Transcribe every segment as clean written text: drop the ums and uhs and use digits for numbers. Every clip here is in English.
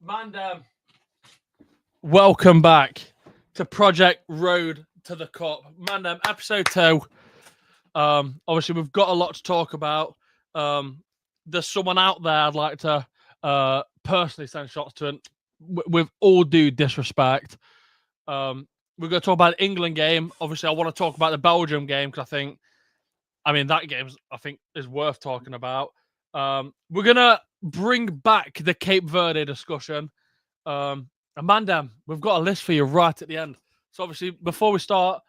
Man, welcome back to Project Road to the Cup. Man, episode 2. Obviously, we've got a lot to talk about. There's someone out there I'd like to personally send shots to, and with all due disrespect. We're going to talk about the England game. Obviously, I want to talk about the Belgium game because that game is worth talking about. We're going to bring back the Cape Verde discussion. Amanda, we've got a list for you right at the end. So obviously, before we start,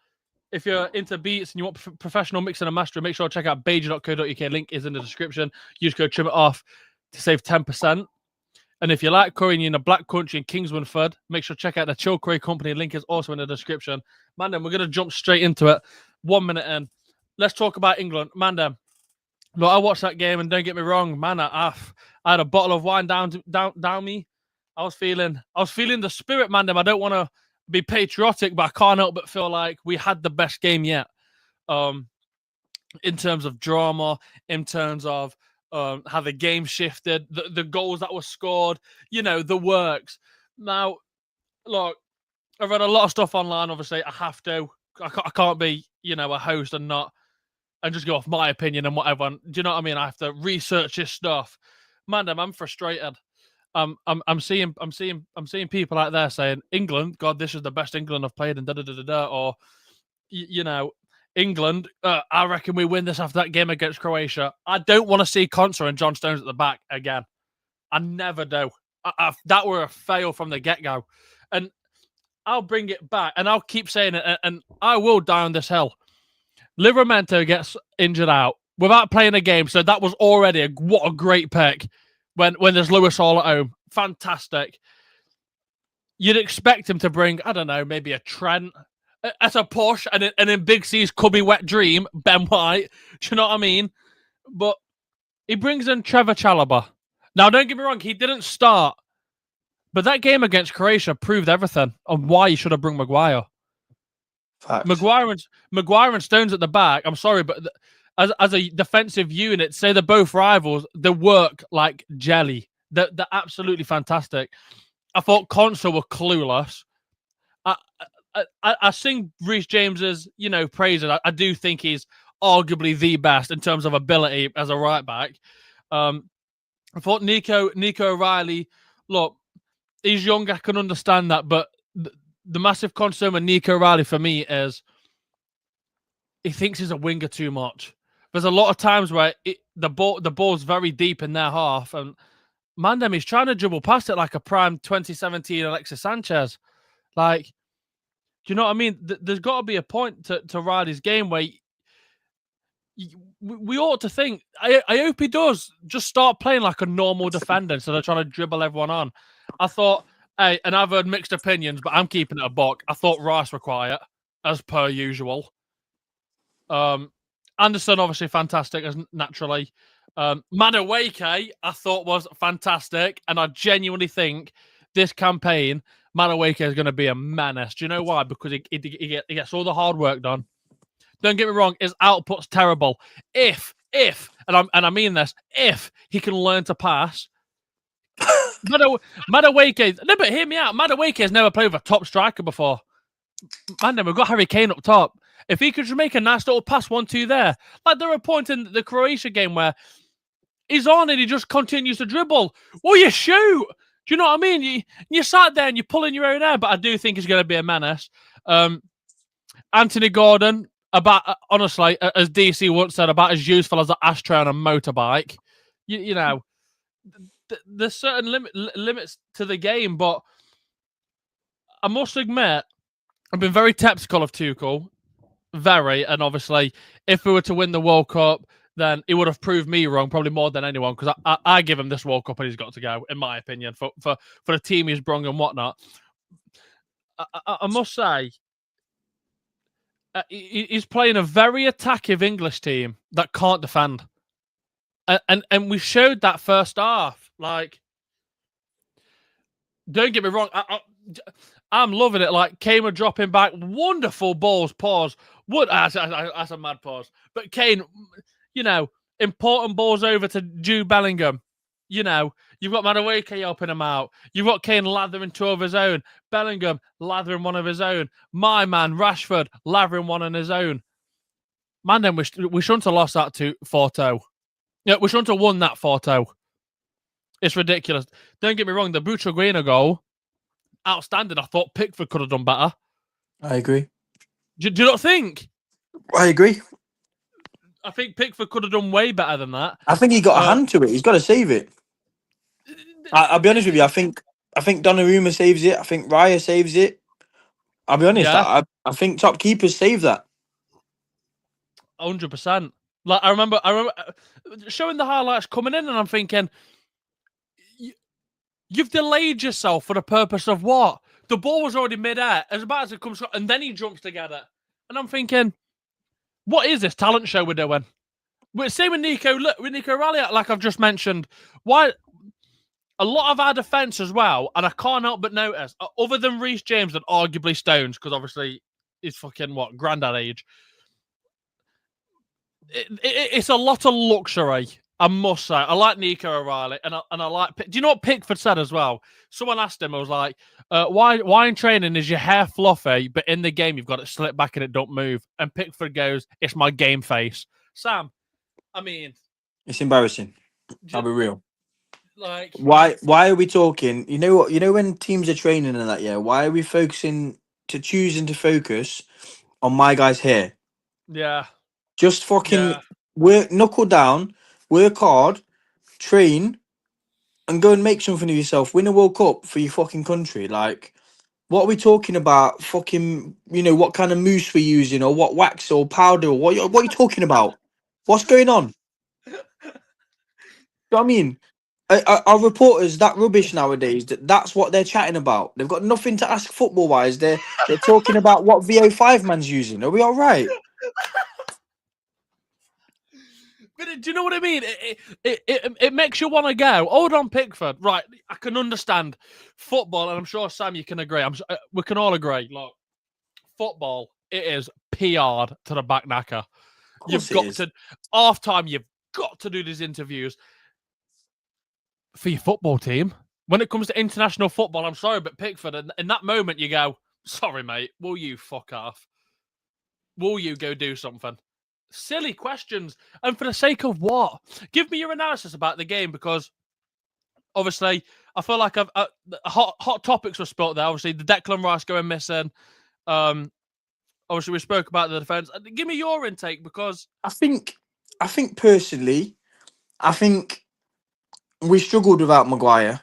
if you're into beats and you want professional mixing and mastering, make sure to check out beige.co.uk. Link is in the description. Use code Trim It Off to save 10%. And if you like curry and you're in a black country in Kingswinford, make sure to check out the ChilledCurryCompany. Link is also in the description. Mandem, we're going to jump straight into it. 1 minute in. Let's talk about England. Mandem, look, I watched that game, and don't get me wrong, man, I had a bottle of wine down me. I was feeling the spirit, Mandem. I don't want to be patriotic, but I can't help but feel like we had the best game yet. In terms of drama, in terms of how the game shifted, the goals that were scored, the works. Now, look, I've read a lot of stuff online. Obviously, I have to. I can't be, a host and just go off my opinion and whatever. Do you know what I mean? I have to research this stuff. Man, I'm frustrated. I'm seeing people out there saying England, God, this is the best England I've played, and da da da da da. Or, England, I reckon we win this after that game against Croatia. I don't want to see Conser and John Stones at the back again. I never do. That were a fail from the get-go. And I'll bring it back, and I'll keep saying it, and I will die on this hill. Livramento gets injured out without playing a game, so that was already what a great pick when there's Lewis all at home. Fantastic. You'd expect him to bring, I don't know, maybe a Trent as a push, and in Big C's cubby wet dream, Ben White. Do you know what I mean? But he brings in Trevor Chalobah. Now, don't get me wrong, he didn't start, but that game against Croatia proved everything on why you should have brought Maguire. Fact. Maguire and Stones at the back. I'm sorry, but as a defensive unit, say they're both rivals, they work like jelly. They're absolutely fantastic. I thought Conser were clueless. I sing Reece James's, praises. I do think he's arguably the best in terms of ability as a right back. I thought Nico O'Reilly, look, he's young. I can understand that, but the massive concern with Nico O'Reilly for me is he thinks he's a winger too much. There's a lot of times where the ball's very deep in their half, and Mandem, he's trying to dribble past it like a prime 2017 Alexis Sanchez. Like, do you know what I mean? There's got to be a point to Riley's game where we ought to think. I hope he does just start playing like a normal defender instead of trying to dribble everyone on. I thought, hey, and I've heard mixed opinions, but I'm keeping it a buck. I thought Rice were quiet, as per usual. Anderson, obviously fantastic, as naturally. Madueke, I thought was fantastic, and I genuinely think this campaign, Madueke is going to be a menace. Do you know why? Because he gets all the hard work done. Don't get me wrong, his output's terrible. If, and I mean this, if he can learn to pass, Madueke, no, but hear me out. Madueke has never played with a top striker before. Man, we've got Harry Kane up top. If he could just make a nice little pass 1-2 there. Like there were points in the Croatia game where he's on and he just continues to dribble. Well, you shoot. Do you know what I mean? You sat there and you're pulling your own hair, but I do think he's going to be a menace. Anthony Gordon, honestly, as DC once said, about as useful as an ashtray on a motorbike. There's certain limits to the game, but I must admit, I've been very skeptical of Tuchel. Very, and obviously, if we were to win the World Cup, then it would have proved me wrong, probably more than anyone, because I give him this World Cup and he's got to go, in my opinion, for the team he's brung and whatnot. I must say, he's playing a very attackive English team that can't defend. And we showed that first half. Like, don't get me wrong, I'm loving it. Like, Kane were dropping back. Wonderful balls. Pause. That's a mad pause. But Kane, important balls over to Jude Bellingham. You've got Madueke helping him out. You've got Kane lathering two of his own. Bellingham lathering one of his own. My man, Rashford, lathering one on his own. Man, then we shouldn't have lost that 4-2. Yeah, we shouldn't have won that 4-2. It's ridiculous. Don't get me wrong, the Butraguena goal, outstanding. I thought Pickford could have done better. I agree. Do you not think? I agree. I think Pickford could have done way better than that. I think he got a hand to it. He's got to save it. I'll be honest with you. I think Donnarumma saves it. I think Raya saves it. I'll be honest. Yeah. I think top keepers save that. 100%. Like I remember showing the highlights coming in, and I'm thinking, you've delayed yourself for the purpose of what? The ball was already mid-air, as about as it comes, and then he jumps together. And I'm thinking, what is this talent show we're doing? Same with Nico Riley, like I've just mentioned. Why? A lot of our defence as well, and I can't help but notice, other than Reece James and arguably Stones, because obviously he's fucking, granddad age. It's a lot of luxury, I must say. I like Nico O'Reilly, and I like. Do you know what Pickford said as well? Someone asked him, I was like, why in training is your hair fluffy, but in the game you've got it slipped back and it don't move? And Pickford goes, it's my game face. Sam, I mean, it's embarrassing. I'll be real. Like, why are we talking? You know what? You know when teams are training and that, yeah. Why are we choosing to focus on my guy's hair? Yeah. Just fucking work, knuckle down, work hard, train, and go and make something of yourself. Win a World Cup for your fucking country. Like, what are we talking about? Fucking, what kind of mousse we're using, or what wax or powder, or what are you talking about? What's going on? You know what I mean? Are reporters that rubbish nowadays? That's what they're chatting about. They've got nothing to ask football wise. They're talking about what VO5 man's using. Are we all right? But do you know what I mean? It makes you want to go. Hold on, Pickford. Right, I can understand football, and I'm sure Sam, you can agree. We can all agree. Look, football, it is PR'd to the back knacker. You've got to half time. You've got to do these interviews for your football team. When it comes to international football, I'm sorry, but Pickford, in that moment, you go, sorry, mate, will you fuck off? Will you go do something? Silly questions. And for the sake of what? Give me your analysis about the game, because obviously I feel like hot topics were spilled there. Obviously, the Declan Rice going missing. Obviously, we spoke about the defence. Give me your intake, because I think personally, I think we struggled without Maguire.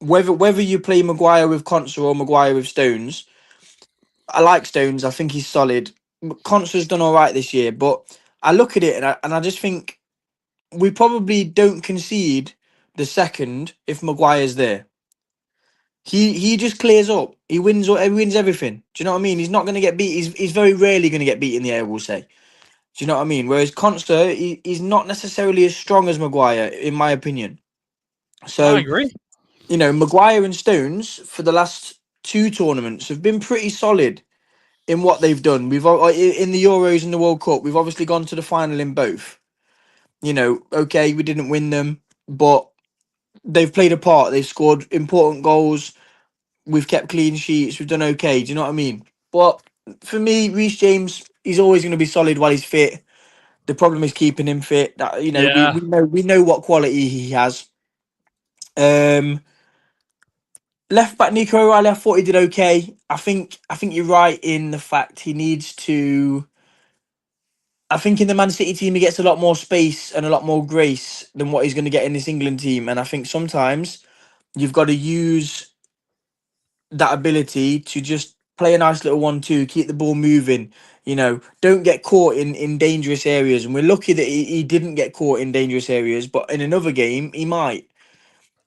Whether you play Maguire with Conser or Maguire with Stones, I like Stones. I think he's solid. Conser's done all right this year, but I look at it and I just think we probably don't concede the second if Maguire's there. He just clears up. He wins everything. Do you know what I mean? He's not going to get beat. He's very rarely going to get beat in the air, we'll say. Do you know what I mean? Whereas Conser, he's not necessarily as strong as Maguire, in my opinion. So, I agree. Maguire and Stones for the last 2 tournaments have been pretty solid in what they've done. We've in the Euros and the World Cup, we've obviously gone to the final in both. Okay, we didn't win them, but they've played a part. They've scored important goals. We've kept clean sheets. We've done okay. Do you know what I mean? But for me, Reece James, he's always going to be solid while he's fit. The problem is keeping him fit. We know what quality he has. Left back Nico O'Reilly, I thought he did okay. I think you're right in the fact he needs to. I think in the Man City team he gets a lot more space and a lot more grace than what he's going to get in this England team. And I think sometimes you've got to use that ability to just play a nice little 1-2, keep the ball moving. Don't get caught in dangerous areas. And we're lucky that he didn't get caught in dangerous areas. But in another game, he might.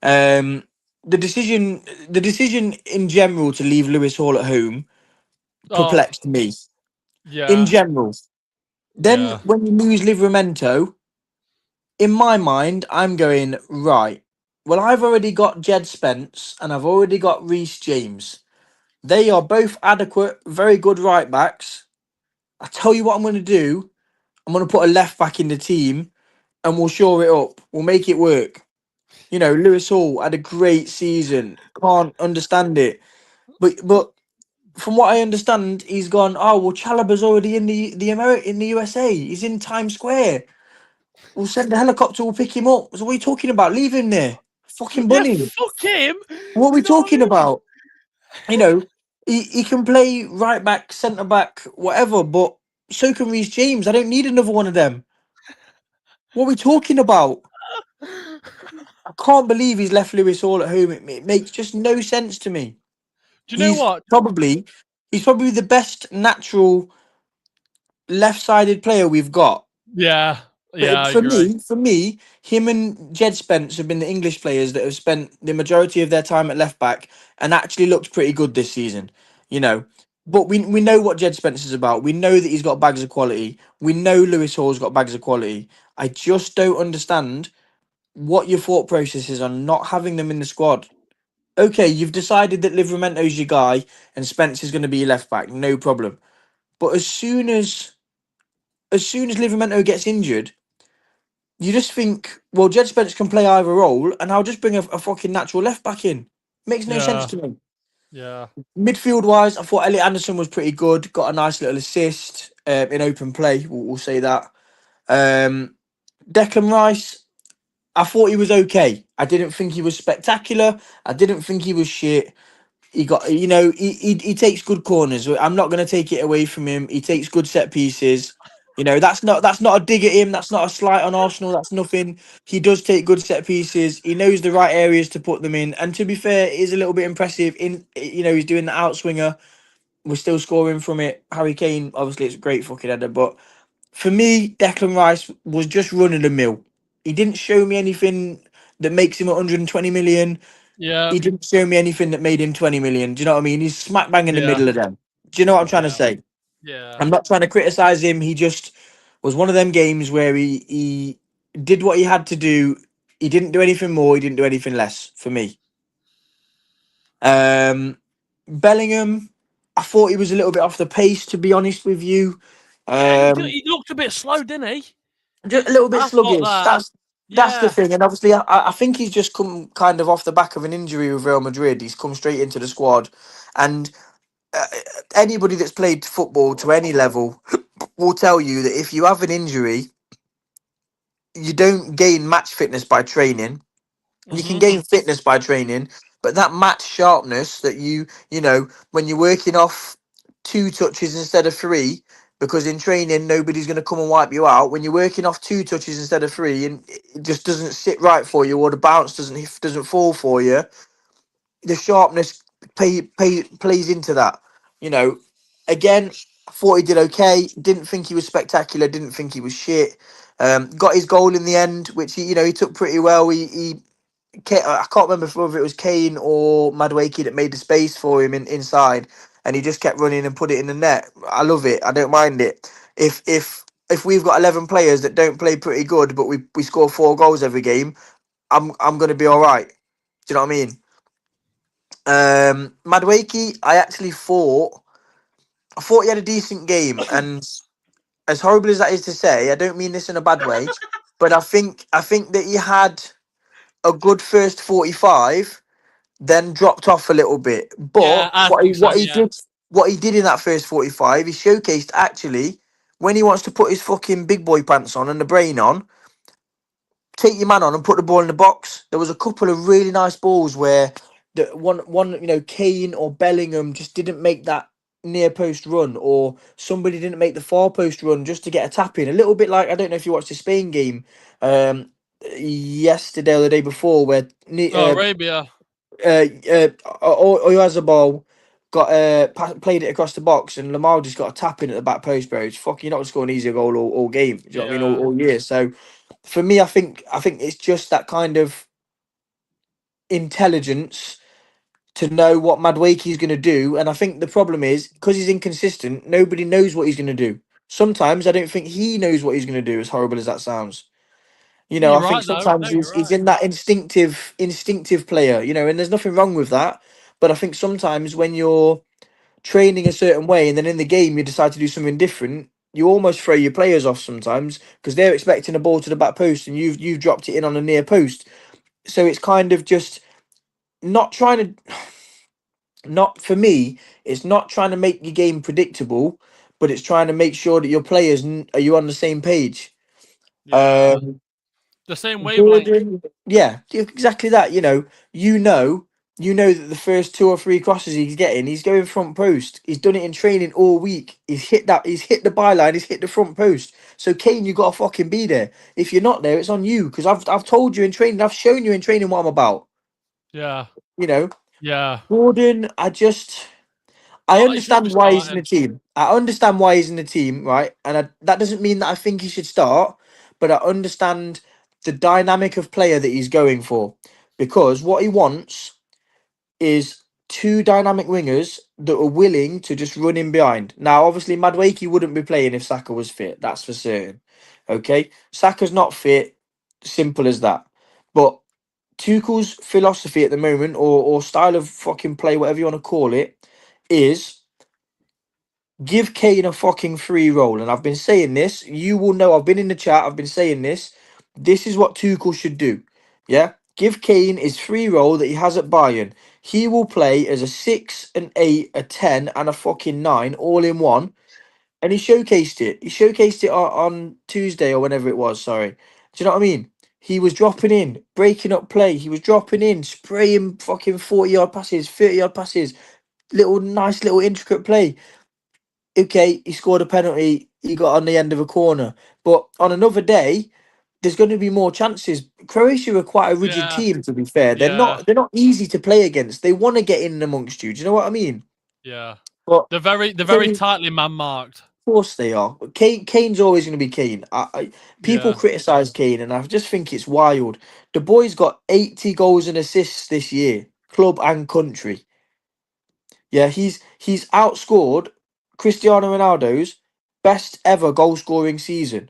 The decision in general to leave Lewis Hall at home perplexed me. Yeah. In general. Then when you lose Livramento, in my mind, I'm going, right, well, I've already got Jed Spence and I've already got Reece James. They are both adequate, very good right backs. I tell you what I'm going to do. I'm going to put a left back in the team and we'll shore it up. We'll make it work. Lewis Hall had a great season. Can't understand it. But from what I understand, he's gone. Oh well, Chalaba's already in the USA. He's in Times Square. We'll send a helicopter. We'll pick him up. So what are you talking about? Leave him there. Fucking Yeah, bunny. fuck him. What are Do we you know what talking I mean? about? You know, he can play right back, centre back, whatever. But so can Reece James. I don't need another one of them. What are we talking about? I can't believe he's left Lewis Hall at home. It makes just no sense to me. Do you know He's what? probably he's probably the best natural left-sided player we've got. Yeah, yeah, But I agree. for me, him and Jed Spence have been the English players that have spent the majority of their time at left back and actually looked pretty good this season. You know, but we know what Jed Spence is about. We know that he's got bags of quality. We know Lewis Hall's got bags of quality. I just don't understand what your thought process is on not having them in the squad. Okay, you've decided that Livramento's your guy and Spence is going to be your left back, no problem. But as soon as Livermento gets injured, you just think, well, Jed Spence can play either role, and I'll just bring a fucking natural left back in. Makes no sense Yeah, to me. yeah, Midfield wise, I thought Elliot Anderson was pretty good. Got a nice little assist in open play. We'll say that. Um, Declan Rice, I thought he was okay. I didn't think he was spectacular. I didn't think he was shit. He got, he takes good corners. I'm not going to take it away from him. He takes good set pieces. That's not a dig at him. That's not a slight on Arsenal. That's nothing. He does take good set pieces. He knows the right areas to put them in. And to be fair, it is a little bit impressive. He's doing the outswinger. We're still scoring from it. Harry Kane, obviously, it's a great fucking header. But for me, Declan Rice was just running the mill. He didn't show me anything that makes him 120 million. yeah, He didn't show me anything that made him 20 million. Do you know what I mean? He's smack bang in the yeah, middle of them. Do you know what I'm trying to yeah, say? yeah, I'm not trying to criticize him. He just was one of them games where he did what he had to do. He didn't do anything more. He didn't do anything less for me. Um, Bellingham, I thought he was a little bit off the pace, to be honest with you. yeah. Um, He looked a bit slow, didn't he? just a little bit I thought sluggish. that. That's the Yeah. thing, and obviously, I think he's just come kind of off the back of an injury with Real Madrid. He's come straight into the squad, and uh, anybody that's played football to any level will tell you that if you have an injury, you don't gain match fitness by training. You can Mhm. gain fitness by training, but that match sharpness that when you're working off two touches instead of three, because in training nobody's going to come and wipe you out. When you're working off two touches instead of three, and it just doesn't sit right for you, or the bounce doesn't fall for you, the sharpness plays into that. You know, again, I thought he did okay. Didn't think he was spectacular. Didn't think he was shit. Got his goal in the end, which he took pretty well. I can't remember whether it was Kane or Madueke that made the space for him inside, and he just kept running and put it in the net. I love it. I don't mind it. If we've got 11 players that don't play pretty good, but we score 4 goals every game, I'm gonna be all right. Do you know what I mean? Madueke, I thought he had a decent game, and as horrible as that is to say, I don't mean this in a bad way, but I think that he had a good first 45, then dropped off a little bit. But Yeah, I what he think so. what he Yeah. did what he did in that first 45, he showcased actually when he wants to put his fucking big boy pants on and the brain on, take your man on and put the ball in the box. There was a couple of really nice balls where the one Kane or Bellingham just didn't make that near post run, or somebody didn't make the far post run just to get a tap in. A little bit like, I don't know if you watched the Spain game yesterday or the day before, where Oh, Arabia. Oyazabal played it across the box, and Lamar just got a tap in at the back post, bro. It's fucking, you're not scoring easier goal all game. Do you know what I mean? Yeah. All year. So for me, I think it's just that kind of intelligence to know what Madueke is going to do. And I think the problem is because he's inconsistent, nobody knows what he's going to do. Sometimes I don't think he knows what he's going to do, as horrible as that sounds. I You're think right though. sometimes No, you're he's right. in that instinctive player, and there's nothing wrong with that. But I think sometimes when you're training a certain way and then in the game you decide to do something different, you almost throw your players off sometimes because they're expecting a ball to the back post and you've dropped it in on a near post. So it's kind of just not trying to, not for me, it's not trying to make your game predictable, but it's trying to make sure that your players are you on the same page. Yeah. Um, The same wavelength. Gordon, yeah, exactly that. You know, you know that the first two or three crosses he's getting, he's going front post. He's done it in training all week. He's hit that. He's hit the byline. He's hit the front post. So Kane, you gotta fucking be there. If you're not there, it's on you because I've told you in training. I've shown you in training what I'm about. Yeah. You know, Yeah. Gordon. I Oh, he shouldn't be understand why he's in the starting. team. I understand why he's in the team, right? And that doesn't mean that I think he should start, but I understand the dynamic of player that he's going for because what he wants is two dynamic wingers that are willing to just run in behind. Now, obviously, Madueke wouldn't be playing if Saka was fit. That's for certain. Okay, Saka's not fit. Simple as that. But Tuchel's philosophy at the moment, or style of fucking play, whatever you want to call it, is give Kane a fucking free roll. And I've been saying this. You will know I've been in the chat. I've been saying this. This is what Tuchel should do. Yeah? Give Kane his free roll that he has at Bayern. He will play as a 6, an 8, a 10, and a fucking 9 all in one. And he showcased it. He showcased it on Tuesday or whenever it was. Sorry. Do you know what I mean? He was dropping in, breaking up play. He was dropping in, spraying fucking 40-yard passes, 30-yard passes. Nice little intricate play. Okay, he scored a penalty, he got on the end of a corner. But on another day, there's going to be more chances. Croatia are quite a rigid Yeah. team, to be fair. Yeah. They're not easy to play against. They want to get in amongst you. Do you know what I mean? Yeah. But They're very Kane, tightly man marked. of course they are. Kane's always going to be Kane. People Yeah. criticise Kane, and I just think it's wild. The boy's got 80 goals and assists this year, club and country. Yeah, he's outscored Cristiano Ronaldo's best ever goal scoring season.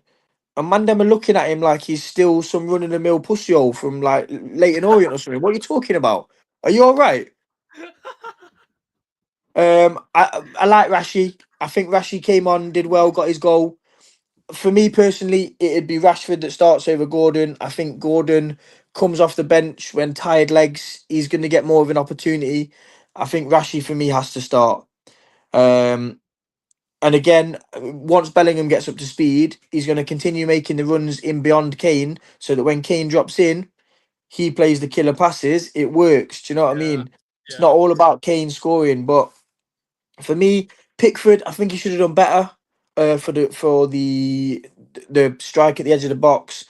And man, them are looking at him like he's still some run of the mill pussyhole from like Leighton Orient or something. What are you talking about? Are you all right? I like Rashi. I think Rashi came on, did well, got his goal. For me personally, it'd be Rashford that starts over Gordon. I think Gordon comes off the bench when tired legs. He's going to get more of an opportunity. I think Rashi for me has to start. Um, And again, once Bellingham gets up to speed, he's going to continue making the runs in beyond Kane so that when Kane drops in, he plays the killer passes. It works. Do you know what I Yeah. mean? It's not Yeah. all about Kane scoring, but for me, Pickford, I think he should have done better for the strike at the edge of the box.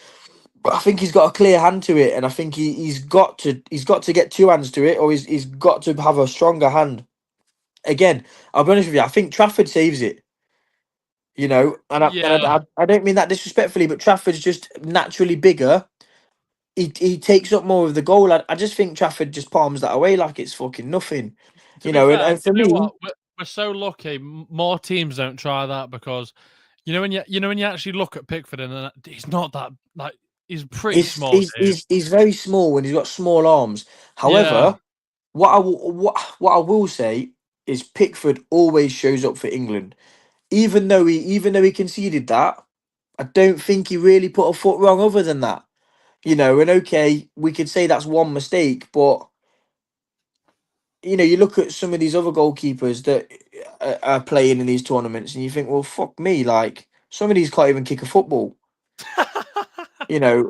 But I think he's got a clear hand to it, and I think he's got to get two hands to it, or he's got to have a stronger hand. Again, I'll be honest with you. I think Trafford saves it. Yeah. I don't mean that disrespectfully, but Trafford's just naturally bigger. He takes up more of the goal. I just think Trafford just palms that away like it's fucking nothing, To be and, fair, and for you know me, what? We're so lucky. More teams don't try that because when you actually look at Pickford and he's not that like he's pretty he's small, he's dude. he's, he's very small and he's got small arms. Yeah. However, what I will say is Pickford always shows up for England, even though he conceded that. I don't think he really put a foot wrong other than that. And okay, we could say that's one mistake, but you look at some of these other goalkeepers that are playing in these tournaments, and you think, well, fuck me, like some of these can't even kick a football.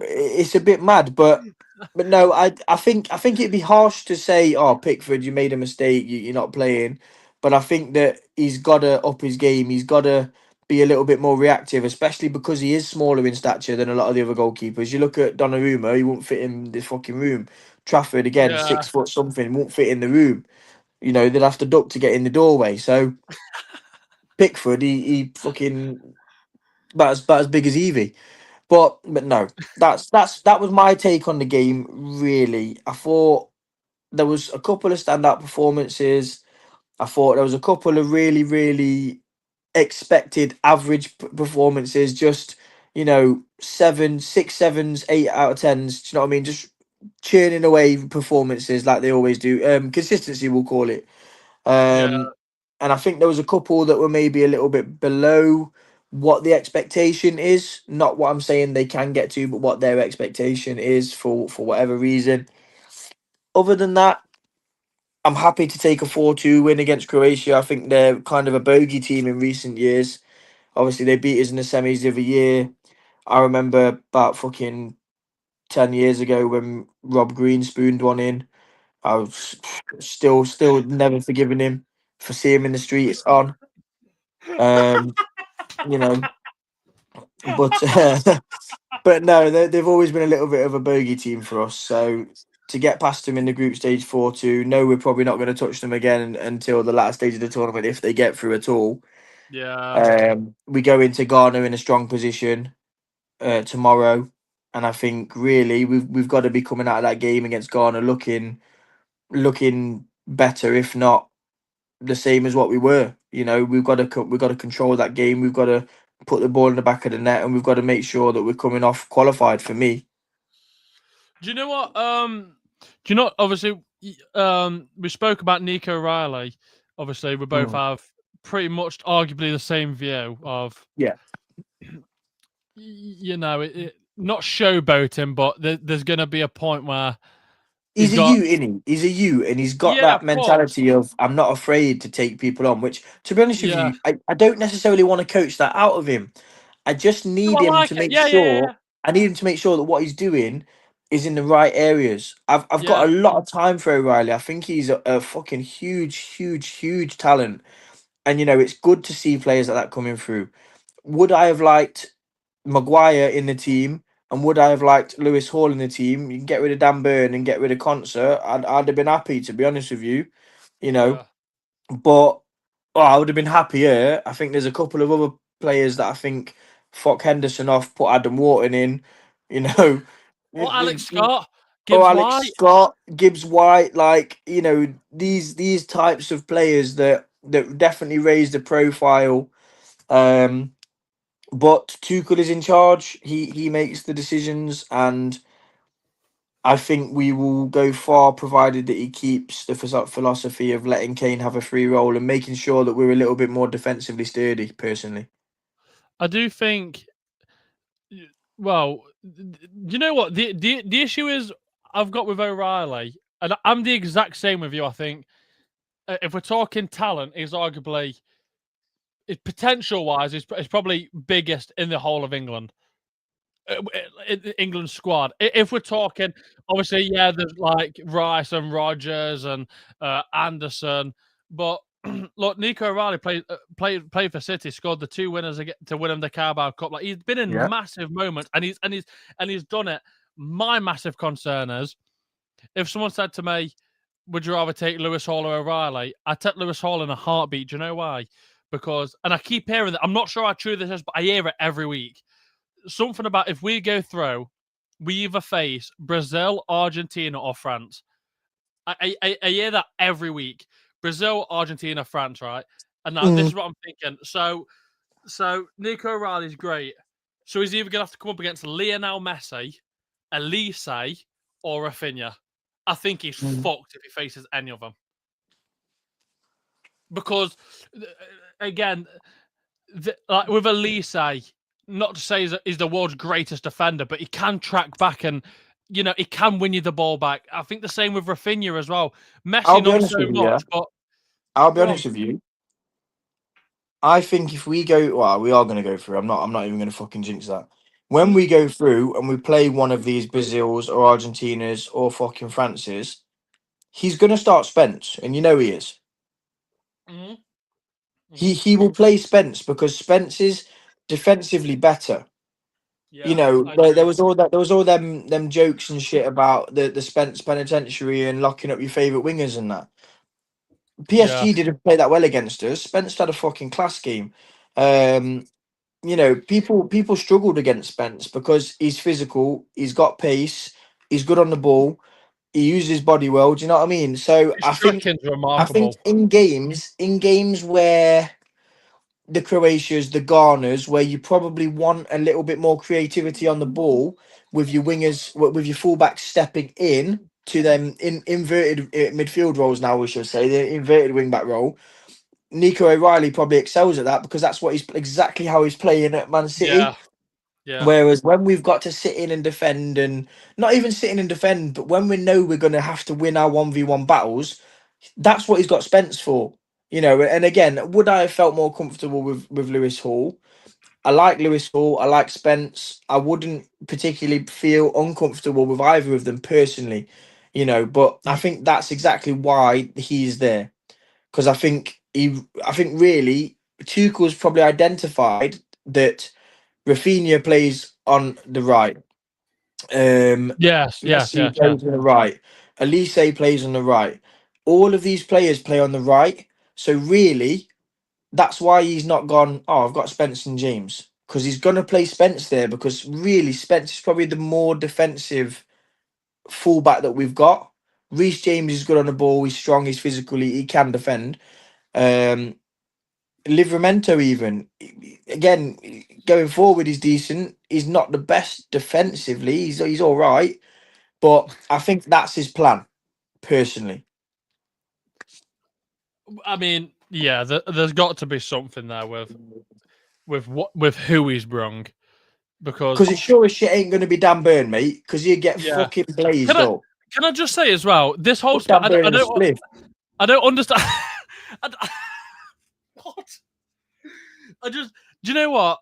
It's a bit mad, but no, I think it'd be harsh to say, oh, Pickford, you made a mistake, you're not playing. But I think that he's got to up his game. He's got to be a little bit more reactive, especially because he is smaller in stature than a lot of the other goalkeepers. You look at Donnarumma, he won't fit in this fucking room. Trafford again, Yeah. 6 foot something, won't fit in the room. They'd have to duck to get in the doorway. So Pickford, he fucking about as big as Evie. But no, that was my take on the game. Really, I thought there was a couple of standout performances. I thought there was a couple of really, really expected average performances. Just seven, six, sevens, 8 out of 10s. Do you know what I mean? Just churning away performances like they always do. Consistency, we'll call it. Yeah. And I think there was a couple that were maybe a little bit below what the expectation is. Not what I'm saying they can get to, but what their expectation is for whatever reason. Other than that, I'm happy to take a 4-2 win against Croatia. I think they're kind of a bogey team in recent years. Obviously, they beat us in the semis the other year. I remember about fucking 10 years ago when Rob Green spooned one in. I was still never forgiven him for seeing him in the streets on. Um, you know, but but no, they've always been a little bit of a bogey team for us. So to get past them in the group stage 4-2, no, we're probably not going to touch them again until the last stage of the tournament if they get through at all. Yeah. We go into Ghana in a strong position tomorrow, and I think really we've got to be coming out of that game against Ghana looking better, if not the same as what we were. You know, we've got to control that game. We've got to put the ball in the back of the net, and we've got to make sure that we're coming off qualified. For me, Do you know what? Do you know? Obviously, we spoke about Nico Riley. Obviously, we both Mm. have pretty much arguably the same view of, Yeah. you know, not showboating, but there's going to be a point where he's He's a got. you, isn't he? He's a you, and he's got Yeah, that of course. mentality of I'm not afraid to take people on. Which, to be honest with Yeah. you, I don't necessarily want to coach that out of him. I just No, need I him like to it. make Yeah, yeah, yeah, sure. I need him to make sure that what he's doing is in the right areas. I've yeah. got a lot of time for O'Reilly. I think he's a fucking huge talent, and it's good to see players like that coming through. Would I have liked Maguire in the team? And would I have liked Lewis Hall in the team? You can get rid of Dan Burn and get rid of Concert. I'd have been happy, to be honest with you, you know. Yeah. But I would have been happier. I think there's a couple of other players that I think fuck Henderson off, put Adam Wharton in, you know. Or Alex Scott, Or Gibbs Alex White. Scott, Gibbs White, like these types of players that definitely raise the profile. Um, but Tuchel is in charge. He makes the decisions, and I think we will go far provided that he keeps the philosophy of letting Kane have a free role and making sure that we're a little bit more defensively sturdy. Personally, I do think. Well, you know what the issue is I've got with O'Reilly, and I'm the exact same with you. I think if we're talking talent, he's arguably, potential wise, is probably biggest in the whole of England. England squad. If we're talking, obviously, yeah, there's like Rice and Rogers and Anderson, but look, Nico O'Reilly played for City, scored the 2 winners to win him the Carabao Cup. Like, he's been in yeah. massive moments, and he's done it. My massive concern is, if someone said to me, "Would you rather take Lewis Hall or O'Reilly?" I'd take Lewis Hall in a heartbeat. Do you know why? Because, and I keep hearing that. I'm not sure how true this is, but I hear it every week. Something about, if we go through, we either face Brazil, Argentina, or France. I hear that every week. Brazil, Argentina, France, right? And now this Mm. is what I'm thinking. So Nico O'Reilly's great. So he's either gonna have to come up against Lionel Messi, Elise, or Rafinha. I think he's Mm. fucked if he faces any of them. Because again, like with Elise, not to say he's the world's greatest defender, but he can track back and, he can win you the ball back. I think the same with Rafinha as well. I'll Messi, be not honest so with you. Yeah, much, but I'll be go on. honest with you. I think if we go, well, we are going to go through. I'm not even going to fucking jinx that. When we go through and we play one of these Brazils or Argentinas or fucking France's, he's going to start Spence, and he is. Mm-hmm. He Mm-hmm. he will play Spence because Spence is defensively better. Yeah, I There agree. was all them jokes and shit about the Spence penitentiary and locking up your favourite wingers and that. Yeah, PSG didn't play that well against us. Spence had a fucking class game. Um, people struggled against Spence because he's physical, he's got pace, he's good on the ball, he uses his body well. Do you know what I mean? So his I tracking's think remarkable. in games where the Croatias, the Ghanas, where you probably want a little bit more creativity on the ball with your wingers, with your fullbacks stepping in to them in inverted midfield roles now, we should say, the inverted wing back role. Nico O'Reilly probably excels at that because that's what he's exactly how he's playing at Man City. Yeah, Yeah. Whereas when we've got to sit in and defend, and not even sitting and defend, but when we know we're going to have to win our 1v1 battles, that's what he's got Spence for. You know, and again, would I have felt more comfortable with Lewis Hall? I like Lewis Hall. I like Spence. I wouldn't particularly feel uncomfortable with either of them personally, you know. But I think that's exactly why he's there, because I think really Tuchel's probably identified that Rafinha plays on the right, Yes. Yes. Messi Yes. Yes. plays on the right, Elise plays on the right. All of these players play on the right, so really that's why he's not gone, oh, I've got Spence and James. Because he's going to play Spence there, because really Spence is probably the more defensive fullback that we've got. Reece James is good on the ball, he's strong, he's physical, he can defend. Um, Livramento even, again, going forward, he's decent. He's not the best defensively, he's all right. But I think that's his plan, personally. I mean, yeah. There's got to be something there with who he's brung because Because it sure as shit ain't going to be Dan Burn, mate, because you get yeah. fucking blazed Can I up. can I just say as well? This whole Put Dan Burn I in a don't spliff. I don't understand. What? I just do you know what?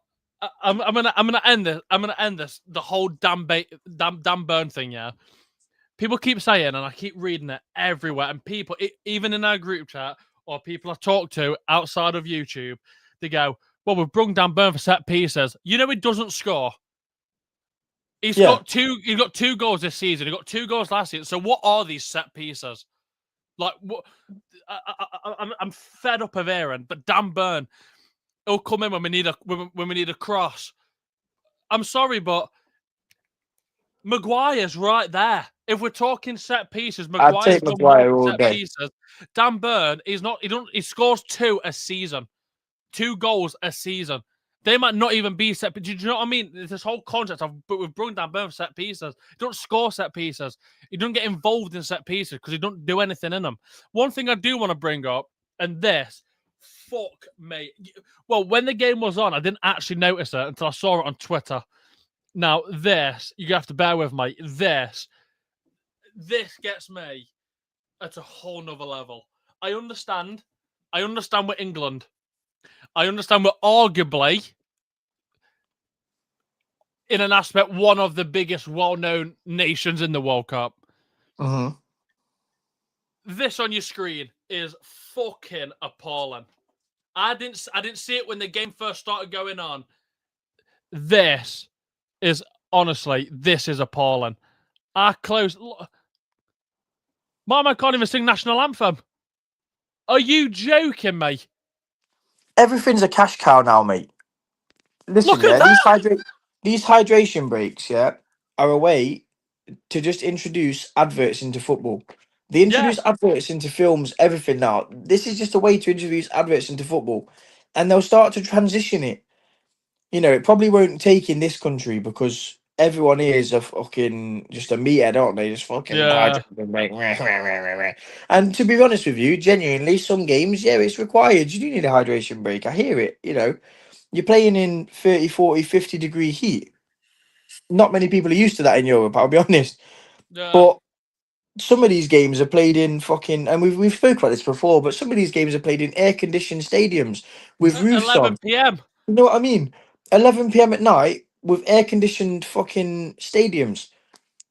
I'm gonna end this. I'm gonna end this. The whole damn burn thing. Yeah. People keep saying, and I keep reading it everywhere, and people, even in our group chat or people I talk to outside of YouTube, they go, "Well, we've brung Dan Burn for set pieces. You know, he doesn't score. He's Yeah, got two. He got 2 goals this season. He got 2 goals last season. So what are these set pieces? Like what? I'm fed up of Aaron, but Dan Burn, he'll come in when we need when we need a cross. I'm sorry, but Maguire's right there. If we're talking set pieces, I'd Maguire's take done more Maguire all set day. pieces. Dan Burn, he's not. He don't. He scores 2 a season, 2 goals a season. They might not even be set. Do you know what I mean? There's this whole concept of, but we've brought Dan Burn for set pieces. He don't score set pieces. He don't get involved in set pieces because he don't do anything in them. One thing I do want to bring up, and this, fuck me. Well, when the game was on, I didn't actually notice it until I saw it on Twitter. Now, this, you have to bear with me. This gets me at a whole nother level. I understand. I understand we're England. I understand we're arguably, in an aspect, one of the biggest well-known nations in the World Cup. Mm-hmm. This on your screen is fucking appalling. I didn't see it when the game first started going on. This is this is appalling. Our close. My man can't even sing national anthem. Are you joking me? Everything's a cash cow now, mate. Listen, Look at yeah, that. these hydration breaks, yeah, are a way to just introduce adverts into football. They Yeah. introduce adverts into films, everything now. This is just a way to introduce adverts into football, and they'll start to transition it. You know, it probably won't take in this country because everyone here is a fucking just a meathead, aren't they? Just fucking Yeah. hydration break. And to be honest with you, genuinely, some games, yeah, it's required. You do need a hydration break. I hear it, you know. You're playing in 30, 40, 50-degree heat. Not many people are used to that in Europe, I'll be honest. Yeah. But some of these games are played in fucking, and we've spoke about this before, but some of these games are played in air-conditioned stadiums with roofs on. 11 p.m. You know what I mean? 11 p.m. at night with air-conditioned fucking stadiums.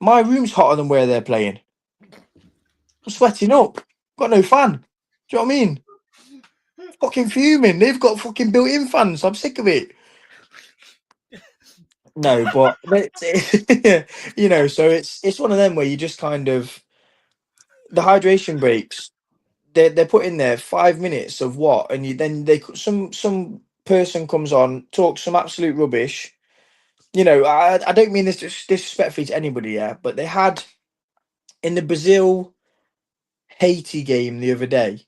My room's hotter than where they're playing. I'm sweating up. Got no fan. Do you know what I mean? Fucking fuming. They've got fucking built-in fans. I'm sick of it. No, but you know, so it's one of them where you just kind of the hydration breaks. They're put in there 5 minutes of what, and you then some person comes on, talks some absolute rubbish. You know, I don't mean this disrespectfully to anybody, yeah, but they had in the Brazil Haiti game the other day.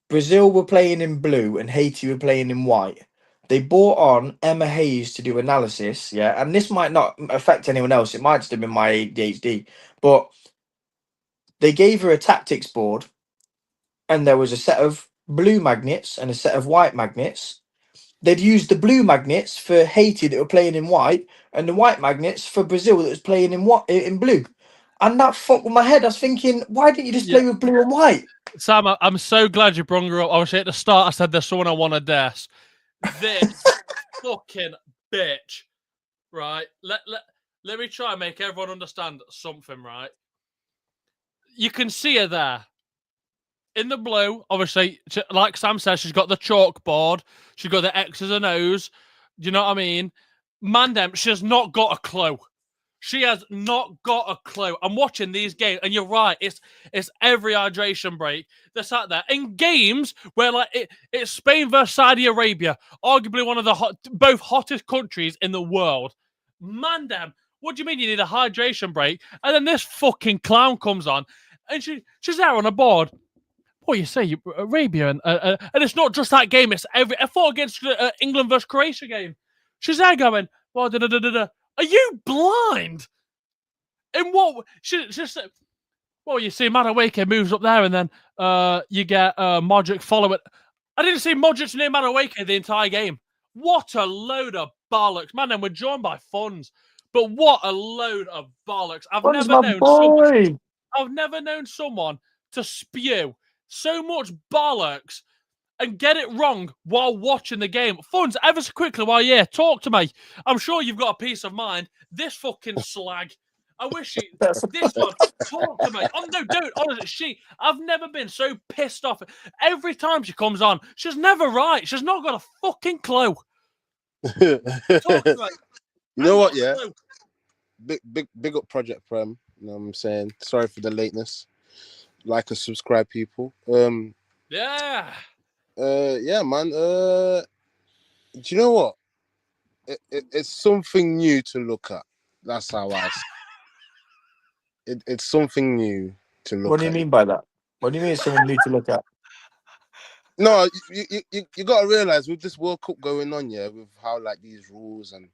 Brazil were playing in blue and Haiti were playing in white. They brought on Emma Hayes to do analysis, yeah, and this might not affect anyone else. It might just have been my ADHD, but they gave her a tactics board, and there was a set of blue magnets and a set of white magnets. they'd use the blue magnets for Haiti that were playing in white, and the white magnets for Brazil that was playing in what in blue. And that fucked with my head. I was thinking, why didn't you just Yeah. play with blue and white? Sam, I'm so glad you brought her up. Obviously, at the start, I said there's someone I want to diss. This fucking bitch, right? Let me try and make everyone understand something, right? You can see her there in the blue. Obviously, like Sam says, she's got the chalkboard. She's got the X's and O's. Do you know what I mean? Mandem, she has not got a clue. She has not got a clue. I'm watching these games, and you're right. It's every hydration break. They're sat there in games where like it's Spain versus Saudi Arabia, arguably one of the both hottest countries in the world. Man, damn, what do you mean you need a hydration break? And then this fucking clown comes on, and she's there on a board. What you say, Arabia, and it's not just that game. It's every. I fought against England versus Croatia game. She's there going, well, da da da da da. Are you blind? And what she said, well, you see Madueke moves up there, and then you get Modric follow it. I didn't see Modric near Madueke the entire game. What a load of bollocks. Man, then we're joined by Funds. But what a load of bollocks. I've never known someone to spew so much bollocks and get it wrong while watching the game. Funds, ever so quickly while you're here, talk to me. I'm sure you've got a peace of mind. This fucking slag. I wish this one, talk to me. Oh, no, don't. Honestly, I've never been so pissed off. Every time she comes on, she's never right. She's not got a fucking clue. Talk to me. You know what, yeah? Big up Project Prem. You know what I'm saying? Sorry for the lateness. Like and subscribe, people. Yeah. Yeah, man. Do you know what? It's something new to look at. That's how I see it. It's something new to look at. What do you mean by that? What do you mean it's something new to look at? No, you got to realize with this World Cup going on, yeah, with how like these rules and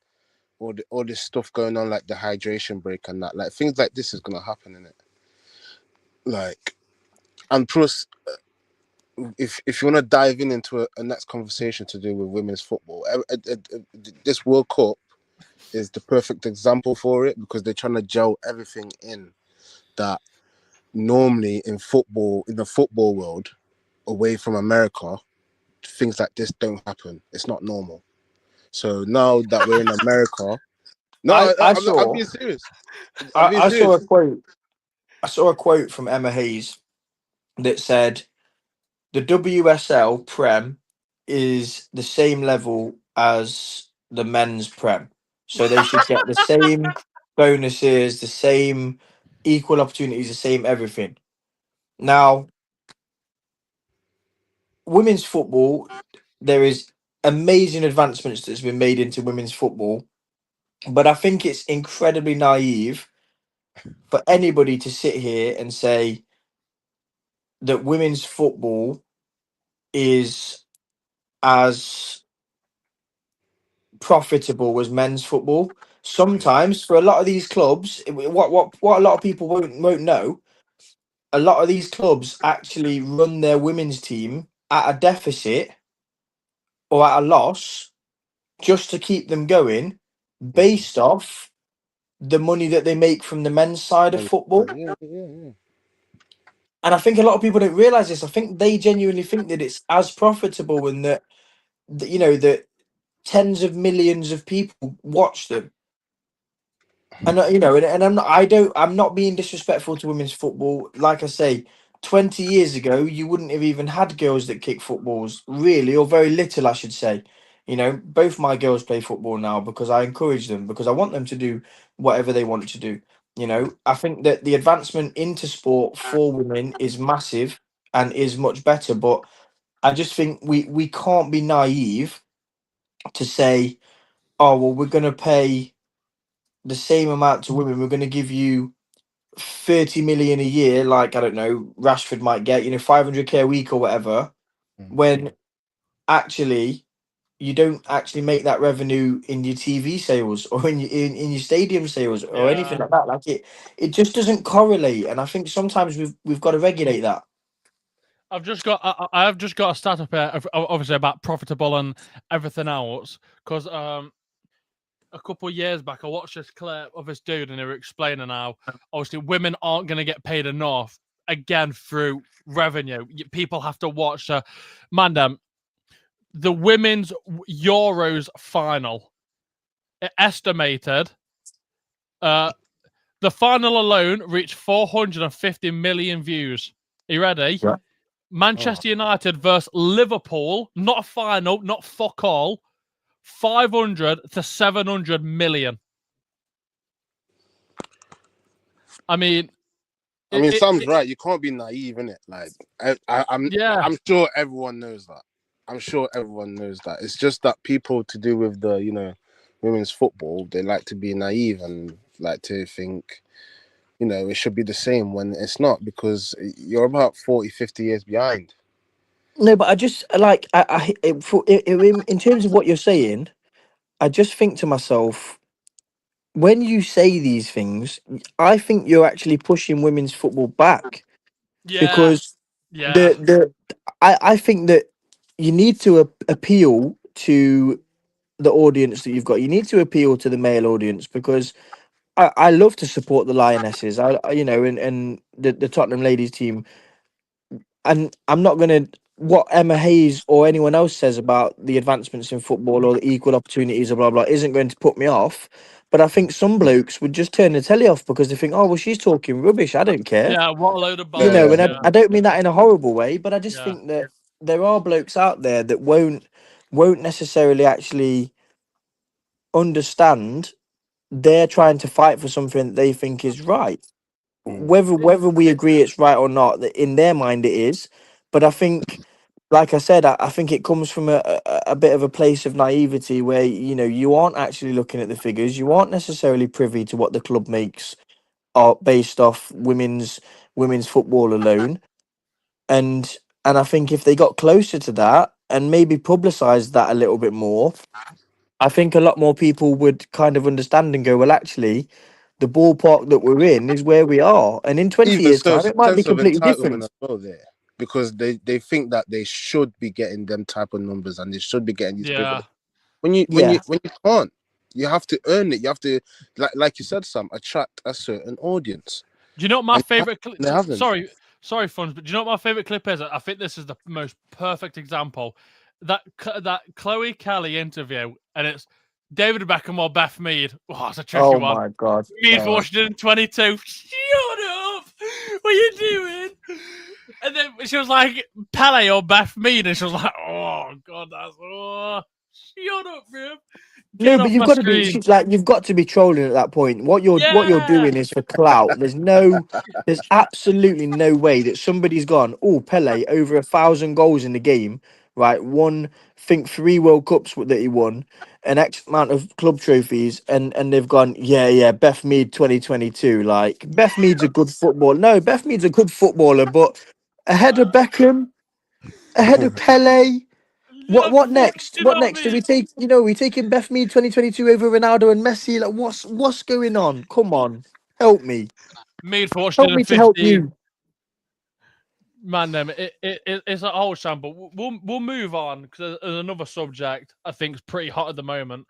all this stuff going on, like the hydration break and that, like things like this is gonna happen in it. Like, and plus, if you want to dive into a next conversation to do with women's football, this World Cup is the perfect example for it because they're trying to gel everything in that normally in the football world, away from America, things like this don't happen. It's not normal. So now that we're in America, I'm being serious. I saw a quote. I saw a quote from Emma Hayes that said the WSL Prem is the same level as the men's Prem, so they should get the same bonuses, the same equal opportunities, the same everything. Now, women's football, there is amazing advancements that's been made into women's football, but I think it's incredibly naive for anybody to sit here and say that women's football is as profitable as men's football. Sometimes for a lot of these clubs, what a lot of people won't know, a lot of these clubs actually run their women's team at a deficit or at a loss just to keep them going based off the money that they make from the men's side of football. Yeah. And I think a lot of people don't realize this. I think they genuinely think that it's as profitable and that you know that tens of millions of people watch them. And you know, and I'm not being disrespectful to women's football. Like I say, 20 years ago, you wouldn't have even had girls that kick footballs, really, or very little, I should say. You know, both my girls play football now because I encourage them because I want them to do whatever they want to do. You know, I think that the advancement into sport for women is massive and is much better, but I just think we can't be naive to say, oh well, we're going to pay the same amount to women. We're going to give you 30 million a year, like I don't know, Rashford might get, 500k a week or whatever. When actually you don't actually make that revenue in your TV sales or in your stadium sales or anything like that. Like it just doesn't correlate. And I think sometimes we've got to regulate that. I've just got a stat up here, obviously about profitable and everything else, because a couple of years back I watched this clip of this dude and they were explaining how obviously women aren't going to get paid enough again through revenue. People have to watch the women's Euros final. It estimated the final alone reached 450 million views. Are you ready? Yeah. Manchester United versus Liverpool, not a final, not fuck all, 500 to 700 million. I mean, Sam's right. You can't be naive, innit? Like, I'm sure everyone knows that. It's just that people to do with the, women's football, they like to be naive and like to think, it should be the same when it's not, because you're about 40, 50 years behind. No, but I just like in terms of what you're saying, I just think to myself, when you say these things, I think you're actually pushing women's football back, because I think that you need to appeal to the audience that you've got. You need to appeal to the male audience, because I love to support the Lionesses. And the Tottenham ladies team. And I'm not going to, what Emma Hayes or anyone else says about the advancements in football or the equal opportunities or blah, blah, isn't going to put me off. But I think some blokes would just turn the telly off because they think, oh, well, she's talking rubbish. I don't care. Yeah, what a load of And bullshit. I don't mean that in a horrible way, but I just think that there are blokes out there that won't necessarily actually understand they're trying to fight for something that they think is right. Whether we agree it's right or not, that in their mind it is. But I think, like I said, I think it comes from a bit of a place of naivety where you aren't actually looking at the figures, you aren't necessarily privy to what the club makes are based off women's football alone. And I think if they got closer to that and maybe publicized that a little bit more, I think a lot more people would kind of understand and go, well, actually, the ballpark that we're in is where we are. And in 20 Even years' so, time, it might be sense of completely entitlement different. as well there, because they think that they should be getting them type of numbers and they should be getting these bigger. When you can't, you have to earn it. You have to, like you said, Sam, attract a certain audience. Do you know what my favorite clip? They haven't. Sorry, Funds, but do you know what my favorite clip is? I think this is the most perfect example. That Chloe Kelly interview, and it's David Beckham or Beth Mead. Oh, it's a tricky one. Oh my God. Mead for Washington 22. Shut up! What are you doing? And then she was like Pele or Beth Mead, and she was like, "Oh God, shut up, bro." No, but you've got to be you've got to be trolling at that point. What you're doing is for clout. There's absolutely no way that somebody's gone, oh, Pele over 1,000 goals in the game, right? Won, think 3 World Cups that he won, an X amount of club trophies, and they've gone, yeah, Beth Mead 2022. Like, Beth Mead's a good footballer. No, Beth Mead's a good footballer, but ahead of Beckham, ahead of Pele. What next? What next? Do we take we taking Beth Mead 2022 over Ronaldo and Messi? Like what's going on? Come on, help me. Mead for Help me to help 15. you. Man, it's a whole shamble. We'll move on because there's another subject I think is pretty hot at the moment.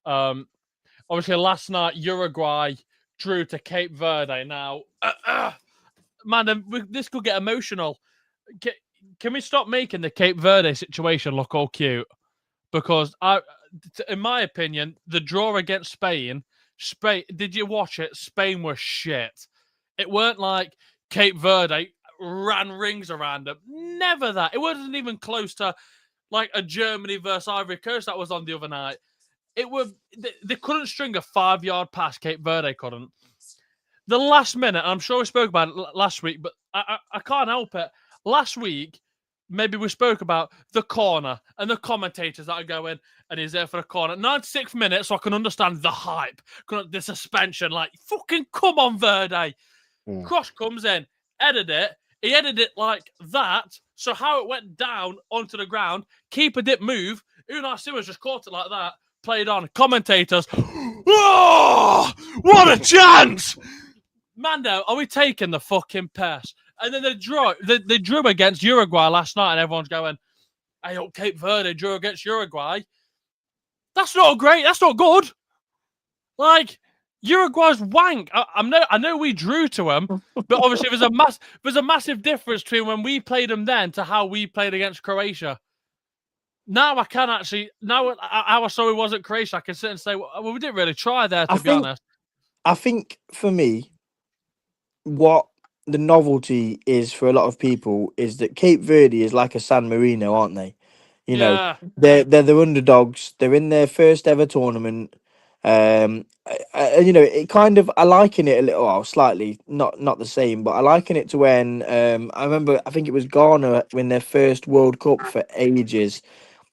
Obviously last night Uruguay drew to Cape Verde. Now, man, this could get emotional. Can we stop making the Cape Verde situation look all cute? Because in my opinion, the draw against Spain, did you watch it? Spain was shit. It weren't like Cape Verde ran rings around them. Never that. It wasn't even close to like a Germany versus Ivory Coast that was on the other night. They couldn't string a 5-yard pass. Cape Verde couldn't. The last minute, I'm sure we spoke about it last week, but I can't help it. Last week, maybe we spoke about the corner and the commentators that are going, and he's there for the corner. 96 minutes, so I can understand the hype, the suspension. Like, fucking come on, Verde. Cross comes in, edit it. He edited it like that, so how it went down onto the ground, keeper didn't move. Unai Simons just caught it like that, played on. Commentators, oh, what a chance! Mando, are we taking the fucking piss? And then they drew against Uruguay last night, and everyone's going, "Hey, Cape Verde drew against Uruguay." That's not great. That's not good. Like, Uruguay's wank. I know we drew to them, but obviously there's a massive difference between when we played them then to how we played against Croatia. Now I can actually, how I saw it wasn't Croatia, I can sit and say, well, we didn't really try there, to be honest. I think for me, what the novelty is for a lot of people is that Cape Verde is like a San Marino, aren't they? You know, they're the underdogs. They're in their first ever tournament. You know, it kind of, I liken it a little, well, slightly, not the same, but I liken it to when I remember, I think it was Ghana win their first World Cup for ages.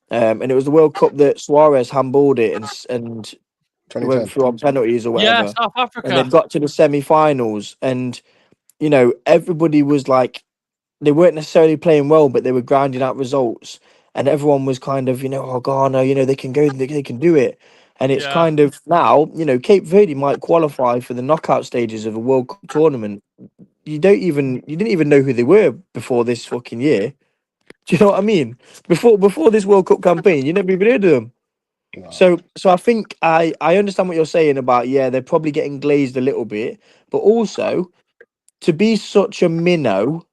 And it was the World Cup that Suarez handballed it and it went 2010. through on penalties or whatever. Yeah, South Africa. And they've got to the semi-finals, and you know, everybody was like, they weren't necessarily playing well, but they were grinding out results, and everyone was kind of, you know, oh Ghana, you know, they can go, they can do it. And it's kind of now, you know, Cape Verde might qualify for the knockout stages of a World Cup tournament. You didn't even know who they were before this fucking year. Do you know what I mean? Before this World Cup campaign, you never even heard of them. No. So I think I understand what you're saying about, yeah, they're probably getting glazed a little bit, but also to be such a minnow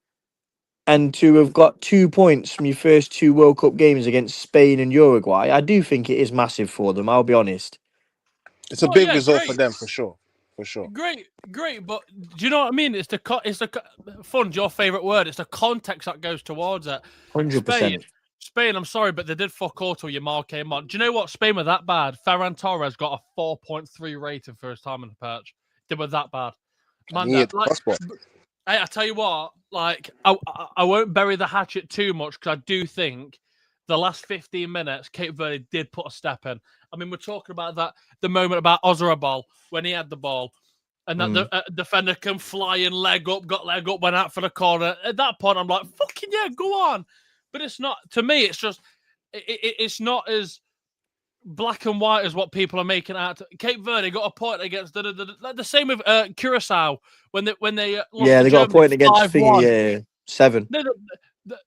and to have got 2 points from your first two World Cup games against Spain and Uruguay, I do think it is massive for them. I'll be honest. It's a big result for them, for sure. For sure. Great, but do you know what I mean? It's the fun's your favorite word. It's the context that goes towards it. 100%. Spain, I'm sorry, but they did fuck all till Yamal came on. Do you know what? Spain were that bad. Ferran Torres got a 4.3 rating for his time on the perch. They were that bad. Man, I tell you what, like, I won't bury the hatchet too much because I do think the last 15 minutes, Cape Verde did put a step in. I mean, we're talking about the moment about Rememberable when he had the ball, and that the defender can fly and leg up, went out for the corner. At that point, I'm like, fucking yeah, go on. But it's not, to me, it's just, it's not as black and white as what people are making out. Cape Verde got a point against the same with Curacao when they lost yeah, they got a point against 7. No,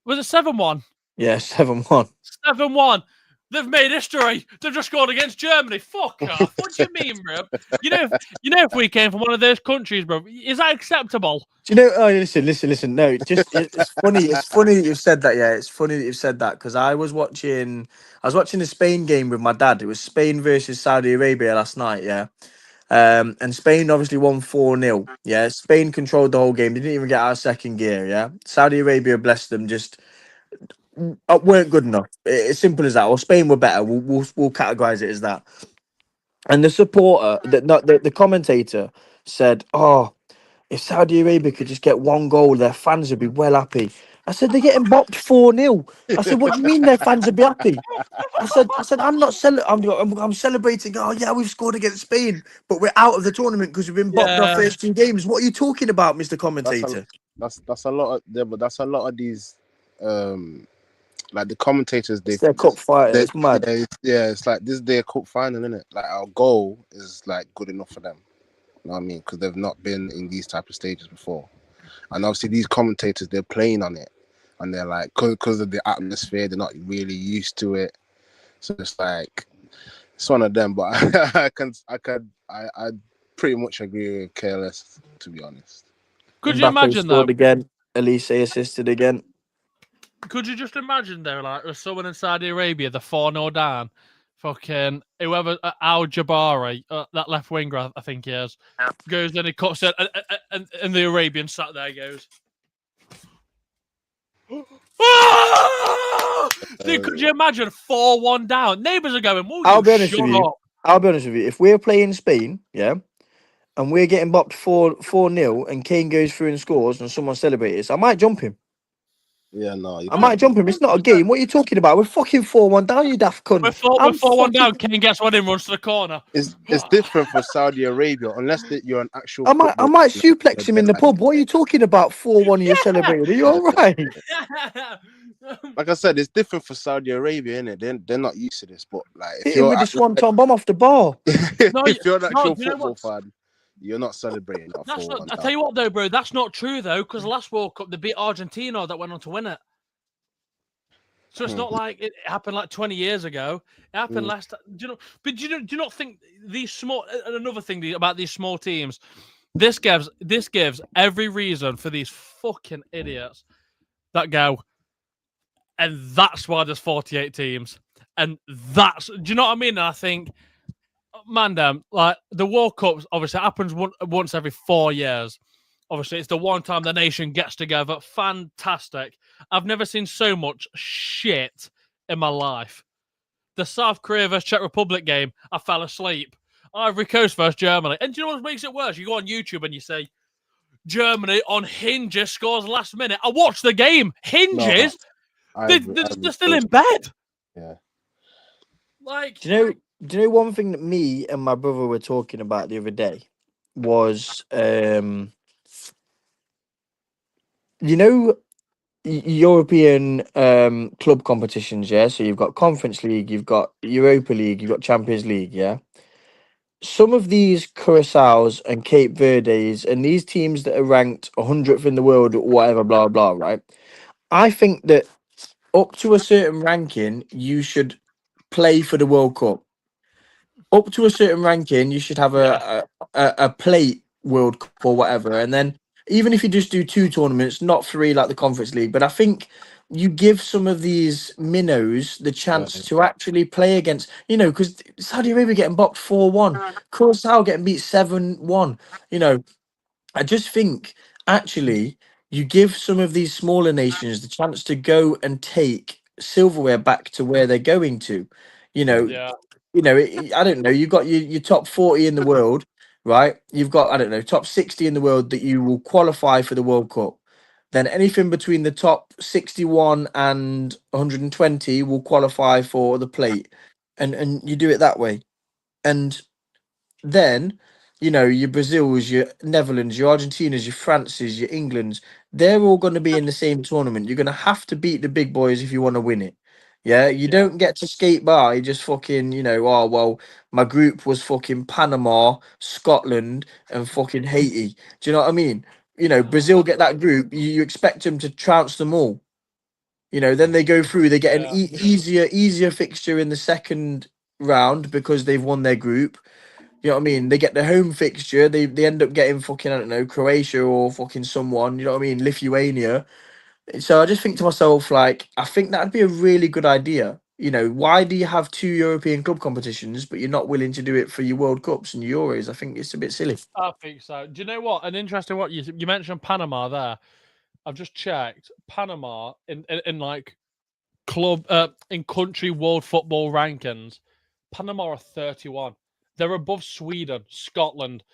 was it 7-1? Yeah, 7-1. 7-1. They've made history. They've just scored against Germany. Fuck off. What do you mean, bro? You know, if we came from one of those countries, bro, is that acceptable? Do you know? Oh, listen. No, it's funny. It's funny that you've said that. Yeah, it's funny that you've said that because I was watching the Spain game with my dad. It was Spain versus Saudi Arabia last night. Yeah. And Spain obviously won 4-0. Yeah. Spain controlled the whole game. They didn't even get out of second gear. Yeah. Saudi Arabia, bless them, just weren't good enough. It's simple as that. Or Spain were better. We'll categorize it as that. And the supporter, the commentator said, "Oh, if Saudi Arabia could just get one goal, their fans would be well happy." I said, "They're getting bopped 4-0." I said, "What do you mean their fans would be happy?" I said, "I'm not I'm celebrating. Oh yeah, we've scored against Spain, but we're out of the tournament because we've been bopped our first 2 games. What are you talking about, Mr. Commentator?" That's a lot of but that's a lot of these like the commentators, it's their cup fight. It's mad. Yeah, it's like this is their cup final, isn't it? Like our goal is like good enough for them. You know what I mean? Because they've not been in these type of stages before, and obviously these commentators, they're playing on it, and they're like, because of the atmosphere, they're not really used to it. So it's like it's one of them. But I pretty much agree with KLS, to be honest. Could you imagine that again? Elise assisted again. Could you just imagine though, like there's someone in Saudi Arabia, the 4-0 down, fucking whoever Al Jabari, that left winger, I think he is, goes in, he cuts it, and the Arabian sat there goes, dude, could you imagine 4-1 down? Neighbours are going, I'll be honest with you. If we're playing Spain, yeah, and we're getting bopped 4-0, and Kane goes through and scores, and someone celebrates, I might jump him. Yeah, no. I might jump him. It's not a game. What are you talking about? We're fucking 4-1 down, you daft cunt. We're 4-1 down. Kane gets one in, runs to the corner. It's different for Saudi Arabia, unless you're an actual. I might suplex him in the pub. What are you talking about? 4-1 you're celebrating. Are you all right? Like I said, it's different for Saudi Arabia, innit? They're not used to this. But like, hit him with the swanton bomb off the bar. If you're an actual football fan, You're not celebrating that That's 4-1. not. I tell you what, though, bro, that's not true though, because last World Cup they beat Argentina that went on to win it. So it's not like it happened like 20 years ago. It happened last. Do you know? But do you not think these small? And another thing about these small teams, this gives every reason for these fucking idiots that go, and that's why there's 48 teams, and that's. Do you know what I mean? And I think, man, damn, like the World Cup obviously happens once every 4 years. Obviously, it's the one time the nation gets together. Fantastic. I've never seen so much shit in my life. The South Korea versus Czech Republic game, I fell asleep. Ivory Coast versus Germany. And do you know what makes it worse? You go on YouTube and you say, Germany on hinges scores last minute. I watched the game. Hinges? They're still in bed. Yeah. Like, Do you know one thing that me and my brother were talking about the other day was you know, European club competitions, yeah. So you've got Conference League, you've got Europa League, you've got Champions League, yeah. Some of these Curaçaos and Cape Verdes and these teams that are ranked 100th in the world, or whatever, blah blah, right? I think that up to a certain ranking, you should play for the World Cup. Up to a certain ranking, you should have a plate World Cup or whatever, and then even if you just do 2 tournaments, not 3 like the Conference League, but I think you give some of these minnows the chance to actually play against, you know, because Saudi Arabia getting bopped 4-1, Curacao getting beat 7-1, you know. I just think actually you give some of these smaller nations the chance to go and take silverware back to where they're going to, you know. yeah. You know, I don't know. You've got your top 40 in the world, right? You've got, I don't know, top 60 in the world that you will qualify for the World Cup. Then anything between the top 61 and 120 will qualify for the plate, and you do it that way. And then, you know, your Brazils, your Netherlands, your Argentinas, your Frances, your Englands, they're all going to be in the same tournament. You're going to have to beat the big boys if you want to win it. Yeah, you don't get to skate by just fucking, you know, oh, well, my group was fucking Panama, Scotland, and fucking Haiti. Do you know what I mean? You know, Brazil get that group, you expect them to trounce them all. You know, then they go through, they get an easier fixture in the second round because they've won their group. You know what I mean? They get the home fixture. They end up getting fucking, I don't know, Croatia or fucking someone. You know what I mean? Lithuania. So I just think to myself, like, I think that'd be a really good idea. You know, why do you have 2 European club competitions, but you're not willing to do it for your World Cups and Euros? I think it's a bit silly. I think so. Do you know what? An interesting what you mentioned Panama there. I've just checked Panama in like club in country world football rankings. Panama are 31. They're above Sweden, Scotland,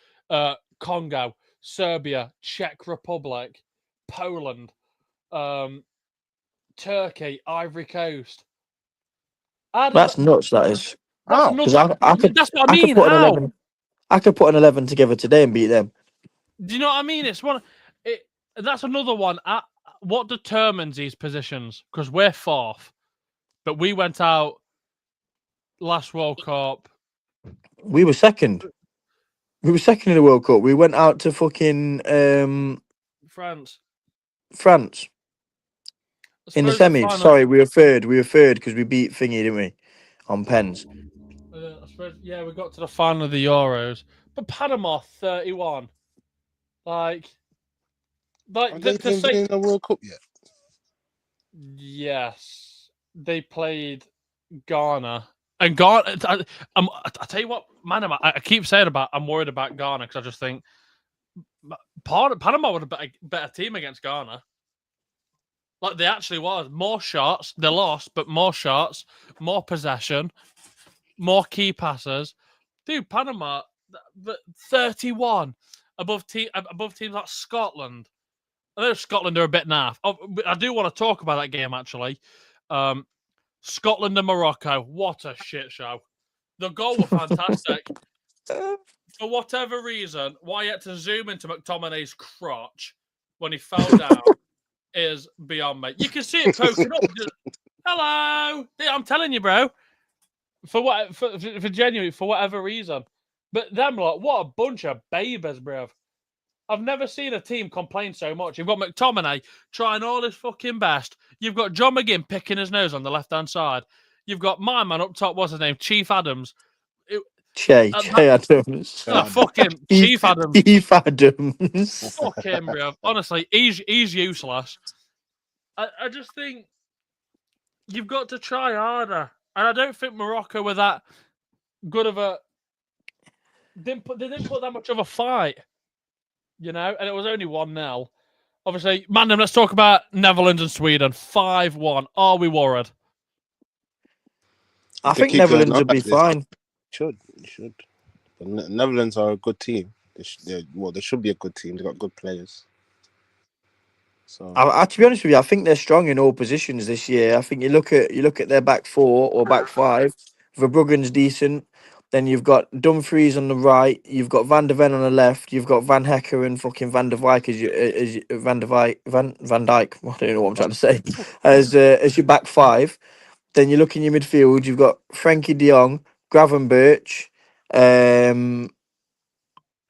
Congo, Serbia, Czech Republic, Poland, Turkey, Ivory Coast. That's nuts. That is. That's How? another. That's what I I could mean. put an How? 11. I could put an 11 together today and beat them. Do you know what I mean? It's one. That's another one. What determines these positions? Because we're 4th, but we went out last World Cup. We were second. We were second in the World Cup. We went out to fucking France. In the semis. Sorry, we were third. We were third because we beat Thingy, didn't we? On pens. I suppose, yeah, we got to the final of the Euros, but Panama 31. Like Have they been in the World Cup yet? Yes, they played Ghana, and Ghana. I tell you what, man, I keep saying I'm worried about Ghana because I just think Panama would have been a better team against Ghana. Like they actually was. More shots. They lost, but more shots, more possession, more key passes. Dude, Panama, 31 above teams like Scotland. I know Scotland are a bit naff. Oh, I do want to talk about that game actually. Scotland and Morocco. What a shit show. The goal was fantastic. For whatever reason, why you had to zoom into McTominay's crotch when he fell down is beyond me. You can see it poking up. Just, hello. I'm telling you, bro. For genuine, for whatever reason. But them lot, what a bunch of babies, bruv. I've never seen a team complain so much. You've got McTominay trying all his fucking best. You've got John McGinn picking his nose on the left-hand side. You've got my man up top, what's his name? Chief Adams. Che Adams. Fuck him. Chief Adams. Chief Adams. Fuck him, bruv. Honestly, he's useless. I just think you've got to try harder. And I don't think Morocco were that good of a... They didn't put that much of a fight. You know, and it was only 1-0. Obviously, Mandem, let's talk about Netherlands and Sweden. 5-1. Are we worried? I think Netherlands will be fine. Should. The Netherlands are a good team. They should be a good team. They've got good players. So, to be honest with you, I think they're strong in all positions this year. I think you look at their back four or back five. Verbruggen's decent. Then you've got Dumfries on the right. You've got Van der Ven on the left. You've got Van Hecker and fucking Van der Wijk Van Dijk. I don't know what I'm trying to say. As your back five. Then you look in your midfield. You've got Frankie De Jong, Gravenberch. I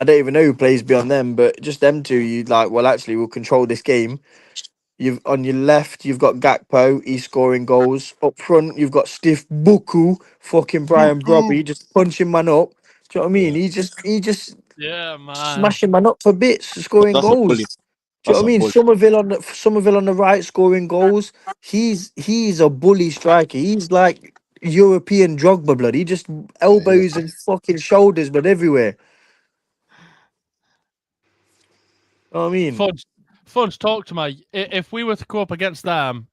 don't even know who plays beyond them, but just them two. You like. Well, actually, we'll control this game. You've on your left, you've got Gakpo, he's scoring goals. Up front, you've got Stiff Buku, fucking Brian Brobby, just punching man up. Do you know what I mean? Yeah. He just Yeah, man. smashing man up for bits, scoring That's a goals. bully. Do you know what I mean? Bully. Somerville on the right, scoring goals. He's a bully striker. He's like European Drogba blood. He just elbows and fucking shoulders, but everywhere. You know what I mean? Fudge, talk to me. If we were to go up against them,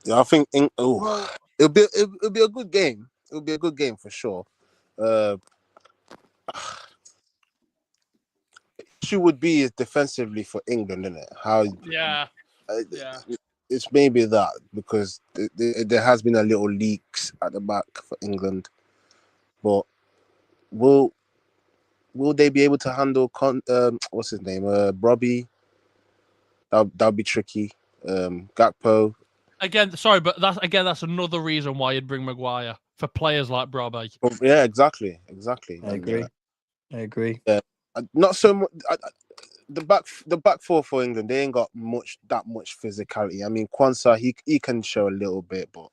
Yeah, I think it'll be a good game. It'll be a good game for sure. Issue would be is defensively for England, isn't it? It's maybe that because there has been a little leaks at the back for England, but will they be able to handle what's his name? Brobby. That'll be tricky. Gakpo. Again, sorry, but that's another reason why you'd bring Maguire for players like Brobby. Yeah, exactly. I agree. Yeah, not so much. The back four for England, they ain't got that much physicality. I mean, Kwanzaa, he can show a little bit, but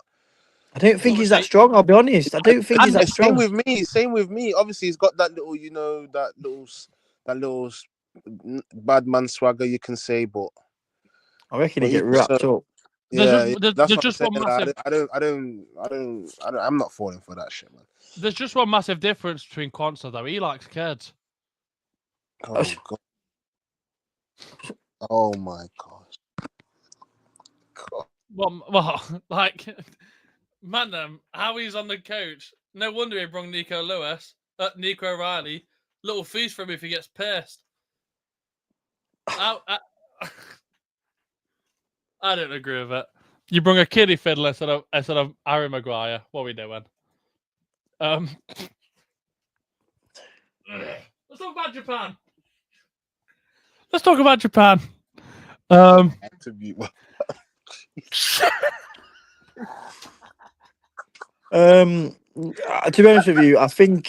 I don't think he's that strong. I'll be honest. I don't think he's that strong. Same with me. Obviously, he's got that little, that little bad man swagger, you can say, but I reckon he get wrapped up. Yeah, there's just one massive. I'm not falling for that shit, man. There's just one massive difference between Kwanzaa though. He likes kids. Oh god. Oh my gosh. God. Well, like, man, how he's on the coach. No wonder he brought Nico O'Reilly. Little feast for him if he gets pissed. I don't agree with it. You bring a kiddie fiddle instead of Harry Maguire. What are we doing? Let's talk about Japan. To be honest with you, I think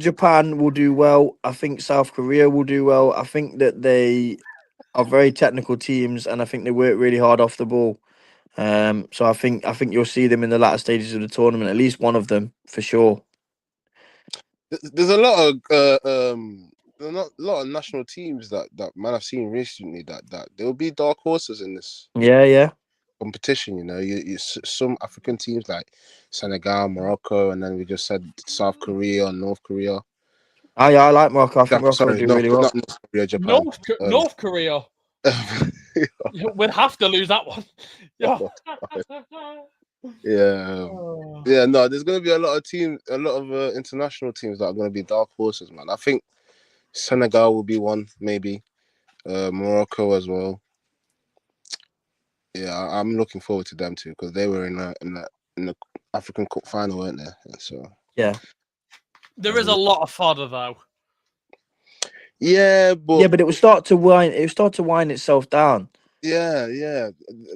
Japan will do well. I think South Korea will do well. I think that they are very technical teams, and I think they work really hard off the ball. So I think you'll see them in the latter stages of the tournament. At least one of them for sure. There's a lot of national teams that man I've seen recently that there'll be dark horses in this. Yeah. Competition, you some African teams like Senegal, Morocco, and then we just said South Korea or North Korea. I like Morocco. I think Morocco will do really well. Not North Korea, Japan. North Korea. We'd have to lose that one. Yeah. Yeah. No, there's going to be a lot of international teams that are going to be dark horses, man. I think Senegal will be one, maybe. Morocco as well. Yeah, I'm looking forward to them too because they were in the African Cup final, weren't they? And so yeah, there is a lot of fodder though. Yeah, but it will start to wind. It will start to wind itself down. Yeah.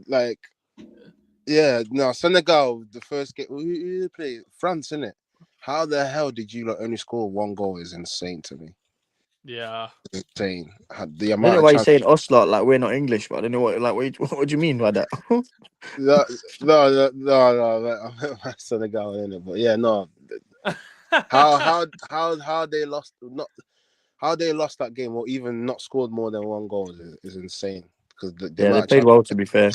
No, Senegal, the first game we played France, innit? how the hell did you like only score 1 goal is insane to me. Yeah. Insane. The I don't amount know of why you're chance. saying us lot like we're not English, but I don't know what do you mean by that? No, no, I'm Senegal in it, but yeah, no. How they lost not how they lost that game or even not scored more than 1 goal is insane because the Yeah, they amount of played chance well, to be fair.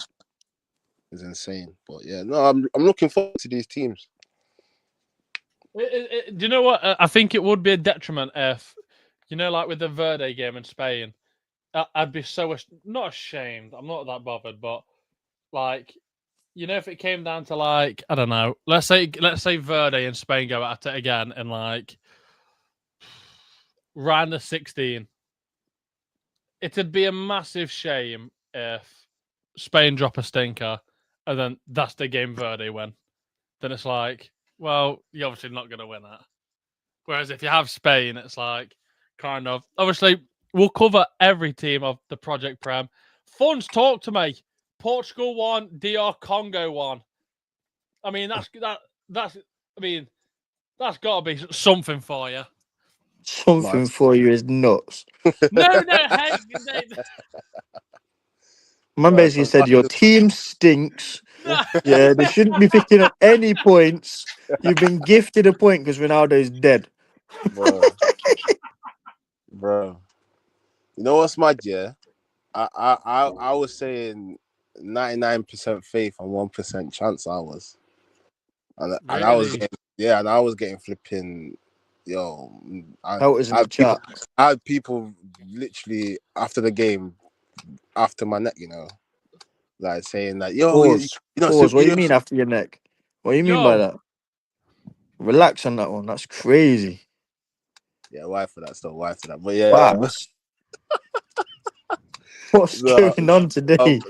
is insane. But yeah, no, I'm looking forward to these teams. Do you know what? I think it would be a detriment if, like with the Verde game in Spain, I'd be so not ashamed. I'm not that bothered, but like, if it came down to like, I don't know, let's say Verde and Spain go at it again in like round of 16, it'd be a massive shame if Spain drop a stinker and then that's the game Verde win. Then it's like, well, you're obviously not going to win that. Whereas if you have Spain, it's like kind of obviously we'll cover every team of the Project Prem. Funds, talk to me. Portugal won, DR Congo won. I mean that's got to be something for you. Something for you is nuts. No, hey, Man basically said your team stinks. no. Yeah, they shouldn't be picking up any points. You've been gifted a point because Ronaldo is dead. Bro. You know what's mad? Yeah, I was saying 99% faith and 1% chance. I was, and I was Really? and I was getting flipping. Yo, How is in the chat? I had people literally after the game, after my neck, like saying that, yo, Pause. Pause. What do you mean know, after your neck? What do you mean by Yo, that? Relax on that one. That's crazy. yeah, why for that stuff? Why for that? But yeah, Wow. What's going on today?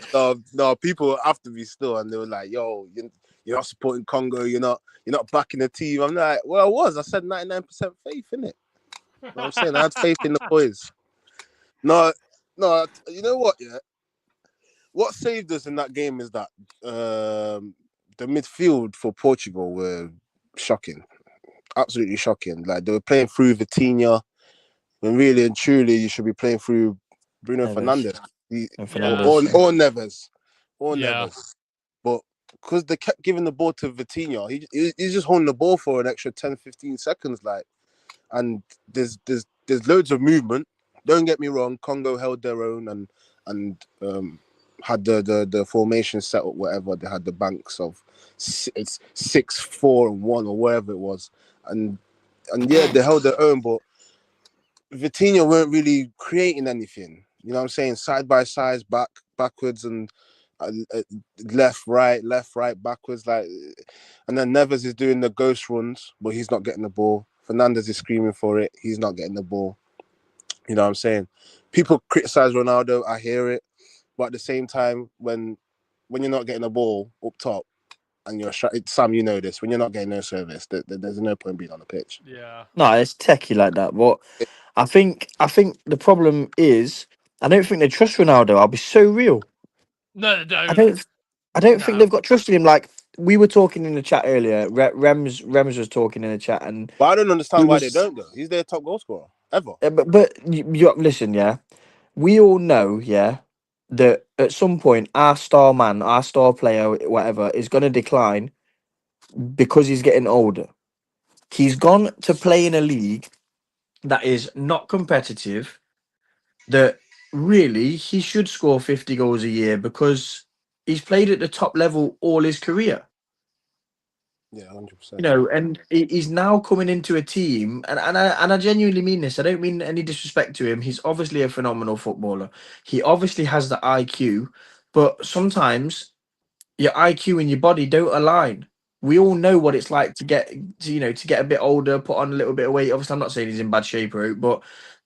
no, people after me still, and they were like, yo, you're not supporting Congo. You're not backing the team. I'm like, well, I was. I said 99% faith in it. You know what I'm saying? I had faith in the boys. No, you know what? Yeah, what saved us in that game is that the midfield for Portugal were shocking, absolutely shocking. Like they were playing through Vitinha when really and truly you should be playing through Bruno Neves. Fernandes or Neves, Yeah. But because they kept giving the ball to Vitinha, he's just holding the ball for an extra 10-15 seconds, like. And there's loads of movement. Don't get me wrong. Congo held their own and had the formation set up. Whatever they had, the banks of it's 6-4-1 or whatever it was, and yeah, they held their own. But Vitinha weren't really creating anything. You know what I'm saying? Side by side, backwards, and left, right, backwards. Like, and then Neves is doing the ghost runs, but he's not getting the ball. Fernandes is screaming for it. He's not getting the ball. You know what I'm saying? People criticize Ronaldo. I hear it, but at the same time, when you're not getting the ball up top, and Sam, you know this. When you're not getting no service, there's no point being on the pitch. Yeah. No, it's techie like that. But I think the problem is I don't think they trust Ronaldo. I'll be so real. No, they don't. I don't think No. they've got trust in him. Like we were talking in the chat earlier. Rems was talking in the chat, and But I don't understand he why they was. don't, though. He's their top goal scorer ever. But you listen, yeah. We all know, yeah, that at some point our star man, our star player, whatever, is going to decline because he's getting older. He's gone to play in a league that is not competitive. That really he should score 50 goals a year because he's played at the top level all his career. Yeah, 100%. And he's now coming into a team, and I genuinely mean this. I don't mean any disrespect to him. He's obviously a phenomenal footballer. He obviously has the IQ, but sometimes your IQ and your body don't align. We all know what it's like to get a bit older, put on a little bit of weight. Obviously, I'm not saying he's in bad shape, right? But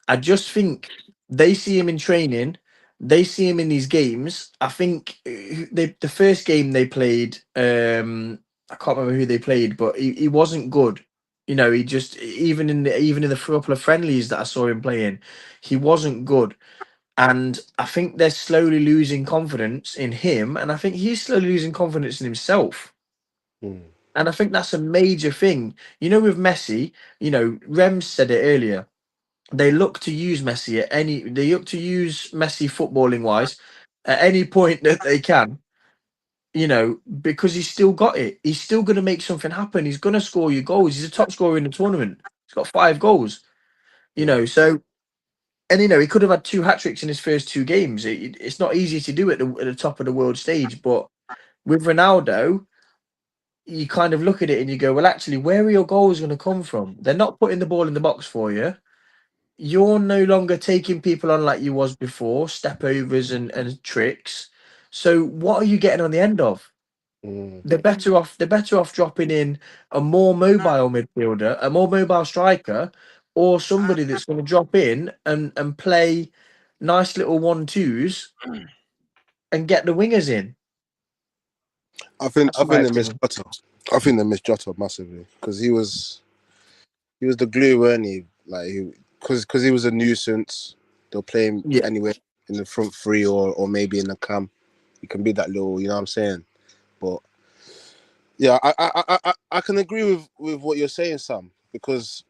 I just think they see him in training, they see him in these games. I think the first game they played, I can't remember who they played, but he wasn't good. He just even in the couple of friendlies that I saw him playing, he wasn't good. And I think they're slowly losing confidence in him, and I think he's slowly losing confidence in himself. Mm. And I think that's a major thing. You know, with Messi, you know, Rem said it earlier. They look to use Messi at any. They look to use Messi footballing wise at any point that they can. You know, because he's still got it. He's still going to make something happen. He's going to score you goals. He's a top scorer in the tournament. He's got 5 goals. You Yeah. know, so and you know he could have had 2 hat tricks in his first 2 games. It's not easy to do it at the top of the world stage, but with Ronaldo, you kind of look at it and you go, well, actually, where are your goals going to come from? They're not putting the ball in the box for you. You're no longer taking people on like you was before, step overs and tricks. So what are you getting on the end of? Mm. They're better off. They're better off dropping in a more mobile midfielder, a more mobile striker, or somebody that's going to drop in and play nice little 1-2s and get the wingers in. I think That's my they missed opinion. Jota. I think they missed Jota massively because he was the glue, weren't he? Like because he was a nuisance. They'll play him Yeah, anywhere in the front three or maybe in the cam. He can be that little, you know what I'm saying? But yeah, I can agree with what you're saying, Sam, because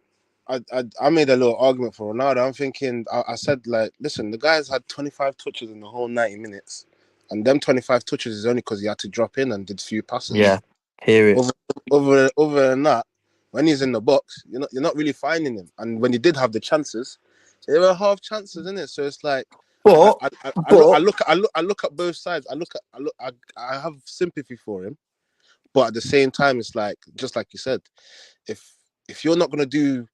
I made a little argument for Ronaldo. I'm thinking I said like, listen, the guy's had 25 touches in the whole 90 minutes, and them 25 touches is only because he had to drop in and did few passes. yeah, hear it. Over than that, when he's in the box, you're not really finding him. And when he did have the chances, they were half chances, isn't it? So it's like But I but look at both sides. I have sympathy for him, but at the same time, it's like just like you said, if you're not gonna do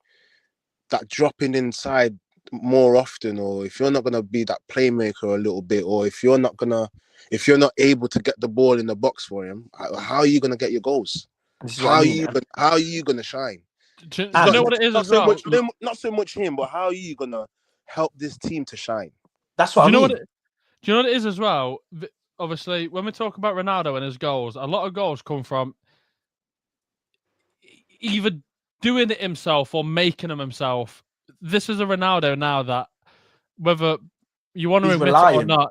that dropping inside more often, or if you're not gonna be that playmaker a little bit, or if you're not able to get the ball in the box for him, how are you gonna get your goals? this is what I mean. How are you gonna shine? Do you know And what it is Not as so well? much, not so much him, but how are you gonna help this team to shine? that's Do what I you know what mean. do you know what it is as well? Obviously, when we talk about Ronaldo and his goals, a lot of goals come from either doing it himself or making them himself. This is a Ronaldo now that, whether you want to He's admit it or relying. not,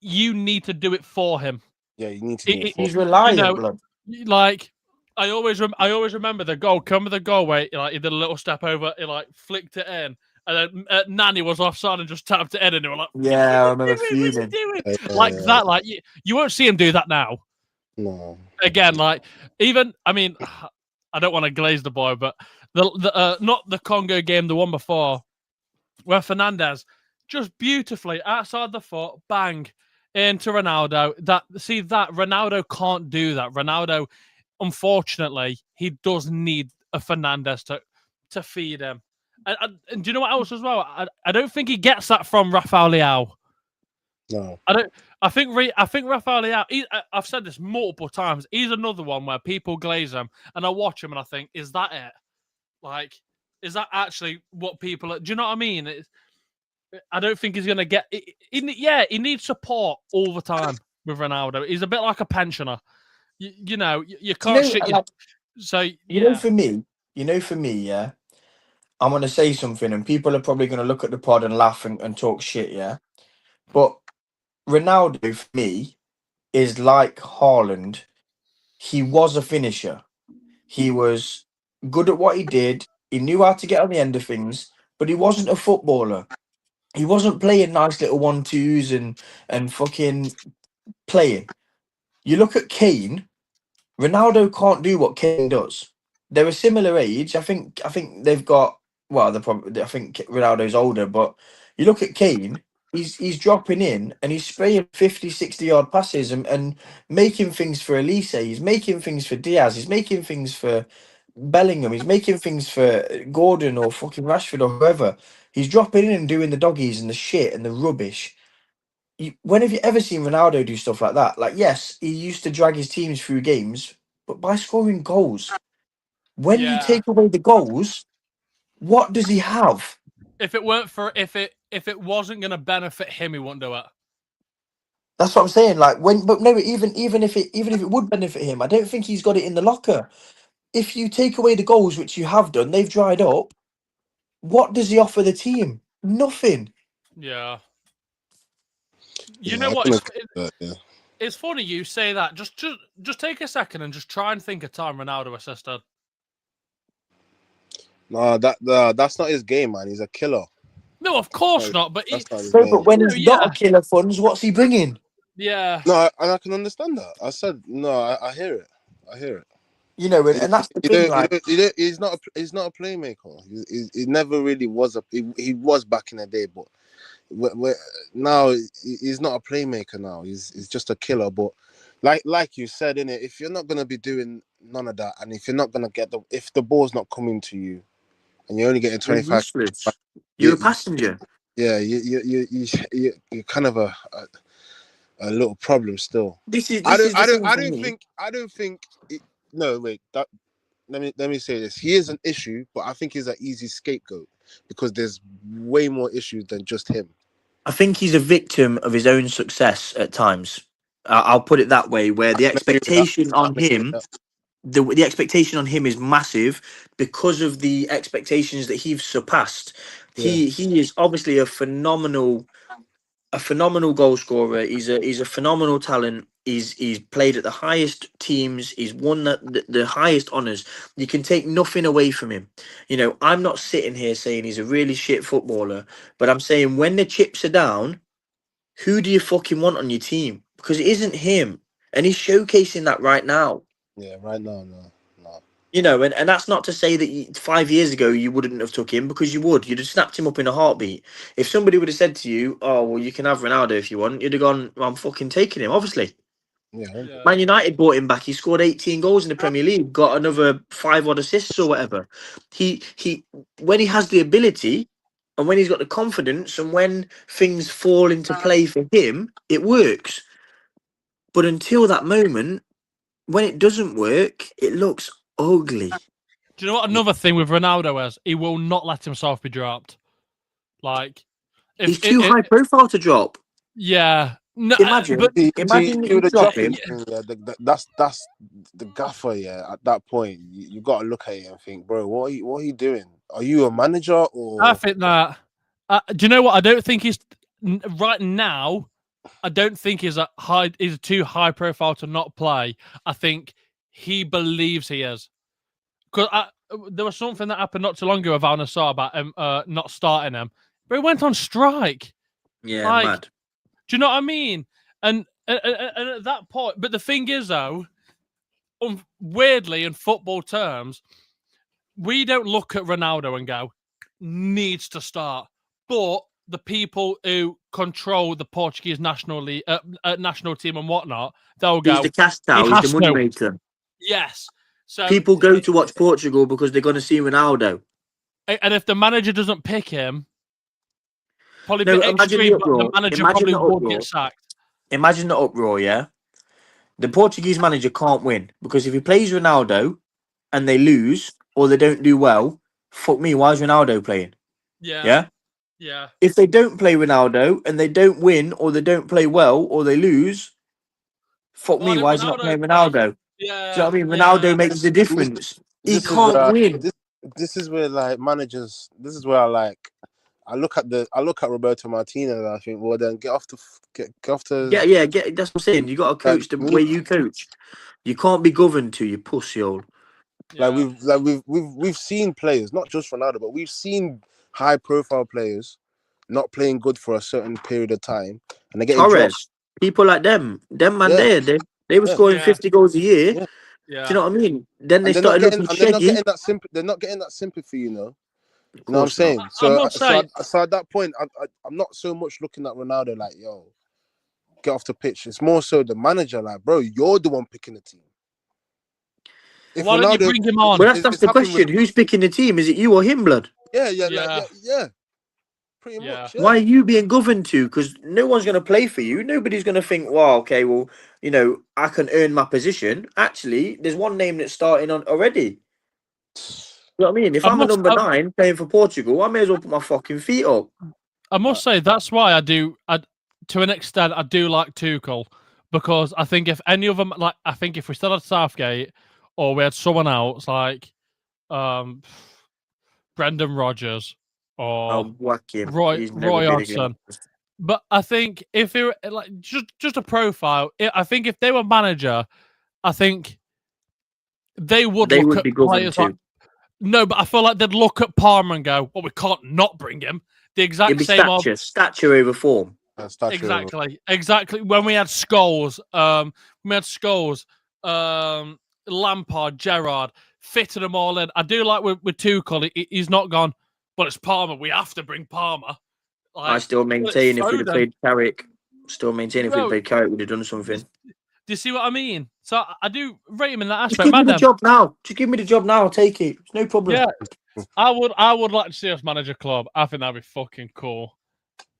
you need to do it for him. Yeah, you need to do it for. He's You reliant, know, blood. like I always remember the goal. Come with the goal where he did a little step over, he like flicked it in, and then Nani was offside and just tapped it in, and they were like, Yeah, I remember What's he fuming. doing?" Yeah, Like that. Like you won't see him do that now. no. Again, like even I mean, I don't want to glaze the boy, but the not the Congo game, the one before, where Fernandez just beautifully outside the foot, bang into Ronaldo. That Ronaldo can't do that. Ronaldo, unfortunately, he does need a Fernandez to feed him. And do you know what else as well? I don't think he gets that from Rafael Leao. No. I don't. I think Rafael Leao. I've said this multiple times. He's another one where people glaze him, and I watch him and I think, is that it? Like, is that actually what people? Do you know what I mean? I don't think he's gonna get. He needs support all the time with Ronaldo. He's a bit like a pensioner. You know, you Do can't you know, shit. like, So you know, yeah, for me, yeah, I'm gonna say something, and people are probably gonna look at the pod and laugh and talk shit, yeah. But Ronaldo, for me, is like Haaland. He was a finisher. He was good at what he did. He knew how to get on the end of things, but he wasn't a footballer. He wasn't playing nice little 1-2s and fucking playing. You look at Kane. Ronaldo can't do what Kane does. They're a similar age. I think they've got well. They're probably. I think Ronaldo's older, but you look at Kane. He's dropping in and he's spraying 50, 60 yard passes and making things for Elise. He's making things for Diaz. He's making things for Bellingham. He's making things for Gordon or fucking Rashford or whoever. He's dropping in and doing the doggies and the shit and the rubbish. When have you ever seen Ronaldo do stuff like that? Like, yes, he used to drag his teams through games, but by scoring goals. When you yeah. take away the goals, what does he have? If it weren't for if it wasn't gonna benefit him, he wouldn't do it. That's what I'm saying. Like but no, even if it would benefit him, I don't think he's got it in the locker. If you take away the goals, which you have done, they've dried up. What does he offer the team? Nothing. Yeah. You Yeah, know I what? can agree with that, yeah. It's funny you say that. Just take a second and just try and think of time Ronaldo assisted. No, that's not his game, man. He's a killer. No, of course not. But That's not his No, game. but when he's not a killer funds, what's he bringing? yeah. No, and I can understand that. I said no. I hear it. I hear it. You know, and that's the thing. Like, He's not a playmaker. He never really was he was back in the day, but now he's not a playmaker. Now he's just a killer. But like you said, innit, if you're not gonna be doing none of that, and if you're not gonna if the ball's not coming to you, and you're only getting 25, you're a passenger. Yeah, you're kind of a little problem still. I don't think. No, wait. Let me say this. He is an issue, but I think he's an easy scapegoat because there's way more issues than just him. I think he's a victim of his own success at times. I'll put it that way, where the expectation on him, the expectation on him is massive because of the expectations that he's surpassed. Yeah. He is obviously a phenomenal goal scorer. He's a phenomenal talent. He's played at the highest teams. He's won the highest honours. You can take nothing away from him. You know, I'm not sitting here saying he's a really shit footballer, but I'm saying when the chips are down, who do you fucking want on your team? Because it isn't him, and he's showcasing that right now. Yeah, right now, no. You know, and that's not to say that 5 years ago you wouldn't have took him, because you would. You'd have snapped him up in a heartbeat. If somebody would have said to you, "Oh, well, you can have Ronaldo if you want," you'd have gone, well, "I'm fucking taking him." Obviously, Yeah. Man United bought him back. He scored 18 goals in the Premier League, got another 5 odd assists or whatever. He when he has the ability, and when he's got the confidence, and when things fall into play for him, it works. But until that moment, when it doesn't work, it looks ugly. Do you know what another thing with Ronaldo is? He will not let himself be dropped. Like, He's too high profile to drop. Yeah. No, imagine you drop him. Yeah, that's the gaffer. Yeah, at that point, you got to look at it and think, bro, what are you doing? Are you a manager or? I think that. Do you know what? I don't think he's right now. I don't think he's too high profile to not play. I think he believes he is. Because there was something that happened not too long ago with Al Nassr about him not starting him, but he went on strike. Yeah, like, mad. Do you know what I mean? And at that point, but the thing is, though, weirdly, in football terms, we don't look at Ronaldo and go, needs to start. But the people who control the Portuguese national team and whatnot, they'll go, he's the cash cow, he's the money maker. Yes. So people go to watch Portugal because they're going to see Ronaldo. And if the manager doesn't pick him, probably imagine the manager probably would get sacked. Imagine the uproar, yeah? The Portuguese manager can't win because if he plays Ronaldo and they lose or they don't do well, fuck me, why is Ronaldo playing? Yeah. If they don't play Ronaldo and they don't win or they don't play well or they lose, fuck me, why is he not playing Ronaldo? Yeah. Do you know what I mean? Ronaldo makes the difference. He can't win. This is where like managers. This is where I look at Roberto Martinez and I think, well, then get off the. That's what I'm saying. You got to coach the way you coach. You can't be governed to, you pussyhole. We've seen players, not just Ronaldo, but we've seen high profile players not playing good for a certain period of time, and they get Torres, people like them man, they were scoring 50 goals a year. Yeah. Yeah. Do you know what I mean? Then they started looking shaggy. They're not getting that sympathy, you know. You know what I'm saying? So at that point, I'm not so much looking at Ronaldo like, yo, get off the pitch. It's more so the manager, like, bro, you're the one picking the team. Why don't you bring him on? Well, that's the question. Who's picking the team? Is it you or him, blood? Yeah. Pretty much. Yeah. Why are you being governed to? Because no one's going to play for you. Nobody's going to think, well, okay, well, you know, I can earn my position. Actually, there's one name that's starting on already. You know what I mean? If I'm a number 9 playing for Portugal, I may as well put my fucking feet up. I must say, that's why to an extent, I do like Tuchel. Because I think if any of them, like, I think if we still had Southgate or we had someone else like Brendan Rodgers or Roy Hodgson, But I think if they were like just a profile, I think if they were manager, I think they would They look would at be governed players like to. no, but I feel like they'd look at Palmer and go, "Well, we can't not bring him." The It'd exact be same of stature over form. exactly. When we had Scholes, Lampard, Gerrard, fitted them all in. I do like with Tuchel, he's not gone. But it's Palmer. We have to bring Palmer. I still maintain if we'd have played Carrick, we'd have done something. Do you see what I mean? So I do rate him in that Just aspect. give me the job now. Just give me the job now. I'll take it. It's no problem. Yeah, I would like to see us manage a club. I think that'd be fucking cool.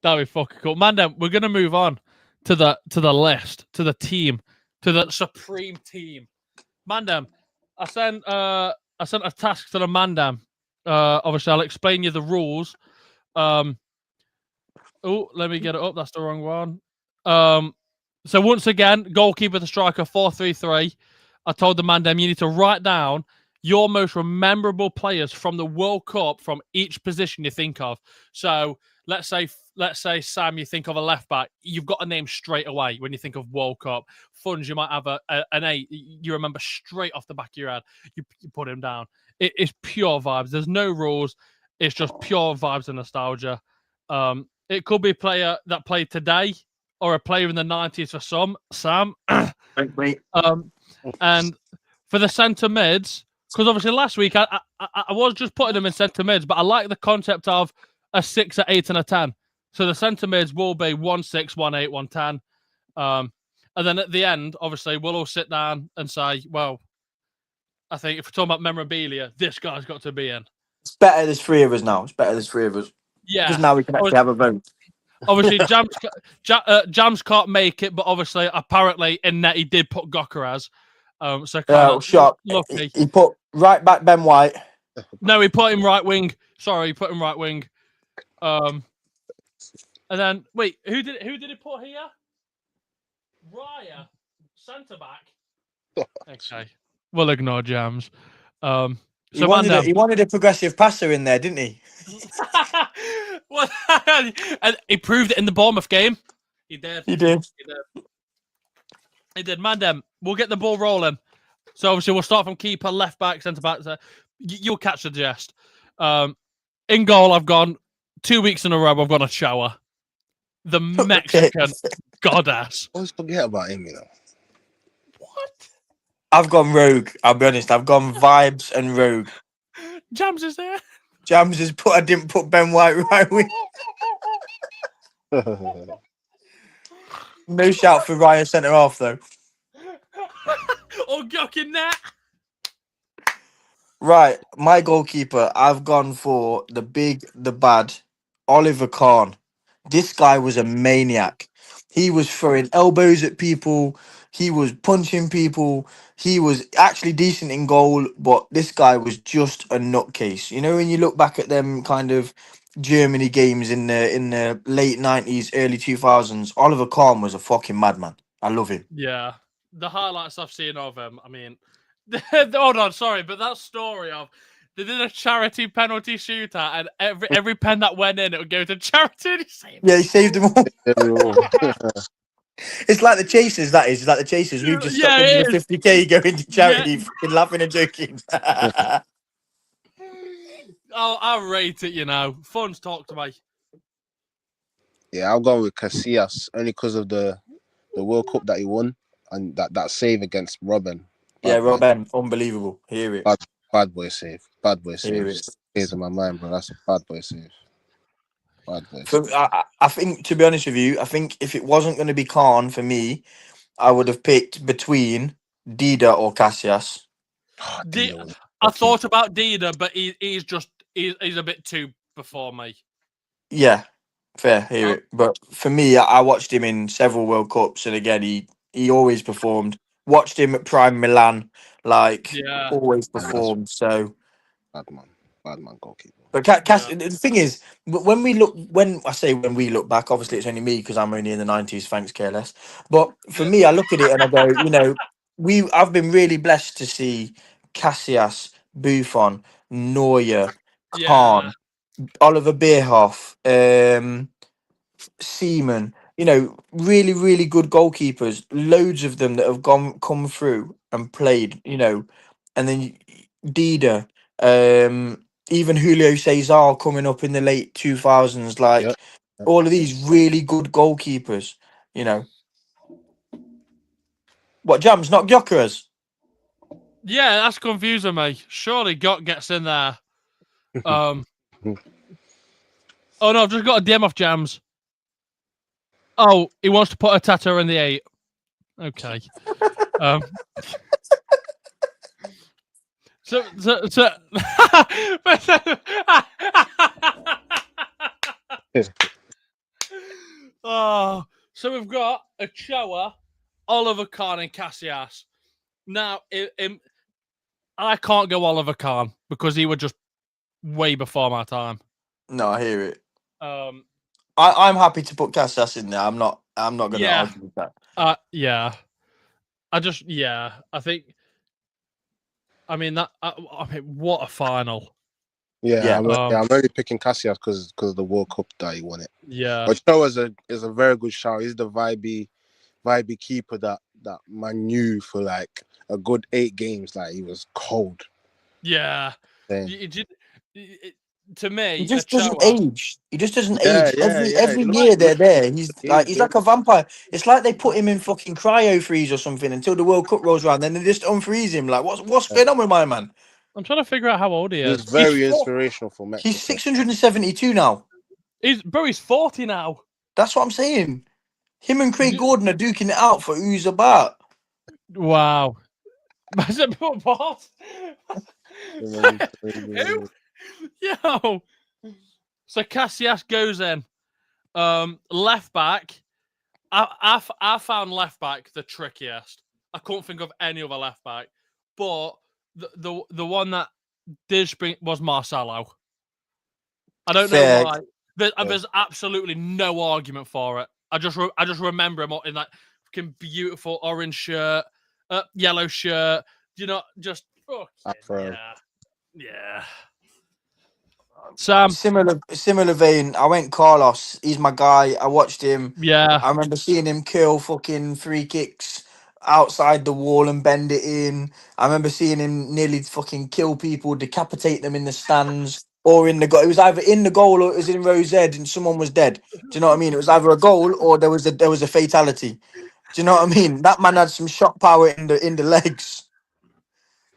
That'd be fucking cool. Man, we're gonna move on to the list, to the team, to the supreme team. Mandem, I sent a task to the Mandem. Obviously, I'll explain you the rules. Oh, let me get it up. That's the wrong one. So once again, goalkeeper to striker 4-3-3. I told the Mandem you need to write down your most memorable players from the World Cup from each position you think of. So let's say Sam, you think of a left back, you've got a name straight away when you think of World Cup. Funds, you might have an 8 you remember straight off the back of your head. You put him down. It's pure vibes. There's no rules. It's just pure vibes and nostalgia. It could be a player that played today or a player in the 90s for some, Sam. Thanks, mate. And for the centre mids, because obviously last week I was just putting them in centre mids, but I like the concept of a 6, a 8, and a 10. So the centre mids will be 1-6, 1-8, 1-10. And then at the end, obviously, we'll all sit down and say, well, I think if we're talking about memorabilia, this guy's got to be in. It's better there's 3 of us now. It's better there's 3 of us. Yeah. Because now we can actually have a vote. Obviously, Jams can't make it, but obviously, apparently, in net, he did put Gokaraz. So shot. Lucky. He put right back Ben White. No, he put him right wing. Sorry, he put him right wing. And then wait, who did he put here? Raya, centre back. Okay, we'll ignore Jams. So he wanted a progressive passer in there, didn't he? And he proved it in the Bournemouth game. He did. He did. Mandem, we'll get the ball rolling. So obviously we'll start from keeper, left back, centre back. So you'll catch the gist. In goal, I've gone 2 weeks in a row. I've gone a shower. The Mexican goddess. I always forget about him, you know. What? I've gone rogue. I'll be honest. I've gone vibes and rogue. Jams is there. Jams has put. I didn't put Ben White right wing. No shout for Ryan centre half though. Oh, gocking that. Right, my goalkeeper. I've gone for the big, the bad, Oliver Kahn. This guy was a maniac. He was throwing elbows at people. He was punching people. He was actually decent in goal, but this guy was just a nutcase. You know, when you look back at them kind of Germany games in the late 90s, early 2000s, Oliver Kahn was a fucking madman. I love him. Yeah, the highlights I've seen of him. I mean, hold on, sorry, but that story of they did a charity penalty shootout, and every pen that went in, it would go to charity. He saved them all. It's like the Chasers, that is. It's like the Chasers. We've just stopped into the 50k going to charity, fucking laughing and joking. I rate it, you know. Fun's talk to me. Yeah, I'll go with Casillas only because of the World Cup that he won and that save against Robben. Robben, unbelievable. Hear it. Bad boy save. Bad boy save. Stays in my mind, bro. That's a bad boy save. Bad boy save. I think, to be honest with you, I think if it wasn't going to be Khan for me, I would have picked between Dida or Casillas. I thought about Dida, but he's a bit too before me. Yeah, fair. Hear it. But for me, I watched him in several World Cups, and again, he always performed. Watched him at Prime Milan, always performed. So bad man goalkeeper. But the thing is, when we look back, obviously it's only me because I'm only in the 90s. Thanks, careless. But for me, I look at it and I go, you know, I've been really blessed to see Casillas, Buffon, Neuer, Kahn, Oliver Bierhoff, Seaman, really, really good goalkeepers. Loads of them that have come through and played, and then Dida, even Julio Cesar coming up in the late 2000s, Yeah. like all of these really good goalkeepers, you know. What, Jams, not Gyökeres? Yeah, that's confusing me. Surely Gott gets in there. Oh no, I've just got a DM off Jams. Oh, he wants to put a tattoo in the 8. Okay. So oh, so we've got Ochoa, Oliver Kahn, and Casillas. Now, I can't go Oliver Kahn because he was just way before my time. No, I hear it. Um, I'm happy to put Casillas in there. I'm not going to Yeah. argue with that. yeah. I think. I mean that. I mean, what a final. Yeah, Yeah. I'm only picking Casillas because of the World Cup that he won it. Yeah. Ochoa is a very good shout. He's the vibey keeper that man knew for like a good 8 games. Like he was cold. Yeah. Then. To me, He just Ochoa, doesn't age. He just doesn't Yeah, age. yeah, yeah. Every He looks year they're good. there. He's He's like good. a vampire. It's like they put him in fucking cryo freeze or something until the World Cup rolls around. Then they just unfreeze him. Like what's going on with my man? I'm trying to figure out how old he He was is. very inspirational for He's Mexico. 672 now. He's 40 now. That's what I'm saying. Him and Craig Gordon are duking it out for who's about. Wow. What? Who? Yo. So Casillas goes in. Left back. I found left back the trickiest. I couldn't think of any other left back, but the one that did spring was Marcelo. I don't know Fair. why. There's absolutely no argument for it. I just remember him in that fucking beautiful orange shirt, yellow shirt. Just fucking yeah. Sam, Similar vein. I went Carlos. He's my guy. I watched him. yeah, I remember seeing him kill fucking free kicks outside the wall and bend it in. I remember seeing him nearly fucking kill people, decapitate them in the stands or in the goal. It was either in the goal or it was in row Z and someone was dead. Do you know what I mean? It was either a goal or there was a fatality. Do you know what I mean? That man had some shot power in the legs.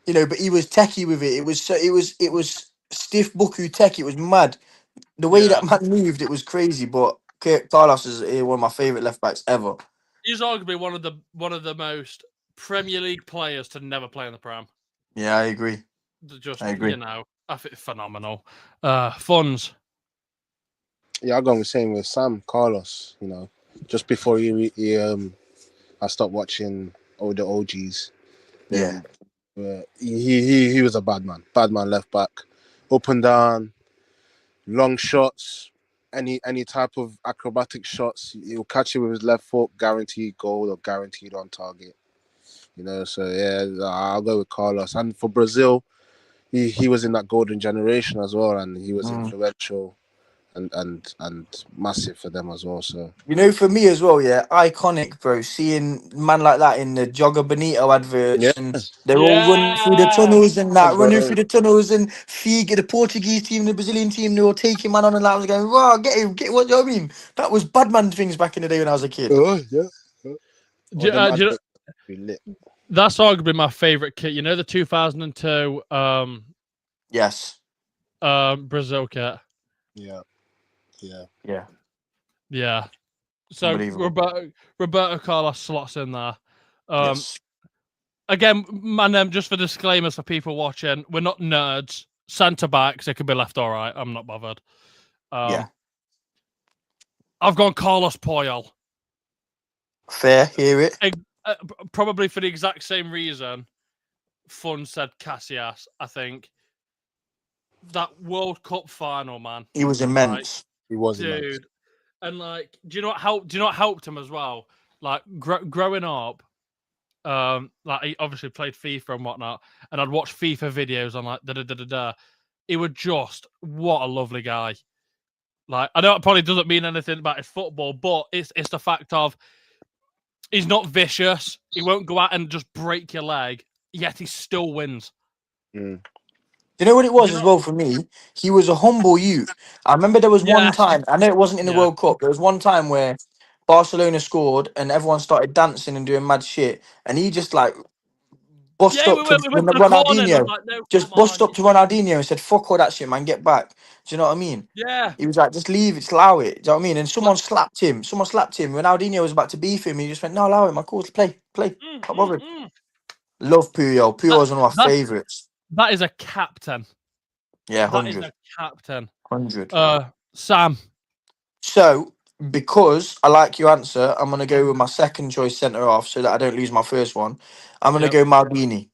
But he was techie with it. It was stiff buku tech. It was mad. The way yeah. that man moved, it was crazy. But Carlos is one of my favorite left backs ever. He's arguably one of the most Premier League players to never play in the Prem. Yeah, I agree. Just I agree. I think phenomenal. Funds. Yeah, I'm going the same with Sam Carlos. Just before I stopped watching all the OGs. Yeah. He was a bad man left back, up and down, long shots, any type of acrobatic shots. He'll catch it with his left foot, guaranteed goal or guaranteed on target. So yeah, I'll go with Carlos. And for Brazil, he was in that golden generation as well, and he was influential and massive for them as well. So For me as well, yeah, iconic, bro. Seeing man like that in the Jogger Bonito adverts, yeah, and they're all running through the tunnels and that, running bro. through the tunnels, and Figa, the Portuguese team, the Brazilian team, they were taking man on, and I was going, "Wow, get him, get what do you know what I mean?" That was bad man things back in the day when I was a kid. Oh yeah. Do you Be lit. that's arguably my favorite kit. The 2002 Yes. Brazil kit. Yeah. Yeah. So Unbelievable. Roberto Carlos slots in there. Yes. Again, man, just for disclaimers for people watching, we're not nerds. Centre backs, it could be left or right. I'm not bothered. Yeah. I've gone Carlos Puyol. Fair, hear it. Probably for the exact same reason. Fun said Casillas. I think that World Cup final, man. He was immense. He was Dude. immense. And do you know what helped him as well? Like growing up, he obviously played FIFA and whatnot, and I'd watch FIFA videos on He was just what a lovely guy. Like, I know it probably doesn't mean anything about his football, but it's the fact of he's not vicious. He won't go out and just break your leg, yet he still wins. Mm. You know what it was You as know- well for me? He was a humble youth. I remember there was one Yes. time, I know it wasn't in the Yeah. World Cup, there was one time where Barcelona scored and everyone started dancing and doing mad shit. And he just like bust Yeah, up we to went to the corner and I was Ronaldinho. like, no, Just come bust on. up to Ronaldinho and said, fuck all that shit, man, get back. Do you know what I mean? Yeah. He was like, just leave it, allow it. Do you know what I mean? And someone Like, slapped him. Someone slapped him. Ronaldinho was about to beef him. He just went, no, allow him. Of course, play. Not bothered. Love Puyol. Puyol is one of my That- favourites. that is a captain. Yeah, That is 100. a captain. 100. Sam. So, because I like your answer, I'm going to go with my second choice centre half so that I don't lose my first one. I'm going to Yep. go Maldini.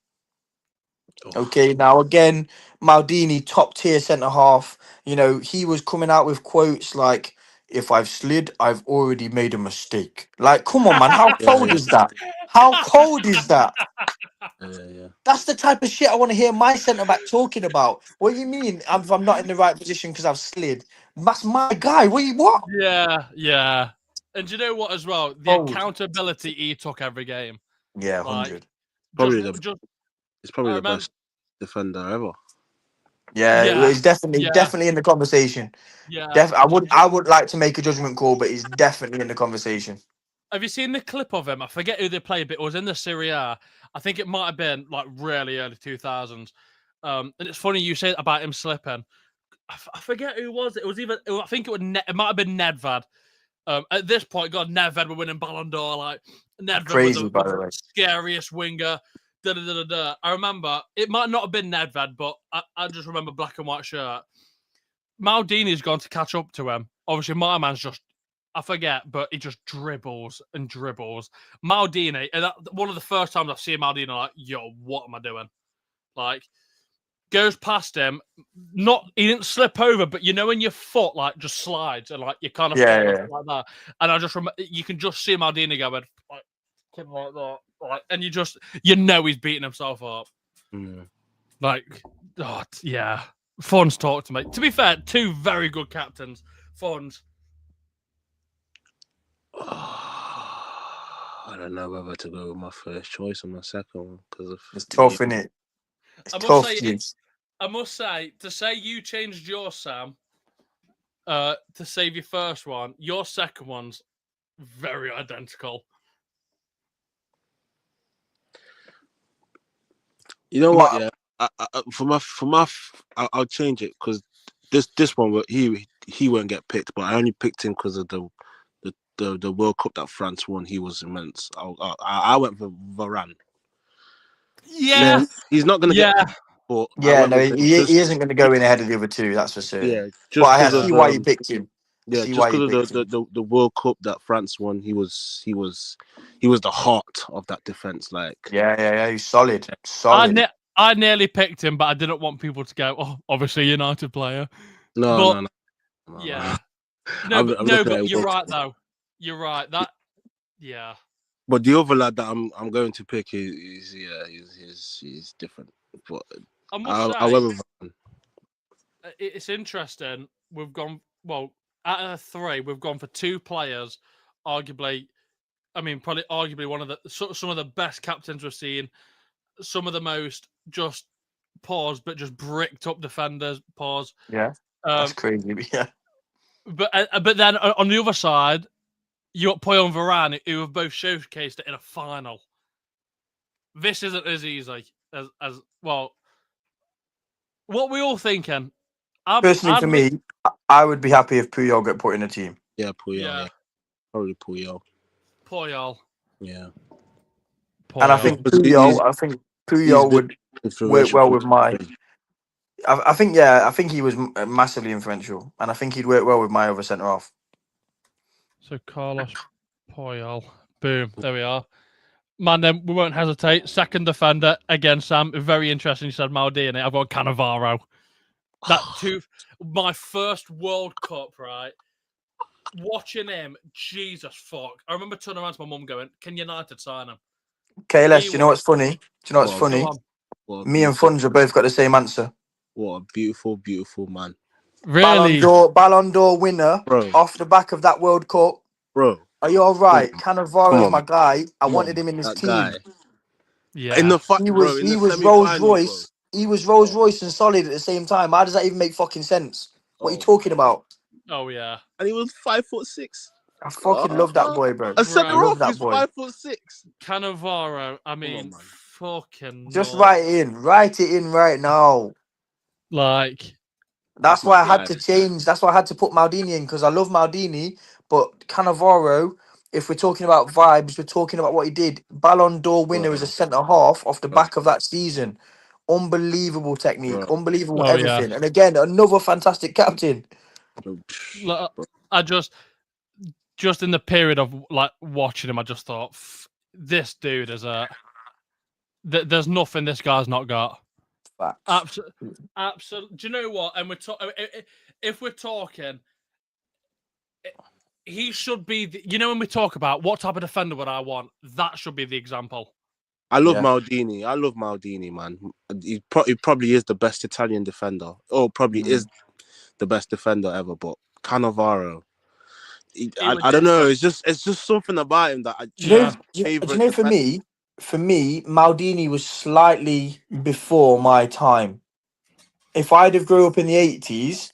Oh. Okay, now again, Maldini, top tier centre half. You know, he was coming out with quotes like, if I've slid, I've already made a mistake. Like, come on, man. How Yeah, cold yeah, is that? How cold is that? yeah. That's the type of shit I want to hear my centre back talking about. What do you mean if I'm not in the right position because I've slid? That's my guy. What? Yeah. And do you know what as well? The Cold. accountability he took every game. Yeah, Like, 100. Probably just it's probably I the remember. best defender ever. Yeah, Yeah. it's definitely Yeah. definitely in the conversation. Yeah. I would like to make a judgment call, but he's definitely in the conversation. Have you seen the clip of him? I forget who they played, but it was in the Serie A. I think it might have been like really early 2000s. And it's funny you say about him slipping. I forget who it was. It was either I think it might have been Nedved. At this point, God, Nedved were winning Ballon d'Or. Like Nedved Crazy, was by the way. the scariest winger. I remember it might not have been Nedved, but I just remember black and white shirt. Maldini's gone to catch up to him. Obviously, my man's just, I forget, but he just dribbles and dribbles. Maldini, and one of the first times I've seen Maldini, like, yo, what am I doing? Like, goes past him. He didn't slip over, but you know when your foot like just slides and like you kind of fall like that. And I just remember you can just see Maldini going like that, like, and you know he's beating himself up. Like, oh yeah, Fon's talk to me. To be fair, two very good captains. Fon's. I don't know whether to go with my first choice or my second one because of It's tough, isn't it? It's tough. I must say, to say you changed your Sam to save your first one, your second one's very identical. You know what? Yeah, I'll change it because this one he won't get picked, but I only picked him because of the World Cup that France won. He was immense. I went for Varane. Yeah, he's not gonna get picked, but yeah, no, he isn't going to go in ahead of the other two. That's for certain. Yeah, but I because see why you picked him. Yeah, just because of the World Cup that France won, he was the heart of that defense. Like, yeah, he's solid. I nearly picked him, but I didn't want people to go, oh, obviously United player. No. Yeah, but you're right though. You're right. Yeah. But the other lad that I'm going to pick is he's different. But I must say, it's interesting. We've gone out of three. We've gone for two players, probably arguably some of the best captains we've seen. Some of the most just but just bricked up defenders. Yeah, that's crazy. Yeah, but then on the other side, you got Puyol and Varane, who have both showcased it in a final. This isn't as easy as well. What we all thinking? Personally, for me, I would be happy if Puyol got put in a team. Yeah, Puyol. Yeah. Probably Puyol. Yeah. Puyol. And I think Puyol would work well with my. I think he was massively influential, and I think he'd work well with my other centre half. So Carlos Puyol, boom, there we are. Man, then we won't hesitate. Second defender again, Sam. Very interesting. You said Maldini. I've got Cannavaro. My first World Cup, right? Watching him, Jesus fuck. I remember turning around to my mum going, "Can United sign him?" KLS, do you know what's funny? Me and Funja both got the same answer. What a beautiful, beautiful man. Really? Ballon d'Or winner bro, off the back of that World Cup. bro. Are you all Come right? on, come Cannavaro's on, my guy. I come wanted on, him in this that team. guy in Yeah. the fight, He bro. was In he the was Rolls semi-final, bro. Royce. He was Rolls Royce and Solid at the same time. How does that even make fucking sense? What are you Oh talking my, about? Oh yeah, and he was 5'6". I fucking love that boy, bro. A I centre bro. love off that is boy. 5'6". Cannavaro. I Come on, mean, man. fucking Just nuts. write it in right now. Like, That's That's my why I had guy. to change. That's why I had to put Maldini in because I love Maldini, but Cannavaro. If we're talking about vibes, we're talking about what he did. Ballon d'Or winner as a Bro, centre half off the bro, back of that season. Unbelievable technique, bro, unbelievable oh yeah. everything. And again, another fantastic captain. bro. Like, I just in the period of like watching him, I just thought this dude is there's nothing this guy's not got. Facts. Absolutely. Do you know what? And if we're talking, he should be. When we talk about what type of defender would I want, that should be the example. I love Yeah. Maldini. I love Maldini, man. He probably is the best Italian defender, or probably is the best defender ever. But Cannavaro, I don't know. It's just something about him that I Do you know? Yeah. Do you favorite know? defender. For me, Maldini was slightly before my time. If I'd have grew up in the '80s,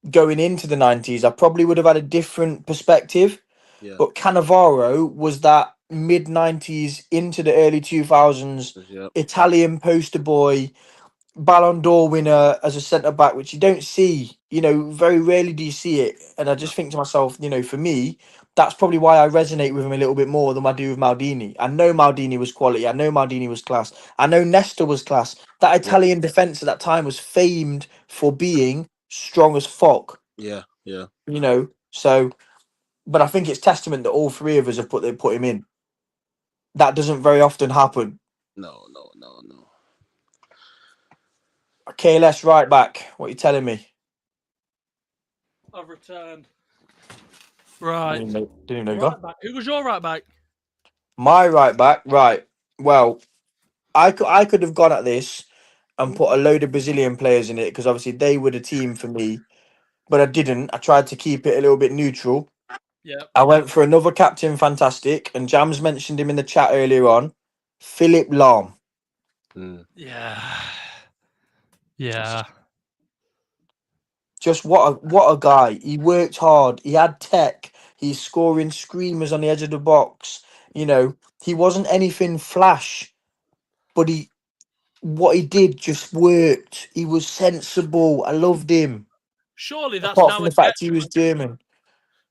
going into the '90s, I probably would have had a different perspective. Yeah, But Cannavaro was that mid '90s into the early 2000s yeah, Italian poster boy, Ballon d'Or winner as a centre back, which you don't see. Very rarely do you see it. And I no, just think to myself, for me, that's probably why I resonate with him a little bit more than I do with Maldini. I know Maldini was quality. I know Maldini was class. I know Nesta was class. That yeah, Italian defence at that time was famed for being strong as fuck. yeah, yeah. So, but I think it's testament that all three of us have put him in. That doesn't very often happen. No, no, no, no. KLS right back. What are you telling me? I've returned. Right. Didn't even know you Right gone. back. Who was your right back? My right back, right. Well, I could have gone at this and put a load of Brazilian players in it because obviously they were the team for me, but I didn't. I tried to keep it a little bit neutral. Yep. I went for another captain fantastic, and Jams mentioned him in the chat earlier on, Philip Lahm. Mm. Yeah. Yeah. Just what a guy. He worked hard. He had tech. He's scoring screamers on the edge of the box. He wasn't anything flash, but what he did just worked. He was sensible. I loved him. Surely that's Apart now from a the fact he was detriment. German.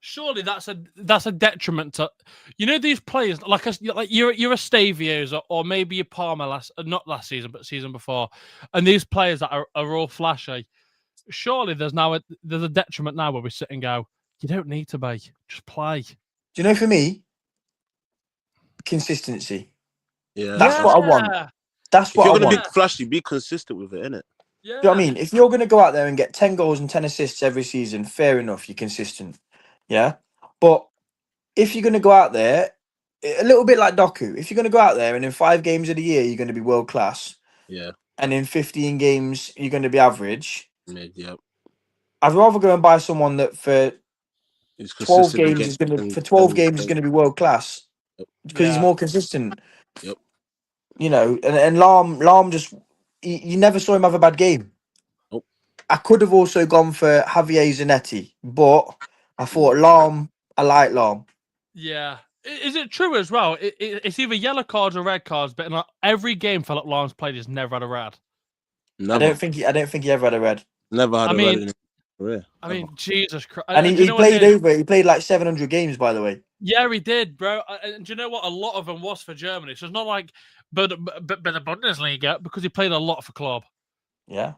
Surely that's a detriment to these players like you're a Stavios or maybe a Palmer not last season but season before, and these players that are all flashy. Surely there's a detriment now where we sit and go, you don't need to be, just play. Do you know, for me, consistency. Yeah, That's that's what I it. want. That's If what you're I gonna be want. flashy, be consistent with it, innit? Yeah. Do you know what I mean? If you're going to go out there and get 10 goals and 10 assists every season, fair enough, you're consistent. Yeah. But if you're going to go out there, a little bit like Doku, if you're going to go out there and in 5 games of the year, you're going to be world class, Yeah, and in 15 games, you're going to be average, yeah. I'd rather go and buy someone that for He's 12 consistently games getting is going to, and for 12 games is and going to be world class yep, because he's Yeah. more consistent. yep. And Lahm just, you never saw him have a bad game. Nope. I could have also gone for Javier Zanetti, but I thought No. Lahm, I like Lahm. Yeah. Is it true as well? It's either yellow cards or red cards, but in every game Philip Lahm's played, he's never had a red. I Never. don't think he ever had a red. Never had I a mean- red in his career. I mean, Jesus Christ. And do you he know what it played is? he played like 700 games, by the way. Yeah, he did, bro. And do you know what? A lot of them was for Germany. So it's not like but the Bundesliga because he played a lot for club. Yeah.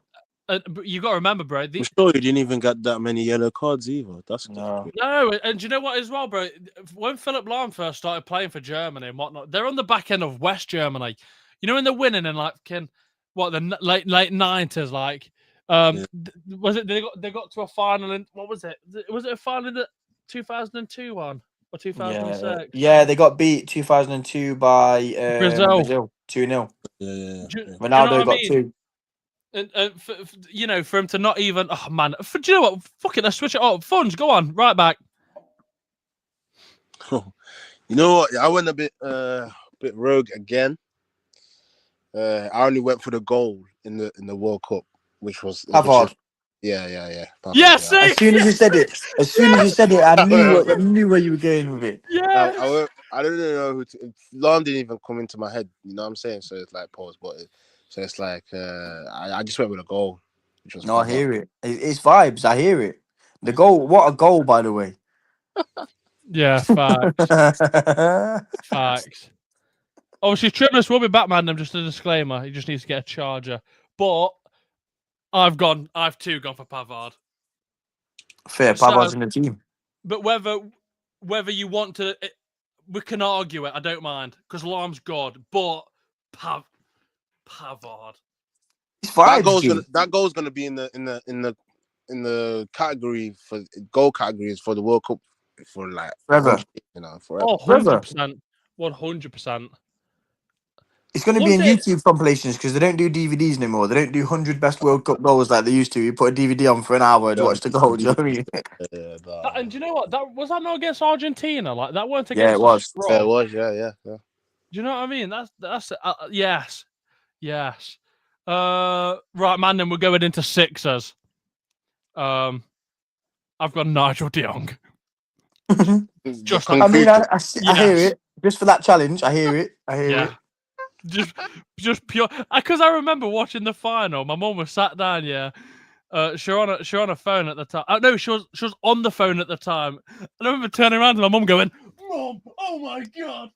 But you got to remember, bro. I'm sure he didn't even get that many yellow cards either. That's No. No, and do you know what as well, bro? When Philip Lahm first started playing for Germany and whatnot, they're on the back end of West Germany. And they're winning in like the late 90s, like was it they got to a final in what was it? Was it a final in the 2002 one or 2006? Yeah, they got beat 2002 by Brazil. Brazil 2-0. yeah. Do you know Ronaldo what I got mean? 2. And for him to not even, oh man, do you know what? Fuck it, let's switch it up. Funds, go on, right back. You know what? I went a bit rogue again. I only went for the goal in the World Cup, which was Pavard. Yeah. Pavard, Yeah, see? As soon as you said it, I knew where you were going with it. Yeah. I don't know who Lon didn't even come into my head. You know what I'm saying? So it's like pause, but it's like I just went with a goal. Which was No, I hear it. It's vibes. I hear it. The goal. What a goal, by the way. Yeah, facts. Facts. Obviously, Trimless will be back, man. I'm just a disclaimer. He just needs to get a charger. But I've too gone for Pavard. Fair, Pavard's in the team. But whether you want to, we can argue it. I don't mind because Lom's God, but Pavard. It's vibes. That goal's gonna be in the category for goal categories for the World Cup for like forever. Forever. Oh, 100%. 100%. It's going to be in YouTube compilations because they don't do DVDs anymore. They don't do 100 best World Cup goals like they used to. You put a DVD on for an hour to watch the goal. Do you know what I mean? And do you know what? Was that not against Argentina? Like that weren't against. Yeah, it was. Yeah, it was. Yeah. Do you know what I mean? That's yes. Right, man. Then we're going into sixers. I've got Nigel de Jong. I hear it. Just for that challenge, I hear it. it. Just pure. Because I remember watching the final. My mum was sat down. Yeah, she was on a phone at the time. No, she was on the phone at the time. And I remember turning around to my mum going, "Mum, oh my god,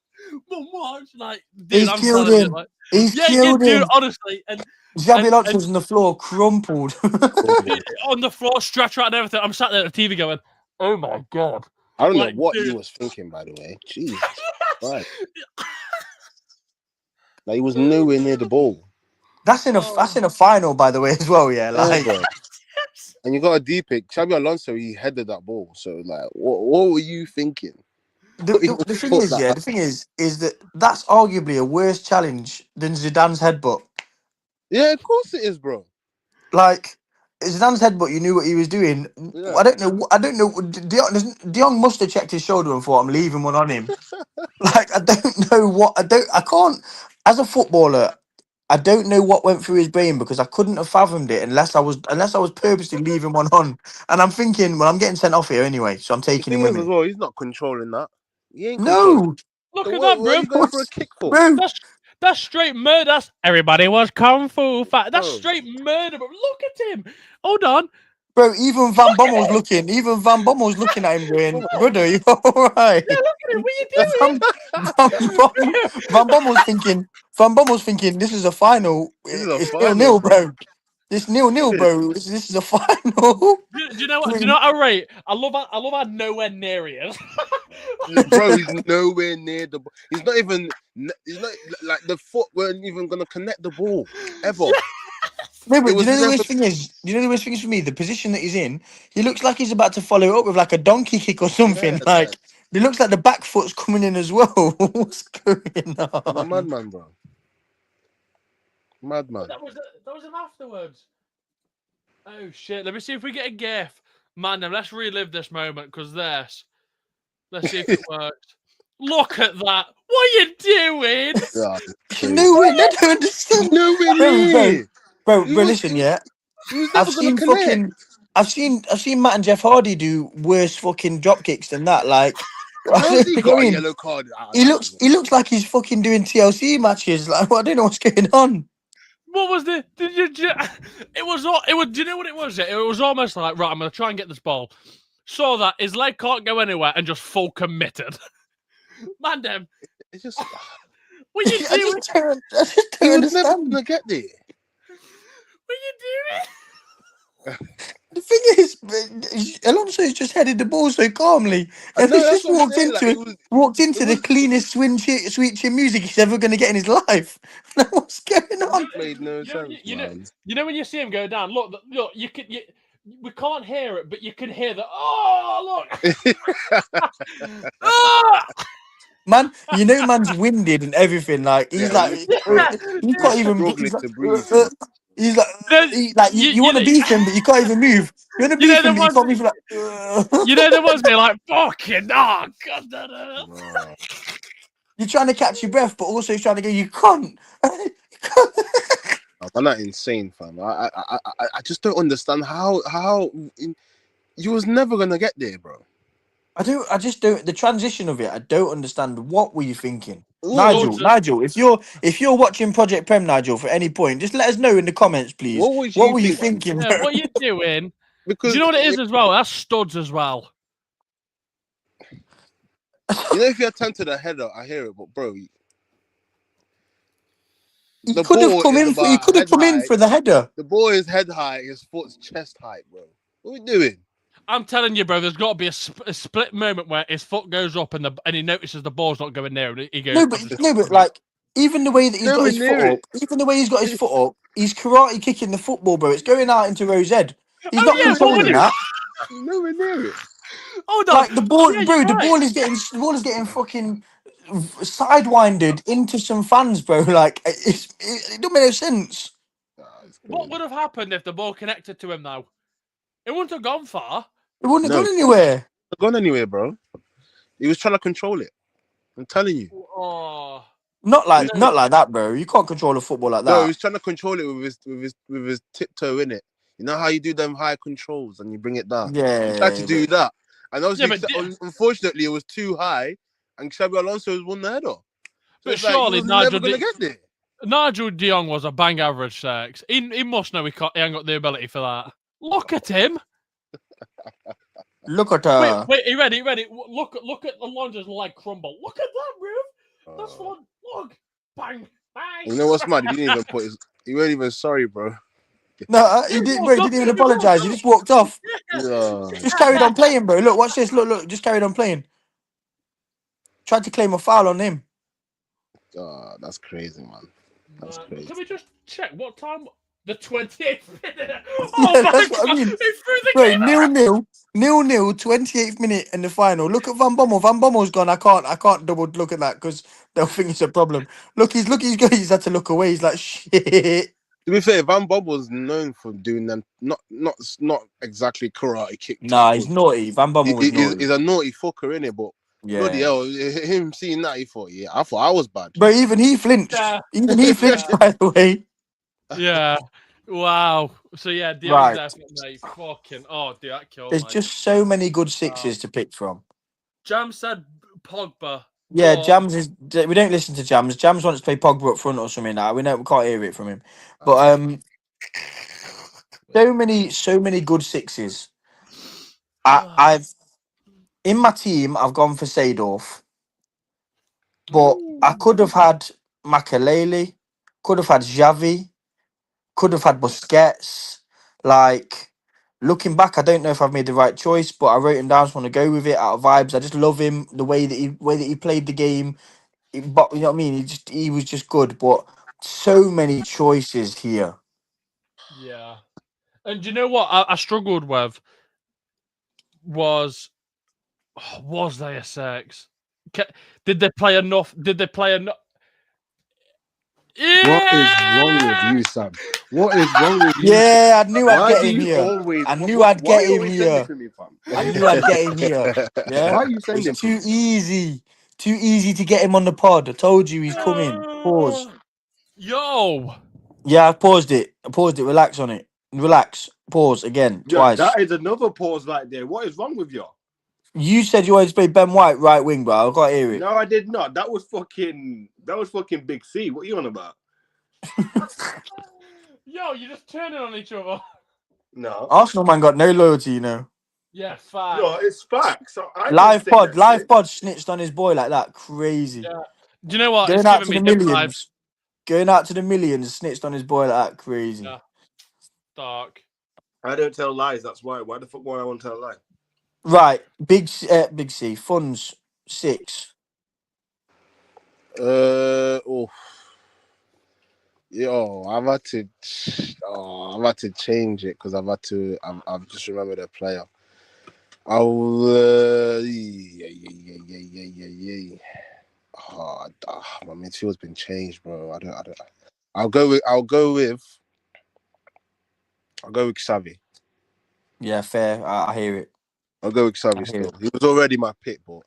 Mum, watch!" Like, dude, he's killed him. He's killed him. Dude, honestly, and Xabi Alonso's on the floor, crumpled on the floor, stretched out and everything. I'm sat there at the TV going, "Oh my god." I don't know what he was thinking, by the way. Jesus Christ. Like, he was nowhere near the ball. That's in a final, by the way, as well. Yeah, like. And you got a deep pick. Xabi Alonso, he headed that ball. So, like, what were you thinking? The thing is that that's arguably a worse challenge than Zidane's headbutt. Yeah, of course it is, bro. Like Zidane's headbutt, you knew what he was doing. Yeah. I don't know. De Jong must have checked his shoulder and thought, I'm leaving one on him. Like, I don't know I can't. As a footballer, I don't know what went through his brain because I couldn't have fathomed it unless I was purposely leaving one on. And I'm thinking, well, I'm getting sent off here anyway, so I'm taking him with me. As well, he's not controlling that. He ain't no. Look at that, bro. Where are you going for a kick for? Bro. That's straight murder. That's everybody was kung fu fight. That's straight murder. But look at him. Hold on. Bro, even Van Bommel's looking. Even Van Bommel's looking at him going, brother, you all right? Yeah, look at him. What are you doing? Van Bommel's thinking, this is a final. It's 0-0, bro. This 0-0, bro. This is a final. Do you know what? Do you know what I rate? I love how nowhere near he is. Bro, he's nowhere near the ball. He's not like the foot weren't even gonna connect the ball ever. No, but do you know the worst thing is? Do you know the worst thing is for me? The position that he's in, he looks like he's about to follow it up with like a donkey kick or something. Yeah, like it looks like the back foot's coming in as well. What's going on? He's a madman, bro. Madman. That was him afterwards. Oh shit! Let me see if we get a gif. Man, then let's relive this moment because let's see if it works. Look at that! What are you doing? No way! I don't understand. No way, bro. Listen, yeah. I've seen Matt and Jeff Hardy do worse fucking drop kicks than that. Like, he got a yellow card. He looks like he's fucking doing TLC matches. Like, I don't know what's going on. What was the? Do you know what it was? It was almost like, right, I'm gonna try and get this ball. Saw that his leg can't go anywhere and just full committed. Man, damn. It's just. What are you doing? I just don't understand. Never gonna get there. What are you doing? The thing is, Alonso's just headed the ball so calmly, and he's just walked into the cleanest sweet chin music he's ever going to get in his life. What's going on? It made no sense. You know when you see him go down. Look, we can't hear it, but you can hear the. Oh, look! Man, you know, man's winded and everything. Like he's he can't even to breathe. He's like, You, you want to know, beef him, but you can't even move. You want to you know beef the him, but you ones. can't move. Like, You know the ones me like fucking God. Bro. you're trying to catch your breath, but also he's trying to go. You can't. You can't. I'm not insane, fam. I just don't understand how you was never gonna get there, bro. I just don't. The transition of it, I don't understand. What were you thinking, What, Nigel? If you're watching Project Prem, Nigel, for any point, just let us know in the comments, please. what was What you were you thinking? thinking, Yeah, bro? what are you doing? Do you Because know what it is as well? That's studs as well. you know, if you attempted a header, I hear it, but bro, He the could have ball come is in. He about could have head come in height. for the header. The ball is head height. His foot's chest height, bro. What are we doing? I'm telling you, bro. There's got to be a split moment where his foot goes up and he notices the ball's not going near, and he goes. No, but like even the way that he's got Nowhere his foot near up, even the way he's got his foot up, he's karate kicking the football, bro. It's going out into Rose head. He's not Oh yeah, but when controlling you that. Nowhere near it. hold on, Like the ball, yeah, bro. you're The right. ball is getting fucking sidewinded into some fans, bro. Like it don't make no sense. Nah, it's What crazy. would have happened if the ball connected to him now? It wouldn't have gone far. It wouldn't have No, gone anywhere. not gone anywhere, bro. He was trying to control it. I'm telling you. Oh, Not like that, bro. You can't control a football like No, he that. was trying to control it with his tiptoe in it. You know how you do them high controls and you bring it down. He tried to Yeah, do that, and yeah, obviously, unfortunately, it was too high, and Xabi Alonso has won the header. So but it's like he surely was never Nigel gonna get there. Nigel De Jong was a bang average sex. He must know he ain't got the ability for that. Look at him. look at Wait, her. are you ready? Look at Alonso's leg crumble. Look at that, bro. That's the one. Look, bang, bang. You know what's mad? He didn't even put his. He wasn't even sorry, bro. No, he didn't, bro. He didn't even apologize. He just walked off. No, Just carried on playing, bro. Look, watch this. Look, just carried on playing. Tried to claim a foul on him. that's crazy, man. That's crazy. Can we just check what time? The 28th minute. Yeah, Oh my that's God! what I mean. He threw the Bro, game out. 0-0, 28th minute in the final. Look at Van Bommel. Van Bommel's gone. I can't double look at that because they'll think it's a problem. He's had to look away. He's like, shit. To be fair, Van Bob was known for doing them not exactly karate kick Nah, he's tackles. naughty. Van Bommel was naughty. He's a naughty fucker, innit? But bloody Yeah. hell, him seeing that, he thought, yeah, I thought I was bad. But even he flinched. Yeah. Even he flinched, by the way. Yeah. Wow. So yeah, De Jong's Right. definitely fucking. Oh, dude, that killed There's me. just so many good sixes to pick from. Jam said Pogba. Yeah, but- Jams is. We don't listen to Jams. Jams wants to play Pogba up front or something. Now we can't hear it from him. But so many good sixes. I've in my team. I've gone for Seedorf, but I could have had Makalele, could have had Xavi, could have had Busquets. Like looking back, I don't know if I've made the right choice, but I wrote him down. Just want to go with it out of vibes. I just love him the way that he played the game. But you know what I mean. He was just good. But so many choices here. Yeah. And do you know what I struggled with was they a sex? Did they play enough? Did they play enough? Yeah! What is wrong with you, Sam? What is wrong with you? Yeah, I knew I'd Why get do him you here. always? I knew Why I'd get are you him always sending here. for me, fam? I knew I'd get him here. Yeah. Why are you sending It's for me? too easy. Too easy to get him on the pod. I told you he's coming. Pause. Yo! Yeah, I paused it. Relax on it. Relax. Pause again. Yeah, Twice. that is another pause right there. What is wrong with you? You said you wanted to play Ben White right wing, bro. I gotta hear it. No, I did not. That was fucking Big C. What are you on about? Yo, you're just turning on each other. No. Arsenal man got no loyalty, you know. Yeah, fine. No, it's facts. I Live didn't say that shit. pod snitched on his boy like that. Crazy. Yeah. Do you know what? Going It's out giving to me the dim vibes. millions. Going out to the millions, snitched on his boy like that. Crazy. Yeah. Dark. I don't tell lies. That's why. Why the fuck would I want to tell a lie? Right. Big C. Funds 6. Oh. Yo, I've had to change it because I've just remembered a player. Yeah. My midfield's been changed, bro. I don't. I'll go with I'll go with Xavi. Yeah, fair. I hear it. I'll go with I Xavi hear still. He was already my pick, but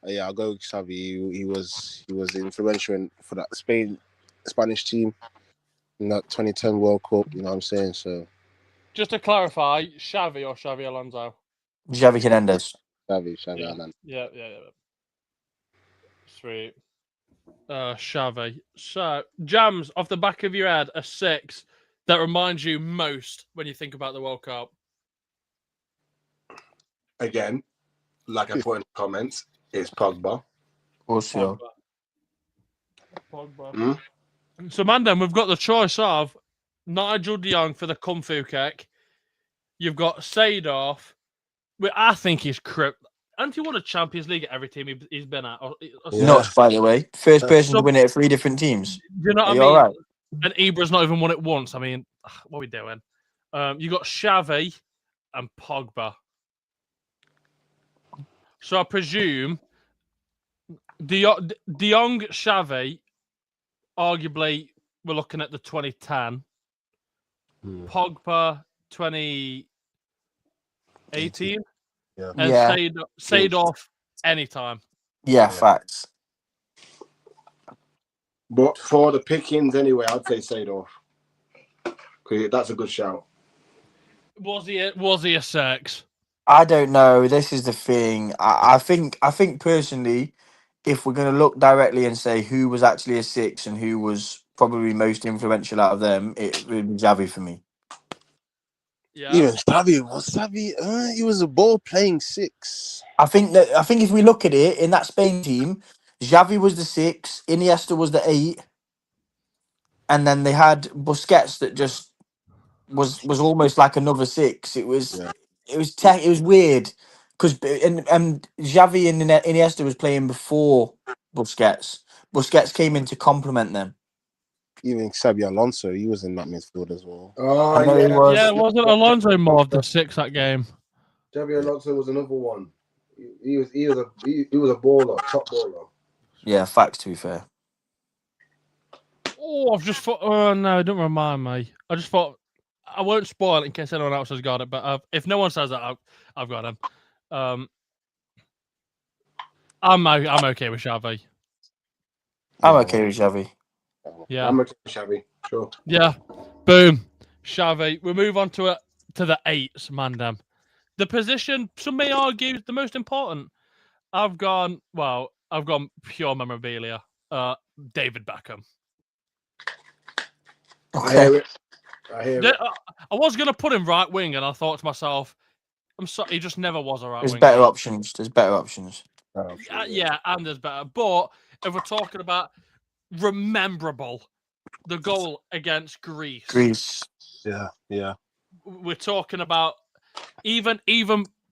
yeah, I'll go with Xavi. He was influential for that Spanish team in that 2010 World Cup. You know what I'm saying? So Just to clarify, Xavi or Xavi Alonso? Javi Hernandez. Xavi, Yeah. Alan. Yeah. Sweet. Xavi. So, Jams, off the back of your head, a 6 that reminds you most when you think about the World Cup. Again, like I put in the comments, is Pogba. Also, Pogba. Hmm? So, Mandem, we've got the choice of Nigel de Jong for the Kung Fu kick. You've got Seedorf. I think he's crip. And he won a Champions League at every team he's been at. Yeah. nuts, by the way. First person to So- win it at 3 different teams. Do you know Are what you I mean? all right? And Ibra's not even won it once. I mean, what are we doing? You got Xavi and Pogba. So I presume De Jong, Xavi, arguably, we're looking at the 2010. Pogba, 2018. Yeah. And Yeah. Seedorf, anytime. Yeah, facts. But for the pickings anyway, I'd say Seedorf. That's a good shout. Was he a 6? I don't know. This is the thing. I think personally, if we're going to look directly and say who was actually a 6 and who was probably most influential out of them, it would be Xavi for me. Yeah. Even Xavi, he was a ball playing 6. I think if we look at it in that Spain team, Xavi was the 6, Iniesta was the 8, and then they had Busquets that just was almost like another 6. It was Yeah. it was weird because and Xavi and Iniesta was playing before Busquets. Busquets came in to complement them. Even Xabi Alonso, he was in that midfield as well. Oh, I know he was. Yeah, wasn't Alonso more of the 6 that game? Xabi Alonso was another one. He was a baller, top baller. Yeah, facts to be fair. Oh, I've just thought. Oh no, don't remind me. I just thought I won't spoil it in case anyone else has got it. But if no one says that, I've got him. I'm okay with Xavi. I'm Yeah, okay with Xavi. Yeah, I'm a Xavi, sure. yeah. Boom, Xavi. We move on to the 8s, Mandem. The position some may argue is the most important. I've gone pure memorabilia. David Beckham. I hear it. Yeah, I was going to put him right wing, and I thought to myself, I'm sorry, he just never was a right There's wing. better options. There's better options. Yeah, and there's better. But if we're talking about Rememberable, the goal against Greece. Yeah. We're talking about even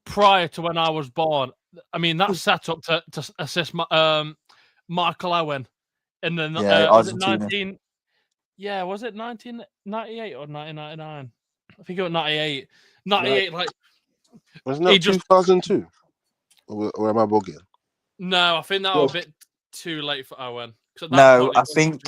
prior to when I was born. I mean, that set up to assist Michael Owen in the was it Argentina. 19? Yeah, was it 1998 or 1999? I think it was 98. 98, like Wasn't that 2002? Or am I bugging? No, I think that was a bit too late for Owen. No, I think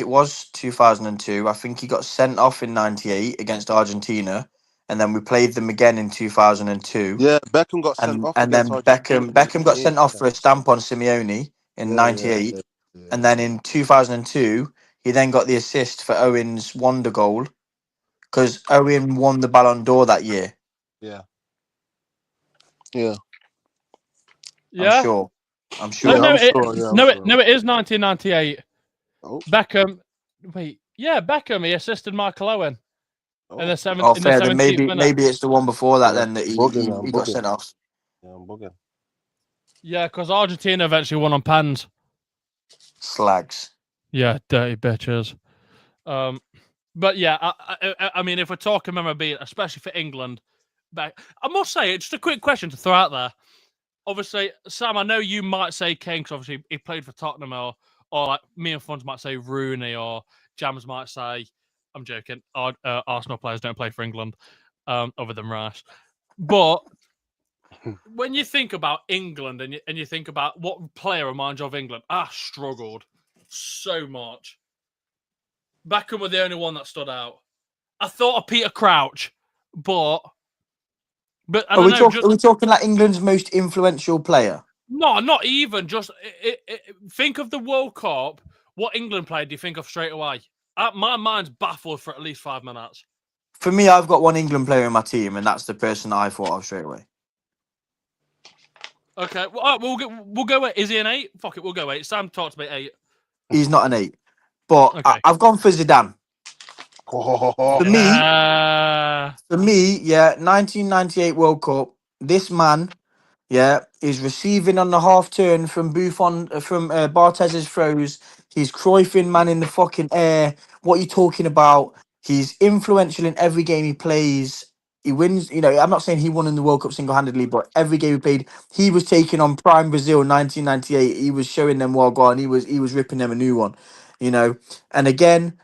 it was 2002. I think he got sent off in '98 against Argentina, and then we played them again in 2002. Yeah, Beckham got sent off and then against Argentina. Beckham got sent off for a stamp on Simeone in '98, and then in 2002 he then got the assist for Owen's wonder goal because Owen won the Ballon d'Or that year. Yeah. I'm sure. No, it is 1998. Oh. Beckham. Wait, yeah, Beckham. He assisted Michael Owen in the 17th. Oh, fair. Then 17th maybe it's the one before that. Yeah, Then that he bugging. got sent off. Yeah, I'm bugging. Yeah, because Argentina eventually won on pens. Slags. Yeah, dirty bitches. But yeah, I mean, if we're talking memorabilia, especially for England, I must say, it's just a quick question to throw out there. Obviously, Sam, I know you might say Kane because obviously he played for Tottenham, or like me and Funds might say Rooney, or Jams might say, I'm joking, Arsenal players don't play for England, other than Rice. But when you think about England and you think about what player reminds you of England, I struggled so much. Beckham was the only one that stood out. I thought of Peter Crouch, but I Are don't we, know. Just are we talking like England's most influential player? no, not even. Just think of the World Cup. What England played? Do you think of straight away? My mind's baffled for at least 5 minutes. For me, I've got one England player in my team, and that's the person that I thought of straight away. Okay, well, we'll go 8. Is he an 8? Fuck it, we'll go 8. Sam talked about 8. He's not an 8, but Okay. I've gone for Zidane. For me, Yeah. yeah, 1998 World Cup. This man, yeah, is receiving on the half turn from Buffon, from Bartez's throws. He's Cruyffing man in the fucking air. What are you talking about? He's influential in every game he plays. He wins. You know, I'm not saying he won in the World Cup single-handedly, but every game he played, he was taking on prime Brazil 1998. He was showing them well gone. He was ripping them a new one. You know, and again,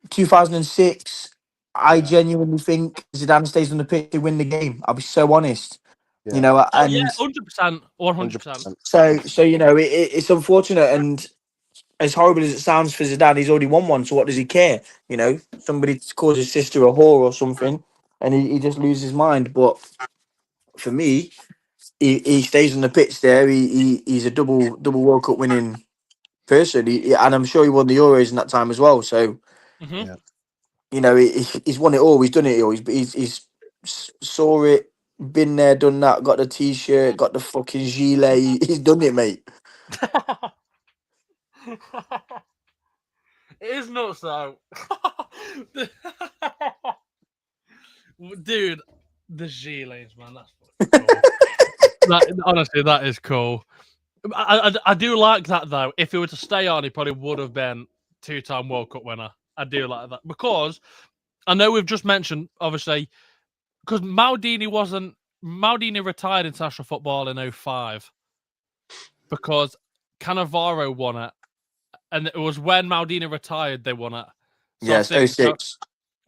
2006. I genuinely think Zidane stays on the pitch to win the game. I'll be so honest. You Yeah. know, Oh yeah, and 100%, 100%. so you know, it's unfortunate, and as horrible as it sounds for Zidane, he's already won one. So what does he care? You know, somebody calls his sister a whore or something, and he just loses his mind. But for me, he stays on the pitch there. He's a double World Cup winning person, and I'm sure he won the Euros in that time as well. So Hmm. Yeah. you know, he's won it all. He's done it all. Saw it, been there, done that. Got the t-shirt, got the fucking gilet. He's done it, mate. It is nuts though. Dude, the gilets, man, that's fucking cool. Honestly, that is cool. I do like that though. If he were to stay on, he probably would have been 2-time World Cup winner. I do like that because I know we've just mentioned, obviously, because Maldini retired international football in 2005 because Cannavaro won it, and it was when Maldini retired they won it. So Yes, I think 06.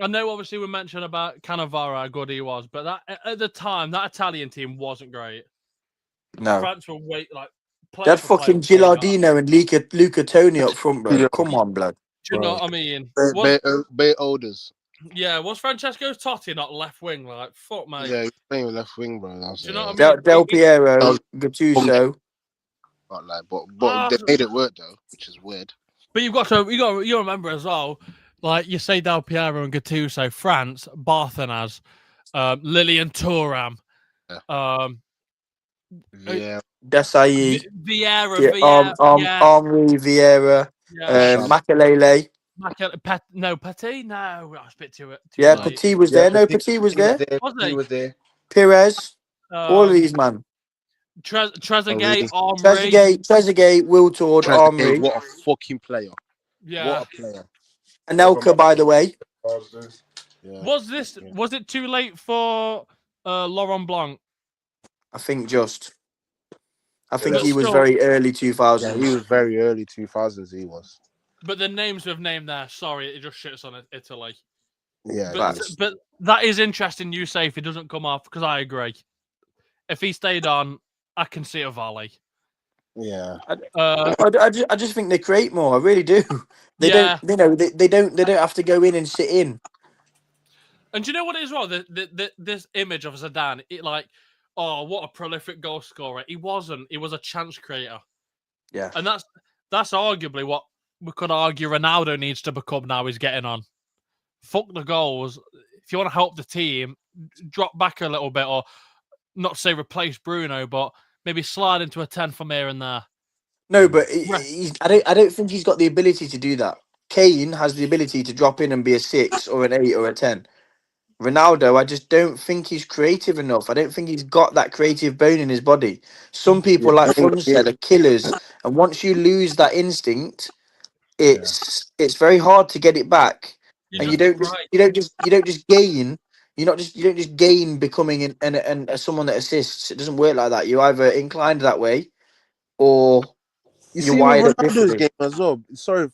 I know obviously we mentioned about Cannavaro how good he was, but that at the time that Italian team wasn't great. No. France were They player had for player fucking way better. Gilardino and Luca Toni up front, bro. Yeah. Come on, blood. Do you know Bro. what I mean? Bay Oders. Yeah, was Francesco Totti not left wing? Like, fuck, mate. Yeah, he's playing with left wing, bro. That's Do you know what I mean? Del Piero, That was Gattuso. not like, but they made it work though, which is weird. But you remember as well, like you say Del Piero and Gattuso, France, Barthenaz, Lilian Thuram, Yeah. Desai, Vieira, yeah, Henri Vieira, yeah. Makelele. Petit, no, that's a bit too Yeah, late. Petit was there. No, Petit was there. Was He he? was there. Perez. All of these, man. Trezeguet, Henry, Trezeguet, Wiltord, Trezeguet, Henri. what a fucking player. yeah. What a player. Anelka, by the way. Yeah. Was it too late for Laurent Blanc? I think just. I think But he was still- very early 2000s. Yeah, he was very early 2000s, he was. But the names we've named there, sorry, it just shits on Italy. Yeah. But that is interesting. You say if he doesn't come off, because I agree. If he stayed on, I can see a volley. Yeah. I just think they create more. I really do. They Yeah. don't. You know, they don't have to go in and sit in. And do you know what it is? Well, this image of Zidane, oh, what a prolific goal scorer. He wasn't. He was a chance creator. Yeah. And that's arguably what we could argue Ronaldo needs to become now. He's getting on. Fuck the goals. If you want to help the team, drop back a little bit, or not say replace Bruno, but maybe slide into a 10 from here and there. No, but I don't think he's got the ability to do that. Kane has the ability to drop in and be a 6 or an 8 or a 10. Ronaldo, I just don't think he's creative enough. I don't think he's got that creative bone in his body. Some people, like Fun said, are killers, and once you lose that instinct, it's very hard to get it back. You don't just gain. You don't just gain becoming someone that assists. It doesn't work like that. You're either inclined that way, or You you're see, wired with up Ronaldo's differently. game as well. Sorry,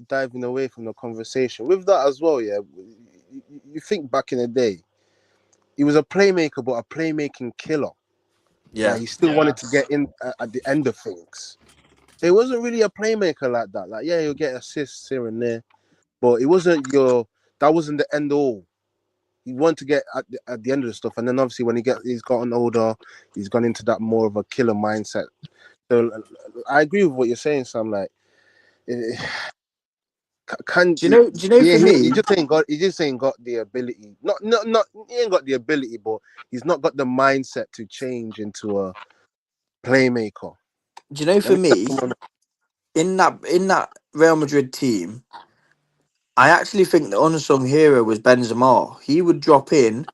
diving away from the conversation. With that as well, yeah. You think back in the day, he was a playmaker, but a playmaking killer. Yeah, Like, he still wanted to get in at the end of things. He wasn't really a playmaker like that. Like, yeah, he'll get assists here and there, but it wasn't that wasn't the end all. he wanted to get at the end of the stuff, and then obviously when he's gotten older, he's gone into that more of a killer mindset. So I agree with what you're saying, Sam. Like, eh, can Do you know? yeah, For me, he just ain't got the ability. Not he ain't got the ability, but he's not got the mindset to change into a playmaker. do you know? Let For me me, in that Real Madrid team, I actually think the unsung hero was Benzema. He would drop in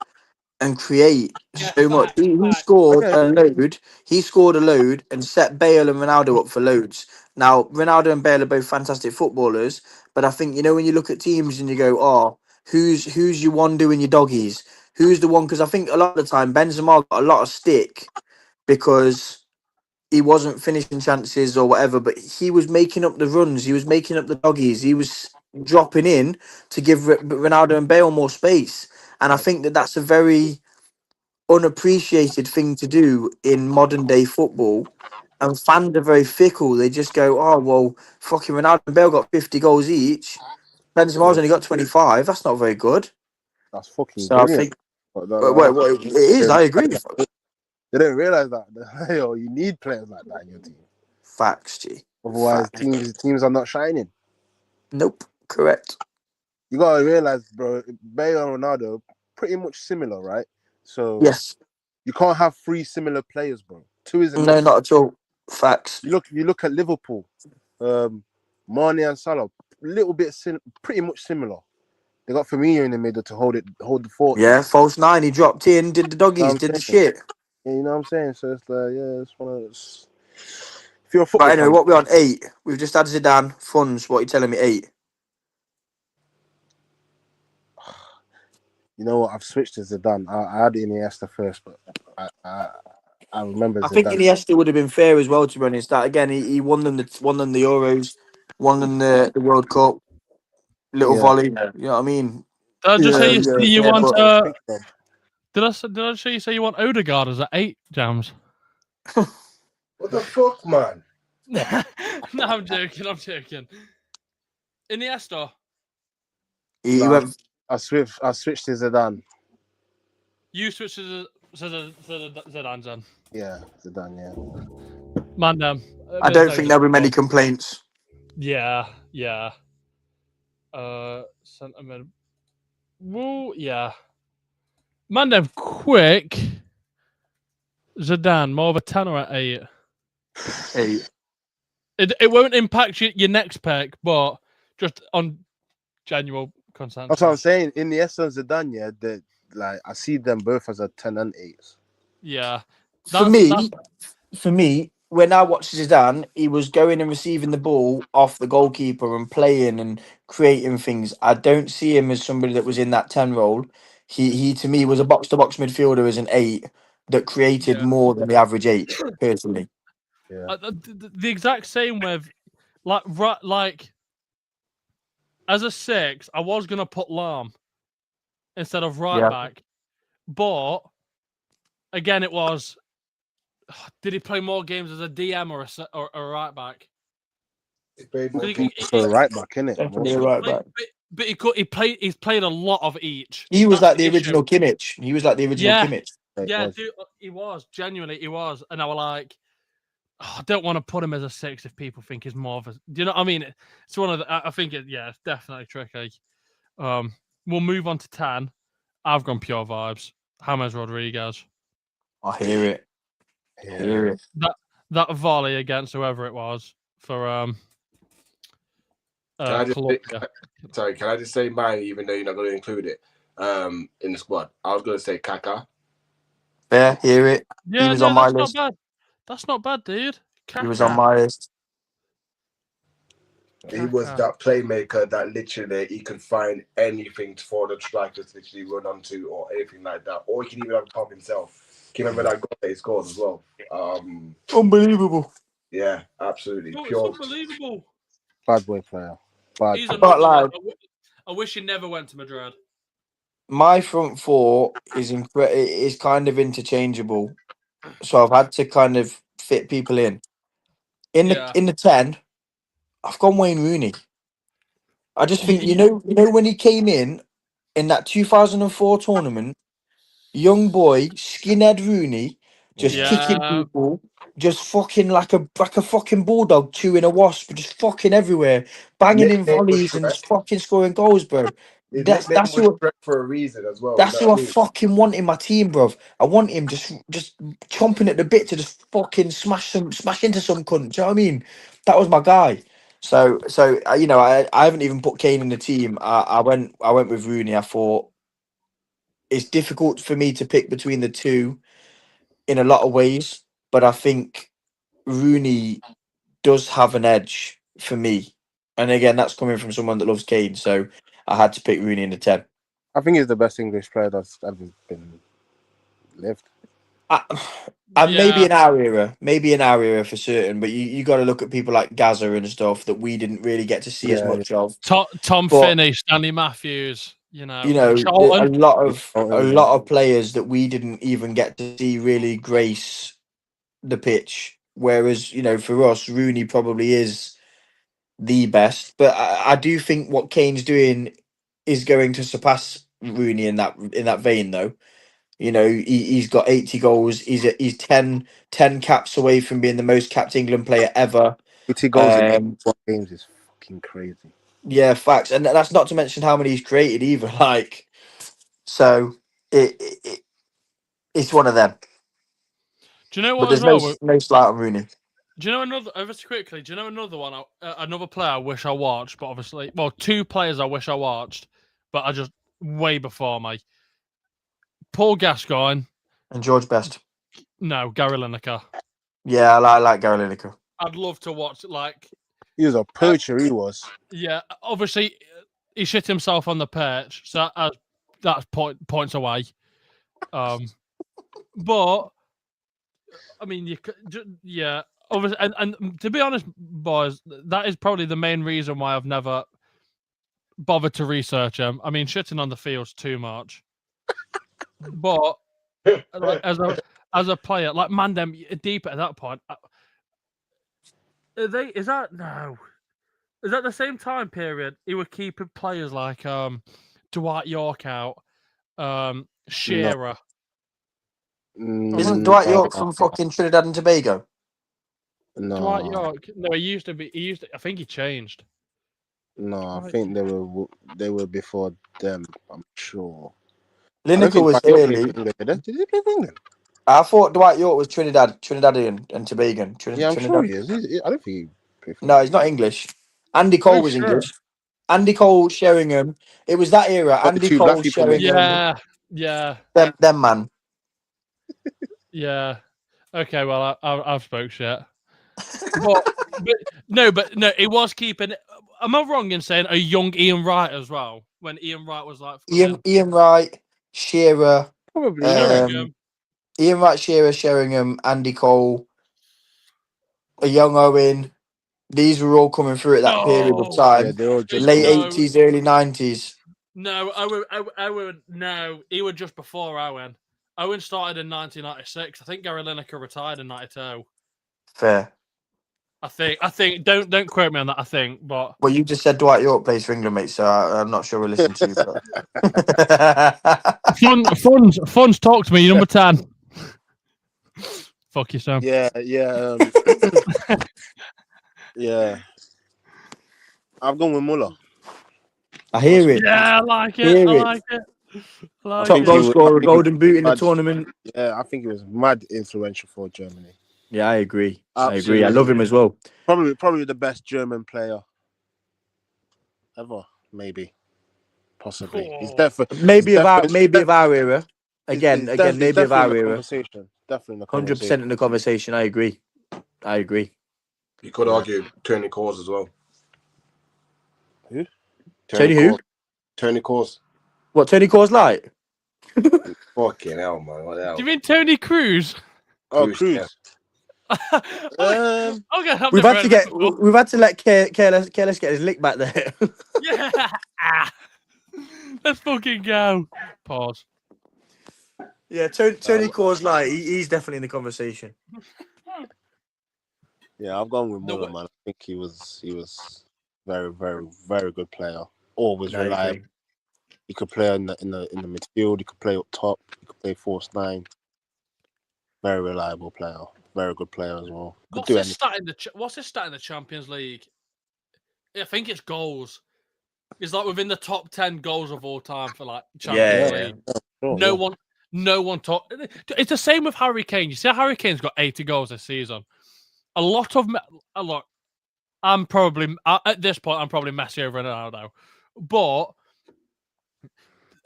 and create Yeah, so much. fact, He fact. scored yeah, a load. He scored a load and set Bale and Ronaldo up for loads. Now, Ronaldo and Bale are both fantastic footballers, but I think, you know, when you look at teams and you go, oh, who's your one doing your doggies? Who's the one? Because I think a lot of the time Benzema got a lot of stick because he wasn't finishing chances or whatever, but he was making up the runs. He was making up the doggies. He was dropping in to give Ronaldo and Bale more space. And I think that that's a very unappreciated thing to do in modern day football. And fans are very fickle. They just go, oh, well, fucking Ronaldo and Bale got 50 goals each. Benzema's yeah, only got 25. That's not very good. that's fucking So I brilliant. think, But it is. I agree. they don't realize that yo, you need players like that in your team. Facts, G. Otherwise, Facts. teams are not shining. Nope. Correct. You gotta realize, bro, Bale and Ronaldo pretty much similar, right? So Yes. you can't have three similar players, bro. Two is No, enough. not at all. Facts. You look at Liverpool, Mane and Salah, little bit pretty much similar. They got Firmino in the middle to hold the fort Yeah, there. false nine. He dropped in, did the You know doggies, what did I'm the saying? shit. Yeah, you know what I'm saying? So it's like, yeah, it's one of those. If you're a But football anyway, fan, what we on 8? We've just had Zidane, funds. What are you telling me? 8. you know what? I've switched to Zidane. I had Iniesta first, but I remember I think Zidane. Iniesta would have been fair as well. To be honest, that again, he won them the Euros, won them the World Cup. Little Yeah, volley. You know what I mean? Did I just say you, Yeah, you fair, want? but I was thinking of. Did I say you say you want Odegaard as at 8, Jams? What the fuck, man? No, I'm joking. I'm joking. Iniesta, he No, went. I switched to Zidane. you switched to the Zidane's then. Yeah, Zidane. Yeah. Man, I there's don't no think doubt. there'll be many complaints. Yeah, yeah. Sentiment. Well, yeah. Man, quick. Zidane, more of a 10 or an 8. 8. It won't impact your next pick, but just on genuine consensus. That's what I'm saying. In the essence of Zidane, yeah, like I see them both as a 10 and 8. Yeah. For me, when I watched Zidane, he was going and receiving the ball off the goalkeeper and playing and creating things. I don't see him as somebody that was in that 10 role. He to me was a box to box midfielder as an 8 that created Yeah. more than the average 8, personally. Yeah. The exact same with like as a 6, I was gonna put Lam instead of right Yeah. back, but again, it was. Did he play more games as a DM or a right back? He played more. So right back, innit? Definitely a Mostly. right back. But he's played a lot of each. He was That's like the issue. original Kimmich. He was like the original Yeah. Kimmich. Yeah, dude, he was genuinely he was, and I was like, oh, I don't want to put him as a 6 if people think he's more of a. Do you know what I mean? It's one of the. I think it's definitely tricky. We'll move on to 10. I've gone pure vibes. James Rodriguez. I hear it. Yeah. Hear it. That volley against whoever it was for Can I just Colombia. sorry, can I just say mine, even though you're not going to include it in the squad? I was going to say Kaká. Fair, hear it. Yeah, He was no, on my that's list. not bad. That's not bad, dude. He was on my list. He was that playmaker that literally he could find anything for the strikers to literally run onto or anything like that. Or he can even have a top himself. Can you remember that goal that he scored as well? Unbelievable. Yeah, absolutely. Oh, Pure. it's unbelievable. Bad boy player. Bad. He's boy. another lie. one. I wish he never went to Madrid. My front four is kind of interchangeable, so I've had to kind of fit people in. Yeah. In the 10, I've gone Wayne Rooney. I just think He- you know when he came in in that 2004 tournament, young boy, skinhead Rooney, just kicking Yeah. people, just fucking like a fucking bulldog chewing a wasp, just fucking everywhere, banging in Nickname was volleys and Shrek. fucking scoring goals, bro. His That's nickname that's was who Shrek for a reason as well. You that's know who what I I mean? fucking want in my team, bro. I want him just chomping at the bit to just fucking smash into some cunt. Do you know what I mean? That was my guy. So you know, I haven't even put Kane in the team. I went with Rooney. I thought it's difficult for me to pick between the two in a lot of ways, but I think Rooney does have an edge for me. And again, that's coming from someone that loves Kane, so I had to pick Rooney in the 10. I think he's the best English player that's ever been lived. And maybe Yeah. in our era for certain, but you got to look at people like Gaza and stuff that we didn't really get to see as Yeah, much of. Tom But Finney, Stanley Matthews, you Luke know, a Charlton. lot of yeah. players that we didn't even get to see really grace the pitch. Whereas, you know, for us, Rooney probably is the best. But I do think what Kane's doing is going to surpass Rooney in that vein, though. You know, he's got 80 goals. He's 10 caps away from being the most capped England player ever. 80 goals in Um, 81 games is fucking crazy. yeah, facts, and that's not to mention how many he's created either. Like, so it's one of them. Do you know But what as there's well? no slight on Rooney. Do you know another? Just quickly, do you know another one? Another player I wish I watched, but obviously, well, two players I wish I watched, but I just way before me. Paul Gascoigne. And George Best. No, Gary Lineker. Yeah, I like Gary Lineker. I'd love to watch. Like, He was a poacher, he was. yeah, obviously he shit himself on the pitch, so that's points away. But I mean, yeah. Obviously, and to be honest, boys, that is probably the main reason why I've never bothered to research him. I mean, shitting on the field's too much. But like, as a player, like Mandem, deep at that point, is that the same time period he would keep players like Dwight York out, Shearer. Isn't Mm, Dwight York from fucking Trinidad and Tobago? Dwight no, York. No, he used to be. I think he changed. no, I think they were before them. I'm sure. I don't Lineker think was Dwight York played for early. England. Did he play for England? I thought Dwight York was Trinidadian and Tobago. Yeah, I'm sure Trinidad. he is. I don't think he played for No, England. he's not English. Andy Cole Pretty was sure. English. Andy Cole, Sheringham. It was that era. Oh, the Andy two Cole, black people made. Sheringham. Yeah. Them man. Yeah. Okay, well, I've spoke shit. But no, it was keeping. Am I wrong in saying a young Ian Wright as well? When Ian Wright was like Ian Wright, Shearer, Probably, yeah. Sheringham. Ian Wright, Shearer, Sheringham, Andy Cole, a young Owen. These were all coming through at that period of No, Yeah, time. they're all just Late coming. no, 80s, early 90s. no. Owen. No, he was just before Owen. Owen started in 1996. I think Gary Lineker retired in 92. Fair. I think. Don't quote me on that. I think, but Well, you just said Dwight York plays for England, mate, so I'm not sure we'll listen to you. But... Funds, talk to me. Number 10. Fuck you, Sam. Yeah. Yeah. I've gone with Muller. I hear it. Yeah, I like it. Hear I it. like it. I like Top it. goal scorer, I think golden boot in the mad. tournament. Yeah, I think he was mad influential for Germany. Yeah, I agree. Absolutely. I love him as well. Probably the best German player ever, maybe, possibly. He's Oh. definitely Maybe of our era. Again, maybe of our era. Conversation. Definitely in the 100% conversation. in the conversation. I agree. You could argue Tony Coors as well. Who? Tony who? Coors. Tony Coors. What, Tony Coors Light? Fucking hell, man. What the hell? Do you mean Tony Cruz? Oh, Cruz, Cruz. Okay, I've We've never had to heard of get it before. we've had to let Careless get his lick back there. Yeah. Let's fucking go. Pause. Yeah, Tony Coors Light. He's definitely in the conversation. Yeah, I've gone with Muller, man. I think he was very, very, very good player. Always reliable. He could play in the midfield. He could play up top. He could play false nine. Very reliable player. Very good player as well. Could What's do his anything. stat in the Champions League? I think it's goals. He's like within the top 10 goals of all time for like Champions Yeah. League. Sure, No one talk. It's the same with Harry Kane. You see, Harry Kane's got 80 goals this season. A lot. I'm probably at this point. I'm probably Messi over Ronaldo, but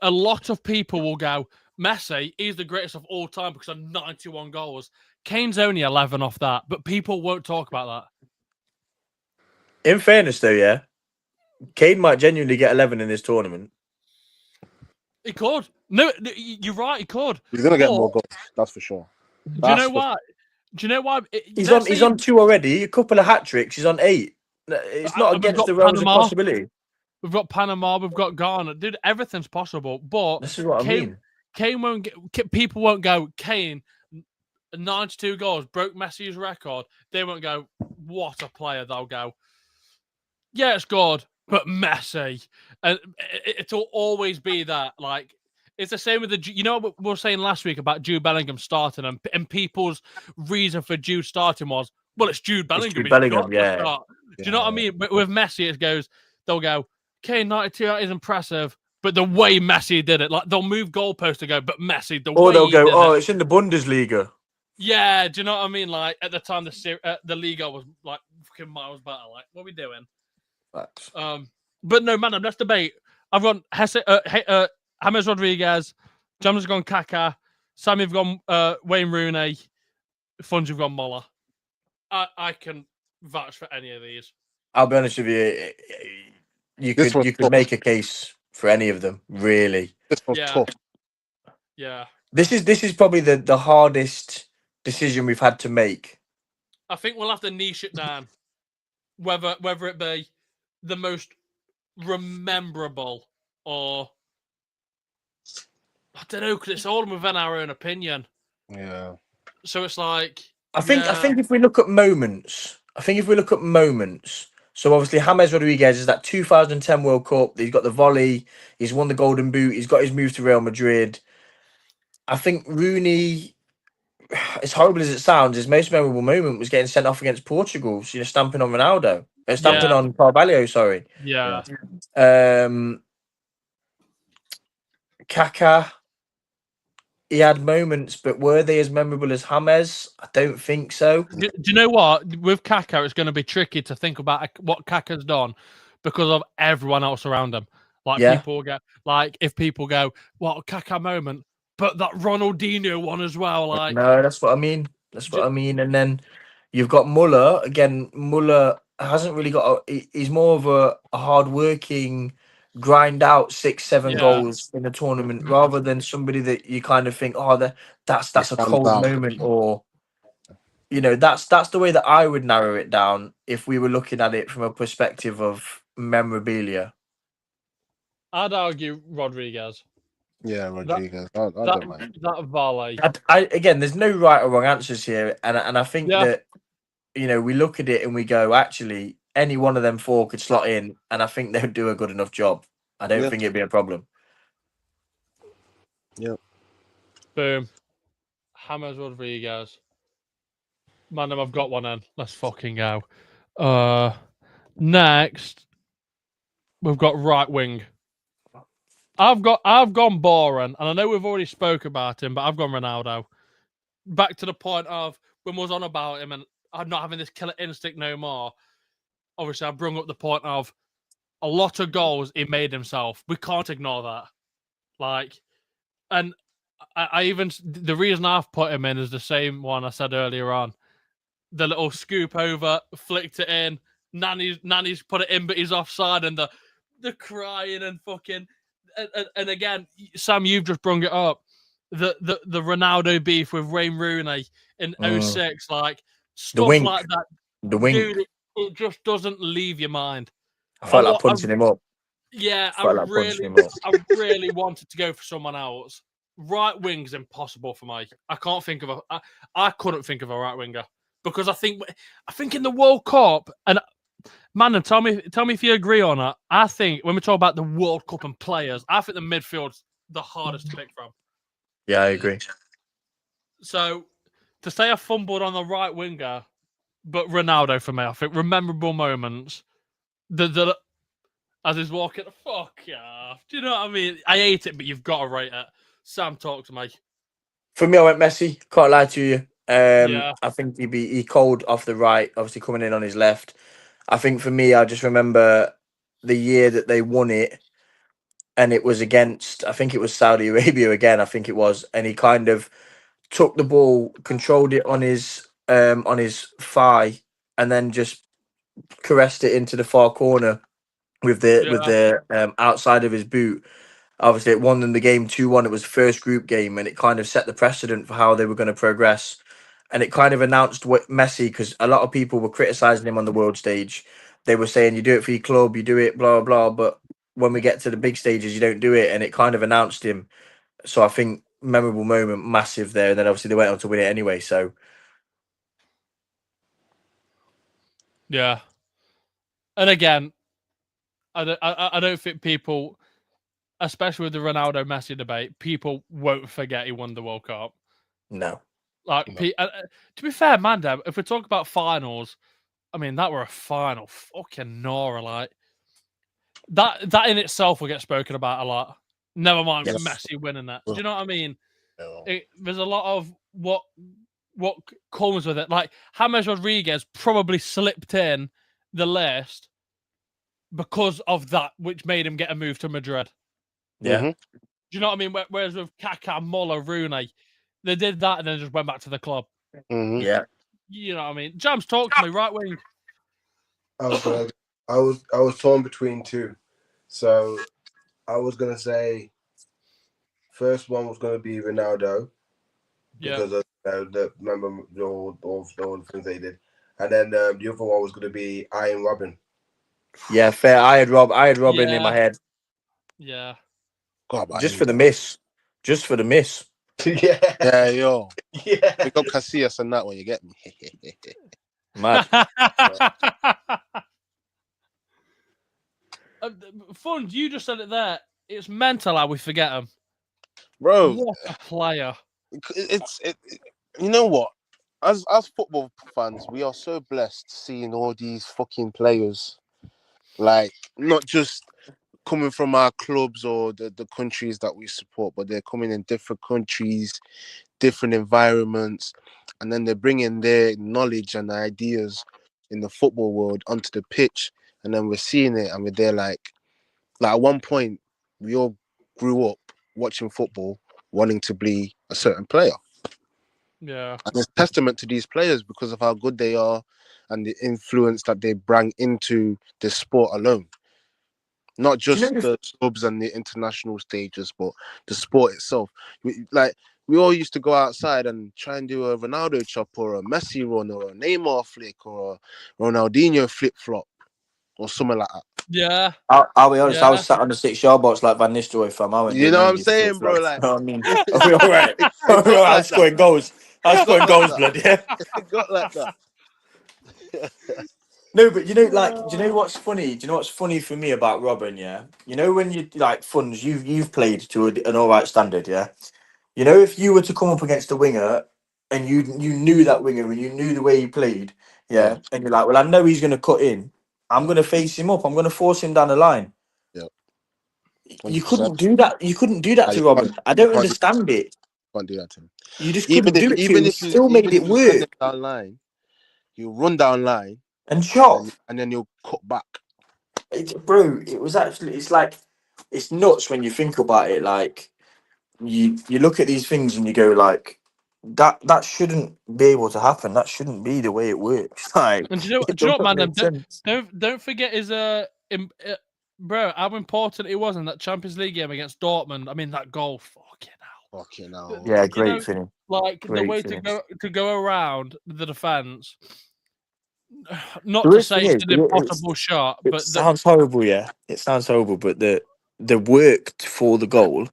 a lot of people will go Messi. He's the greatest of all time because of 91 goals. Kane's only 11 off that, but people won't talk about that. In fairness, though, yeah, Kane might genuinely get 11 in this tournament. He could. No, you're right. He could. He's gonna get more goals. That's for sure. Do you know why? Do you know why? He's on 2 already. A couple of hat tricks. He's on 8. It's not against the realms of possibility. We've got Panama. We've got Ghana. Dude, everything's possible. But this is what I mean. Kane won't get. People won't go. Kane, 92 goals, broke Messi's record. They won't go. What a player! They'll go. Yeah, it's good, but Messi, and it'll always be that. Like it's the same with what we were saying last week about Jude Bellingham starting, and people's reason for Jude starting was, well, it's Jude Bellingham. It's Jude Bellingham, yeah. Do you know what I mean? With Messi, it goes. They'll go. Kane 92 is impressive, but the way Messi did it, like they'll move goalposts to go, but Messi, or they'll go, it's in the Bundesliga. Yeah, do you know what I mean? Like at the time, the Liga was like fucking miles better. Like, what are we doing? Facts. But no, man, let's debate. I've gone James Rodriguez, James has gone Kaká, Sammy have gone Wayne Rooney, Funge have gone Muller. I can vouch for any of these. I'll be honest with you. You could make a case for any of them, really. This was tough. Yeah. This is probably the hardest decision we've had to make. I think we'll have to niche it down. Whether it be the most rememberable or I don't know, because it's all within our own opinion. Yeah. So it's like I think if we look at moments, so obviously James Rodriguez is that 2010 World Cup. He's got the volley. He's won the Golden Boot. He's got his move to Real Madrid. I think Rooney, as horrible as it sounds, his most memorable moment was getting sent off against Portugal. So, stamping on Ronaldo. Stamping on Carvalho, sorry. Yeah. Kaká, he had moments, but were they as memorable as James? I don't think so. Do you know what? With Kaká, it's going to be tricky to think about what Kaká's done because of everyone else around him. If people go, what Kaká moment, but that Ronaldinho one as well. Like, no, that's what I mean. And then you've got Muller again. Muller hasn't really got. He's more of a hard-working, grind out 6-7 goals in a tournament rather than somebody that you kind of think, that's a cold moment, or that's the way that I would narrow it down if we were looking at it from a perspective of memorabilia. I'd argue Rodriguez. Yeah, Rodriguez. I don't mind. That volley. Again, there's no right or wrong answers here, and I think that we look at it and we go, actually, any one of them 4 could slot in, and I think they would do a good enough job. I don't think it'd be a problem. Yep. Boom. James Rodriguez. Man, I've got one in. Let's fucking go. Next, we've got right wing. I've gone boring, and I know we've already spoke about him, but I've gone Ronaldo. Back to the point of when we was on about him, and I'm not having this killer instinct no more. Obviously, I brought up the point of a lot of goals he made himself. We can't ignore that. And I even the reason I've put him in is the same one I said earlier on. The little scoop over, flicked it in. Nani's put it in, but he's offside, and the crying and fucking. And again, Sam, you've just brought it up. The Ronaldo beef with Wayne Rooney in 06, stuff like that. The wink. Dude, it just doesn't leave your mind. I felt like punching him up. Yeah, I really wanted to go for someone else. Right wing's impossible for me. I couldn't think of a right winger because I think in the World Cup, and Man, tell me if you agree or not. I think when we talk about the World Cup and players, I think the midfield's the hardest to pick from. Yeah, I agree. So to say I fumbled on the right winger, but Ronaldo for me, I think rememberable moments. The as he's walking, fuck yeah. Do you know what I mean? I hate it, but you've got to rate it. Sam, talk to me. For me, I went Messi. Can't lie to you. Yeah. I think he called off the right, obviously coming in on his left. I think for me, I just remember the year that they won it, and it was against, I think it was Saudi Arabia again. I think it was, and he kind of took the ball, controlled it on his thigh, and then just caressed it into the far corner with the outside of his boot. Obviously, it won them the game 2-1. It was the first group game, and it kind of set the precedent for how they were going to progress. And it kind of announced what Messi, because a lot of people were criticizing him on the world stage. They were saying, you do it for your club, you do it, blah, blah, blah. But when we get to the big stages, you don't do it. And it kind of announced him. So I think memorable moment, massive there. And then obviously they went on to win it anyway. So Yeah. And again, I don't think people, especially with the Ronaldo Messi debate, people won't forget he won the World Cup. no. Like, to be fair, Mandem, if we talk about finals, I mean, that were a final. Fucking Nora, like that in itself will get spoken about a lot. Never mind Yes. Messi winning that. Do you know what I mean? Yeah. There's a lot of what comes with it. Like James Rodriguez probably slipped in the list because of that, which made him get a move to Madrid. Yeah. Mhm. Do you know what I mean? Whereas with Kaká, Muller, Rooney, they did that and then just went back to the club. Mhm. Yeah. You know what I mean? Jams, talk to me, right wing. I was torn between two. So I was gonna say first one was gonna be Ronaldo Yeah. because of remember all the things they did, and then the other one was gonna be Iron Robin. Yeah, fair. I had Robin in my Yeah. head. Yeah. God, about Just him, for the bro. miss. Just for the miss. Yeah, Yeah, yo. yeah. We got Casillas on that one. You get me? Mad. Fun, you just said it there. It's mental how we forget him. Bro, What a player. you know what? As football fans, we are so blessed seeing all these fucking players, like not just coming from our clubs or the countries that we support, but they're coming in different countries, different environments, and then they're bringing their knowledge and ideas in the football world onto the pitch, and then we're seeing it, and we're there like at one point we all grew up watching football, wanting to be a certain player. Yeah. And it's testament to these players because of how good they are and the influence that they bring into the sport alone. Not Do you just know the clubs and the international stages, but the sport itself. We all used to go outside and try and do a Ronaldo chop or a Messi run or a Neymar flick or a Ronaldinho flip flop or something like that. Yeah. I'll be honest, I Yeah. was sat on the 6-yard box like Van Nistelrooy, fam. I went You doing know what none I'm of these saying, bro? flip-flops. Like, You know what I mean? Are we all right? it All right, got I'm like that. scoring goals. I'm It got scoring like goals, that. blood, yeah. It got like that. No, but you know, like, do you know what's funny? Do you know what's funny for me about Robin? Yeah, you know when you like funds, you've played to an all right standard, yeah. You know, if you were to come up against a winger and you knew that winger and you knew the way he played, Yeah, yeah, and you're like, well, I know he's going to cut in. I'm yeah, going to face him up. I'm going to force him down the line. yeah. You 100%. couldn't do that. You couldn't do that Nah, to Robin. I you don't can't do understand it. can't do that to him. You just couldn't do it to him. Even He if you still made it send him work down line, you run down line and chop. and then you'll cut back. Bro, it was actually. It's like it's nuts when you think about it. Like you look at these things and you go like that shouldn't be able to happen. That shouldn't be the way it works. Like And do you know it what, man? doesn't make sense. Don't forget his bro, how important it was in that Champions League game against Dortmund. I mean, that goal, fucking hell. Fucking hell. Yeah, You great know, finish. like the Great way finish. to go around the defense. Not The to worst say thing it's is, an impossible shot, it but sounds horrible. Yeah, it sounds horrible, but the work for the goal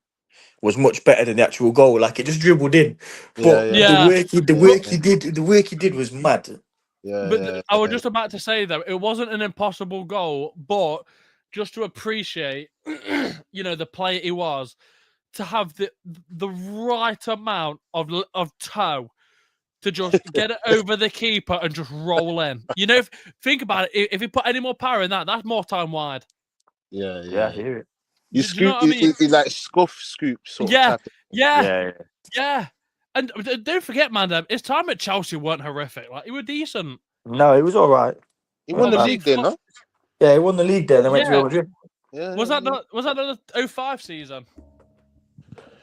was much better than the actual goal. Like it just dribbled in, Yeah, but yeah, the yeah. work he yeah, the work he did was mad. I was just about to say though, it wasn't an impossible goal, but just to appreciate, the player he was, to have the right amount of toe to just get it over the keeper and just roll in. Think about it. If he put any more power in that, that's more time wide. Yeah, Yeah, I hear it. You Do you scoop, know what I mean? you like scoop sort of Yeah, type. yeah. And don't forget, man, his time at Chelsea weren't horrific. Like, he was decent. No, it was all right. He won the Obviously, league there, no? Yeah, he won the league there. They went to Real Madrid. Yeah. Was that the 05 season?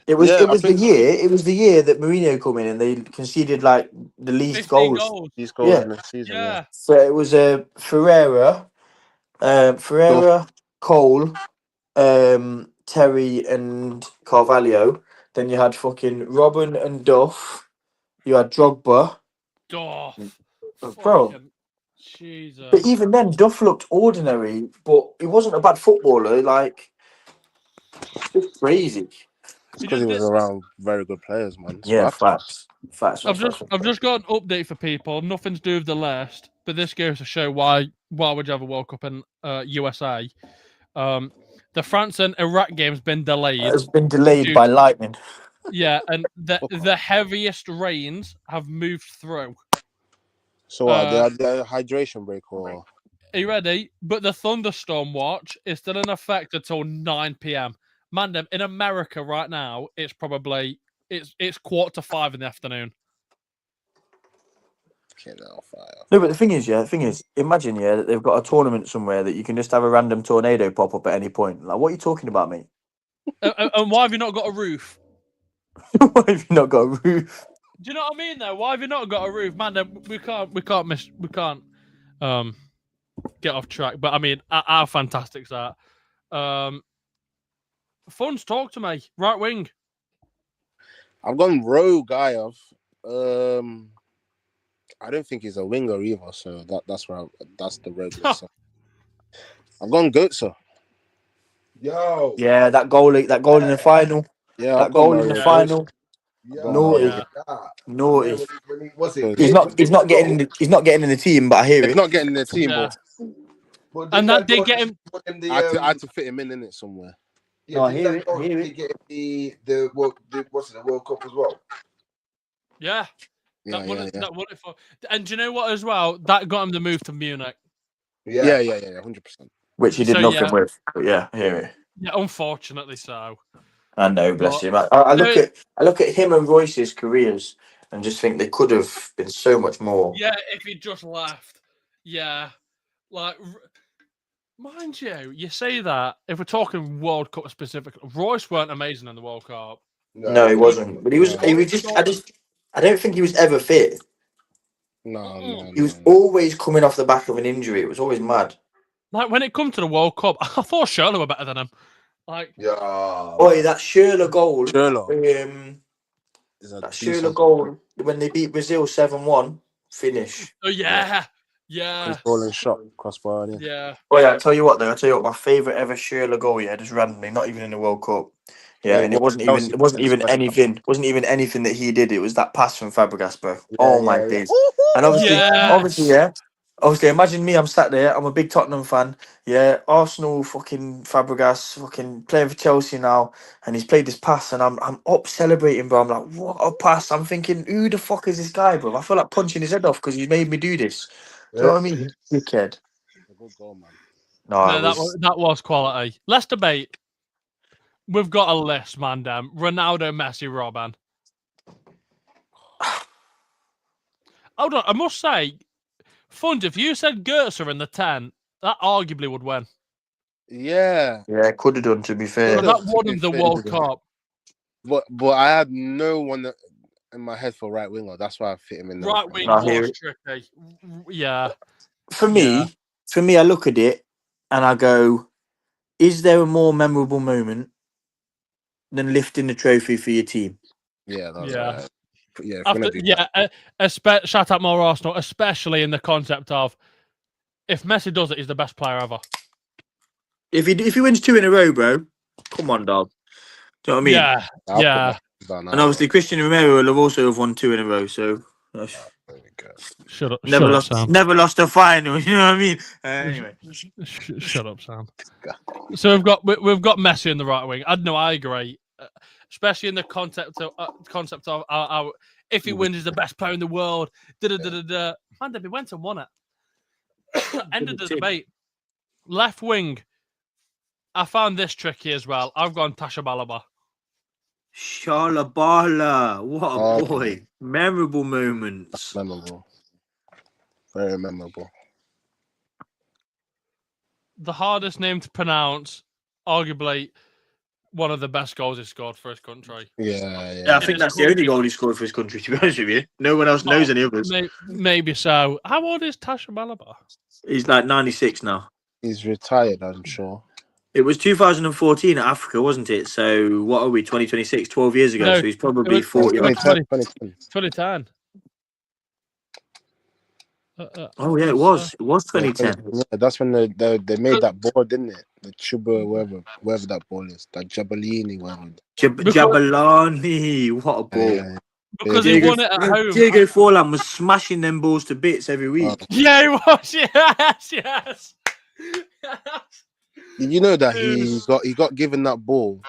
It was. Yeah, It I was the think year. It was the year that Mourinho come in and they conceded like the least 15 goals. goals. these goals Yeah. in the season. Yeah. So it was Ferreira, Cole, Terry, and Carvalho. Then you had fucking Robin and Duff. You had Drogba. Duff. Bro. Fucking Jesus. But even then, Duff looked ordinary, but he wasn't a bad footballer. Like, just crazy. It's because he was around very good players, man. That's Yeah, what facts. I've just got an update for people. Nothing to do with the list, but this goes to show why would you have a World Cup in USA? The France and Iraq game's been delayed. It's been delayed by lightning. Yeah, and the heaviest rains have moved through. So they had the hydration break, or are you ready? But the thunderstorm watch is still in effect until 9 p.m. Man, in America right now, it's probably it's 4:45 in the afternoon. No, but the thing is, imagine, that they've got a tournament somewhere that you can just have a random tornado pop up at any point. Like, what are you talking about, mate? And why have you not got a roof? Why have you not got a roof? Do you know what I mean? Though, why have you not got a roof, man? We can't get off track. But I mean, how fantastic is that? Funds, talk to me. Right wing. I've gone rogue guy of. I don't think he's a winger either, so that's where that's the rogue. I've gone Goetze. Yo. Yeah, that goal in the final. Yeah, that goal in the final. Naughty. Naughty. He's not getting in the team, but I hear It's it. not getting in the team, but and that did get him. I had to fit him in it somewhere. Yeah, I hear it. Get the World Cup as well. Yeah. That won it for. And do you know what as well? That got him the move to Munich. Yeah, 100%. Which he did nothing with. But yeah, I hear it. Yeah, unfortunately so. I know, bless him. I look at him and Royce's careers and just think they could have been so much more. Yeah, if he just left. Yeah. Like, mind you say that, if we're talking World Cup specifically, Royce weren't amazing in the World Cup. No, he wasn't. But he was just I don't think he was ever fit. No. He was always coming off the back of an injury. It was always mad. Like, when it comes to the World Cup, I thought Shirley were better than him. Like, that Schürrle goal. That Schürrle goal when they beat Brazil 7-1 finish. Oh yeah. His ball and shot crossbar. Yeah. Oh yeah, I tell you what, my favourite ever Schürrle goal. Yeah, just randomly, not even in the World Cup. Yeah, and it wasn't even anything that he did. It was that pass from Fabregas, bro. My days. And obviously, imagine me. I'm sat there. I'm a big Tottenham fan. Yeah, Arsenal, fucking Fabregas, fucking playing for Chelsea now, and he's played this pass, and I'm up celebrating, bro. I'm like, what a pass! I'm thinking, who the fuck is this guy, bro? I feel like punching his head off because he's made me do this. Do you know what I mean? Dickhead. A good goal, man. No, that was quality. Let's debate. We've got a list, man. Ronaldo, Messi, Robben. Hold on, I must say, Fund, if you said Goetze in the 10, that arguably would win. Yeah, could have done, to be fair. So that won the World Cup. But I had no one in my head for right winger. That's why I fit him in. Right wing was tricky. Yeah. For me, I look at it and I go, is there a more memorable moment than lifting the trophy for your team? Yeah, shout out more Arsenal, especially in the concept of if Messi does it, he's the best player ever. If he wins 2 in a row, bro, come on, dog. Do you know what I mean? Yeah. And obviously, Christian Romero will have also won 2 in a row. So There we go. Shut up. Never shut lost. up, Sam. Never lost a final. You know what I mean? Anyway. Shut up, Sam. So we've got Messi in the right wing. I agree, especially in the concept of our if he wins, he's the best player in the world. Man, he went and won it. Ended the debate. Left wing. I found this tricky as well. I've gone Tasha Balaba. Shalabala. What a Okay. boy. Memorable moments. Memorable. Very memorable. The hardest name to pronounce, arguably one of the best goals he scored for his country. Yeah, I think that's the only goal he scored for his country, to be honest with you. No one else knows any others. Maybe so. How old is Tasha Balaba? He's like 96 now. He's retired, I'm sure. It was 2014 at Africa, wasn't it? So what are we, 2026, 12 years ago? No, so he's probably 40. 2010. Oh, yeah, it was. It was 2010. Yeah, that's when they made that ball, didn't it? The Chuba, wherever that ball is. That Jabalini, whatever. Jabalani, what a ball. Yeah. Because he won it at home. Diego Forlan was smashing them balls to bits every week. Yeah, he was. Yes. Did you know that he got given that ball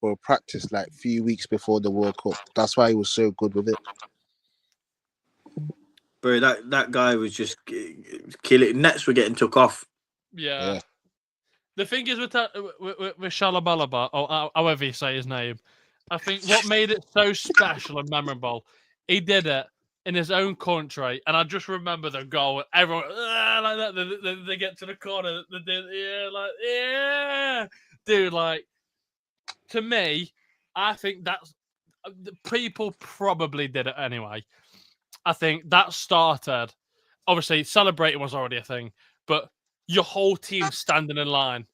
for practice like a few weeks before the World Cup? That's why he was so good with it. Bro, that guy was just killing. Nets were getting took off. Yeah. The thing is with Shalabalaba, or however you say his name, I think what made it so special and memorable, he did it in his own country, and I just remember the goal. Everyone like that. They get to the corner. Dude, like to me, I think that's people probably did it anyway. I think that started. Obviously, celebrating was already a thing, but your whole team standing in line,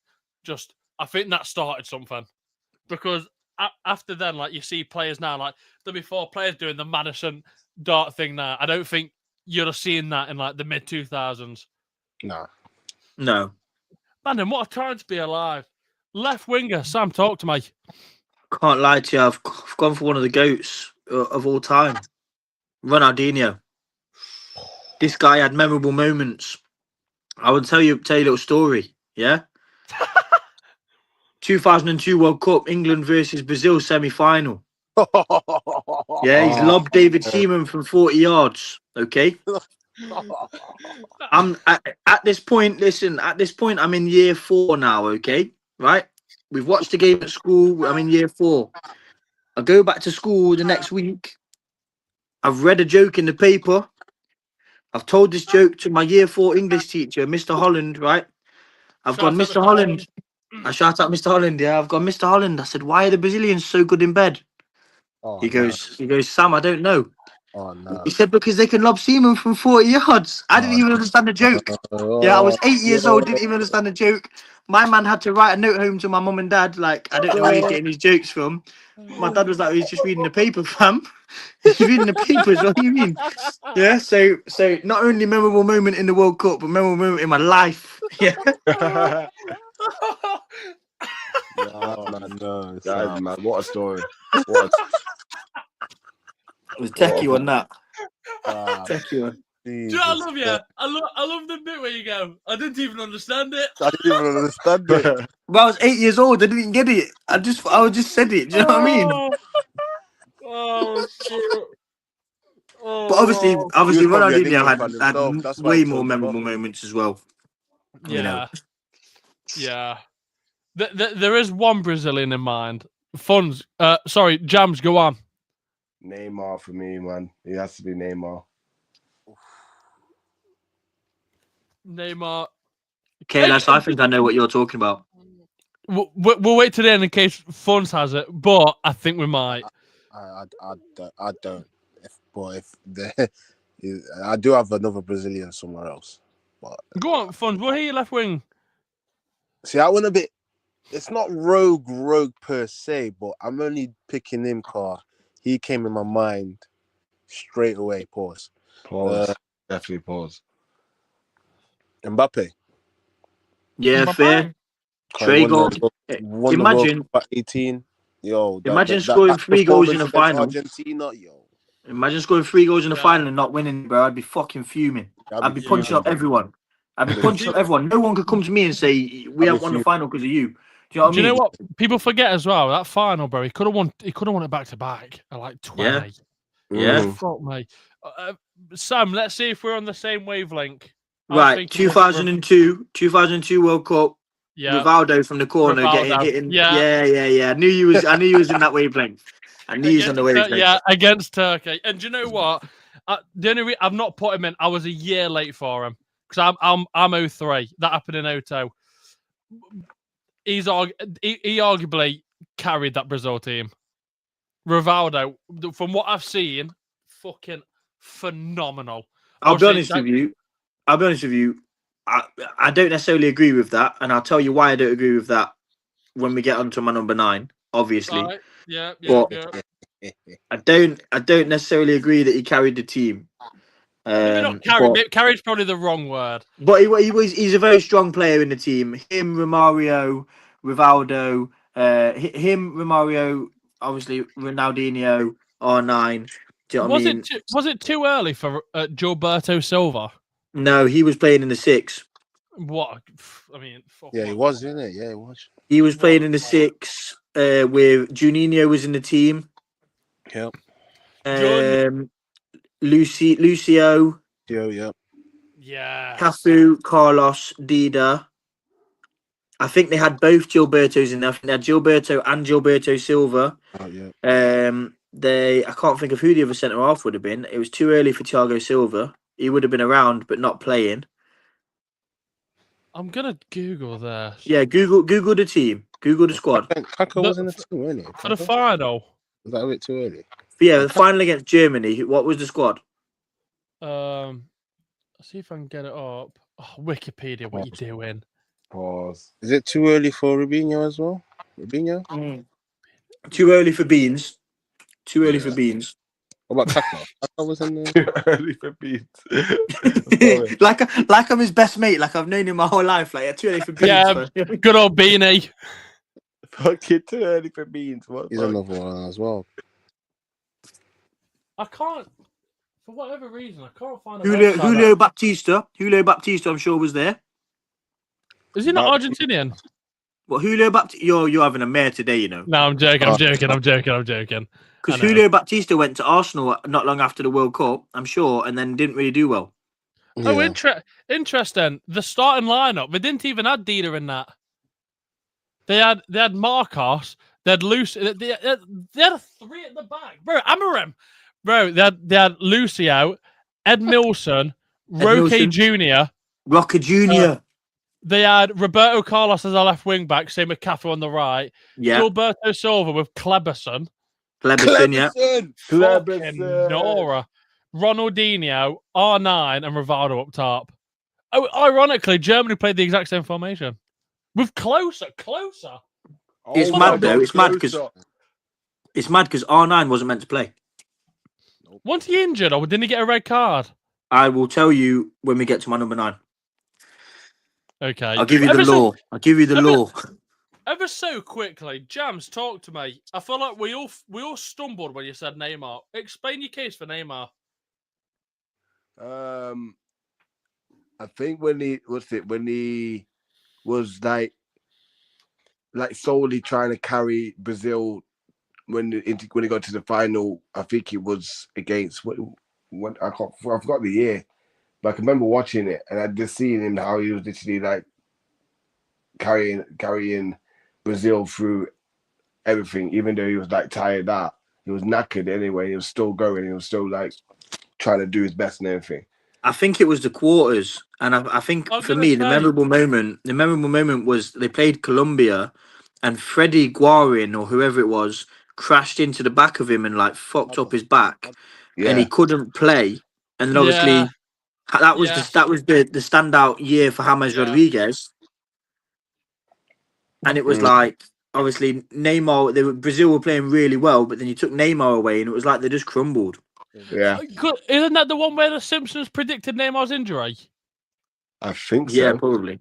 I think that started something. Because after then, like you see players now, like there'll be 4 players doing the Madison dart thing now. I don't think you'd have seen that in like the mid 2000s. No. Man, then what a time to be alive. Left winger, Sam, talk to me. Can't lie to you, I've gone for one of the GOATs of all time. Ronaldinho. This guy had memorable moments. I will tell you a little story, yeah? 2002 World Cup, England versus Brazil semi-final. Yeah, he's lobbed David Seaman from 40 yards, okay? I'm at this point, listen, I'm in year 4 now, okay? Right? We've watched the game at school, I'm in year 4. I go back to school the next week. I've read a joke in the paper. I've told this joke to my year 4 English teacher, Mr. Holland, right? I've gone, Mr. Holland. I shout out Mr. Holland, yeah. I've gone, Mr. Holland. I said, why are the Brazilians so good in bed? He goes, Sam, I don't know. Oh, no. He said, because they can lob Seaman from 40 yards. I didn't even understand the joke. Yeah, I was 8 years old, didn't even understand the joke. My man had to write a note home to my mum and dad, like, I don't know where he's getting his jokes from. My dad was like, he's just reading the paper, fam. He's reading the papers, what do you mean? Yeah, so not only memorable moment in the World Cup, but memorable moment in my life. Yeah. No, man, what a story. It was techie on that. Techie one. I love you. I love the bit where you go, I didn't even understand it. I didn't even understand it. But I was 8 years old. I didn't get it. I just said it. Do you know what I mean? Oh shit! But obviously, Ronaldinho had way more memorable off. moments as well. Yeah, You know. yeah. There is one Brazilian in mind. Jams, go on. Neymar for me, man. He has to be Neymar. Neymar. Okay, I think I know what you're talking about. We'll wait till the end in case Funds has it, but I think we might. I don't. I do have another Brazilian somewhere else. But Go on, Funds. We'll hear your left wing. see, I went a bit. It's not rogue per se, but I'm only picking him car. He came in my mind straight away. Pause. Definitely pause. Mbappe. Yeah, fair. Trey goal. Imagine. At 18. Yo. Imagine scoring 3 goals in a final. Argentina. Yo. Imagine scoring 3 goals in the Yeah. final and not winning, bro. I'd be fucking fuming. I'd be punching up everyone. I'd be punching up everyone. No one could come to me and say we haven't won the final because of you. Do you know what I mean? Do you know what people forget as well? That final, bro. He could have won. He could have won it back to back at like 20. Yeah. Fuck me. Sam, let's see if we're on the same wavelength. Right, 2002 World Cup. Yeah. Rivaldo from the corner Rivaldo. hitting. Yeah. Yeah. I knew you was in that wavelength. I knew he was on the wavelength. Yeah, against Turkey. And do you know what? The only reason I've not put him in, I was a year late for him because I'm 03. That happened in 02. He arguably carried that Brazil team. Rivaldo, from what I've seen, fucking phenomenal. I'll be honest with you. I don't necessarily agree with that, and I'll tell you why I don't agree with that when we get onto my number 9. Obviously, right. Yeah. I don't necessarily agree that he carried the team. Maybe not carried. Carried's probably the wrong word. But he's a very strong player in the team. Him, Romario, Rivaldo, Romario, obviously Ronaldinho, R9. Do you know what I mean? Was it too early for Gilberto Silva? No, he was playing in the 6. What? I mean, he was, isn't it? Yeah, he was. He was playing in the 6 with Juninho was in the team. Yep. Lucio. Yeah. Cafu, Carlos, Dida. I think they had both Gilbertos in there. I think they had Gilberto and Gilberto Silva. Oh, yeah. I can't think of who the other centre half would have been. It was too early for Thiago Silva. He would have been around but not playing. I'm gonna Google this. Yeah, Google the team. Google the squad. Kaka was in the team, wasn't he? For the final. Was that a bit too early? But yeah, the final against Germany. What was the squad? Let's see if I can get it up. Oh, Wikipedia, what you doing? Pause. Is it too early for Rubinho as well? Too early for beans. What about Kaka? Kaka was in there. Too early for beans. like I'm his best mate. Like I've known him my whole life. Like too early for beans. Yeah, good old Beanie. Fucking too early for beans. He's another one as well. I can't, for whatever reason, I can't find Julio Baptista. I'm sure was there. Is he not Argentinian? Well, Julio Baptista. You're having a mare today, you know. No, I'm joking. Because Julio Baptista went to Arsenal not long after the World Cup, I'm sure, and then didn't really do well. Yeah. Oh, interesting. The starting lineup, they didn't even have Dida in that. They had Marcos, they had Lucio, they had 3 at the back. Bro, Amorim. Bro, they had Lucio, Ed Milson, Roque Jr. Roque Jr. They had Roberto Carlos as our left wing back, same with Cafu on the right. Yeah. Gilberto Silva with Kleberson. Kleberson. Nora. Ronaldinho, R9, and Rivaldo up top. Oh, ironically, Germany played the exact same formation. With closer. It's mad though. It's mad because R9 wasn't meant to play. Wasn't he injured or didn't he get a red card? I will tell you when we get to my number 9. Okay. I'll give you the law. Ever so quickly, Jams, talk to me. I feel like we all stumbled when you said Neymar. Explain your case for Neymar. I think when he was like solely trying to carry Brazil when he got to the final. I think it was against what I forgot the year, but I can remember watching it and I just seen him how he was literally like carrying Brazil through everything, even though he was like tired out. He was knackered anyway. He was still going. He was still like trying to do his best and everything. I think it was the quarters, and I think for me the memorable moment was they played Colombia, and Freddie Guarin or whoever it was crashed into the back of him and like fucked up his back, and he couldn't play. And then obviously that was the standout year for James Rodriguez, and it was like obviously Neymar. Brazil were playing really well, but then you took Neymar away, and it was like they just crumbled. Yeah, isn't that the one where the Simpsons predicted Neymar's injury? I think so. Yeah, probably.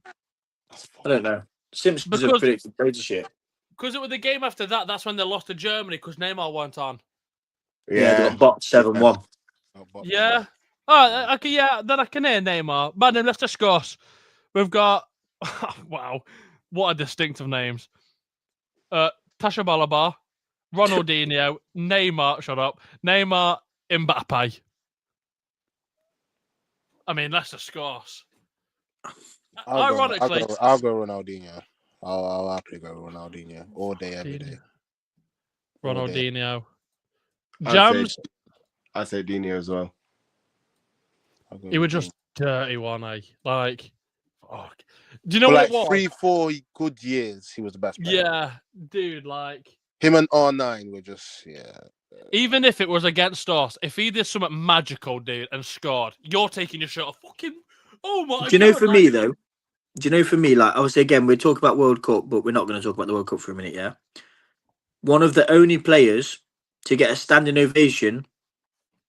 I don't know. Simpsons have predicted loads of shit. Because it was the game after that. That's when they lost to Germany because Neymar weren't on. Yeah, they Yeah. got bot 7-1. Yeah. Oh, okay. Yeah. Then I can hear Neymar. But then let's discuss. We've got wow, what a distinctive names. Tasha Balaba, Ronaldinho, Neymar. Shut up. Neymar, Mbappe. I mean, let's discuss. Ironically, I'll go Ronaldinho. I'll happily go Ronaldinho all day, every day. Ronaldinho. I'd Jams. say Dino as well. He was just dirty one, eh? Like, fuck. Do you know For what like it was? 3-4 good years, he was the best player. Yeah, dude. Like, him and R9 were just even if it was against us, if he did something magical, dude, and scored, you're taking your shirt off. Fucking, oh my god. Do you know for me though? Do you know for me, like obviously again we talk about World Cup, but we're not going to talk about the World Cup for a minute, yeah? One of the only players to get a standing ovation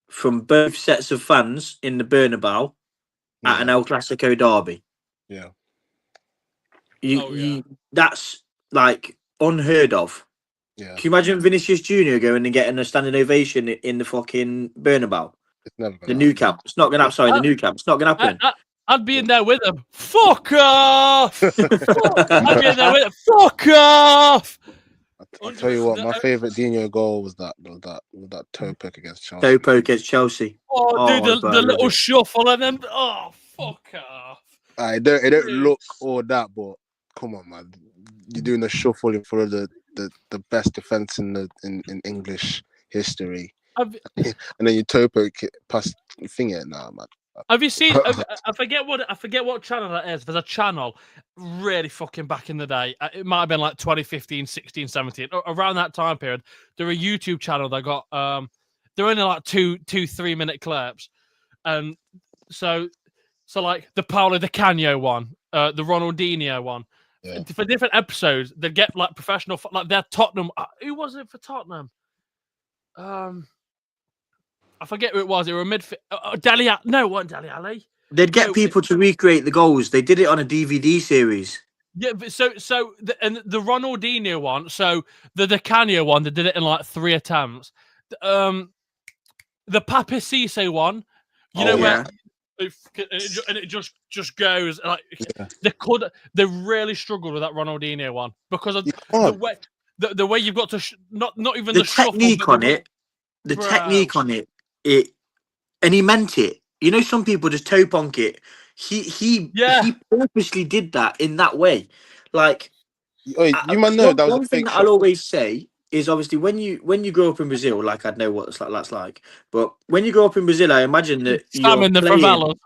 from both sets of fans in the Bernabeu at an El Clasico derby. Yeah. That's like unheard of. Yeah. Can you imagine Vinicius Junior going and getting a standing ovation in the fucking Bernabeu? It's never the new camp. It's not going to happen. Sorry, the new camp. It's not going to happen. I'd be in there with him. Fuck off! I'd be in there with him. Fuck off! I'll tell you what, my favourite Dino goal was that toe poke against Chelsea. Toe poke against Chelsea. Oh, dude, the little shuffle and then fuck off. It don't look all that, but come on, man. You're doing the shuffle for the best defense in English history, and then you toe poke it past your finger. Nah, man. Have you seen? I forget what channel that is. There's a channel really fucking back in the day. It might have been like 2015, 16, 17. Around that time period, there a YouTube channel that got they're only like 3 minute clips, and so like the Paolo Di Canio one, the Ronaldinho one. Yeah. For different episodes, they'd get like professional, like their Tottenham. Who was it for Tottenham? I forget who it was. They were a midfield. Dele Alli. No, it wasn't Dele Alli. They'd get people to recreate the goals. They did it on a DVD series. Yeah, but so the Ronaldinho one, so the Di Canio one, they did it in like 3 attempts. The Pape Cisse one, you know where, and it just goes like they really struggled with that Ronaldinho one because of the way you've got to not even the technique shuffle, on it. The technique on it, and he meant it. You know, some people just toe bonk it. He purposely did that in that way. Like, you might know that was one thing that I'll always say is obviously when you grow up in Brazil, like I'd know what that's like. But when you grow up in Brazil, I imagine that you're in the favelas.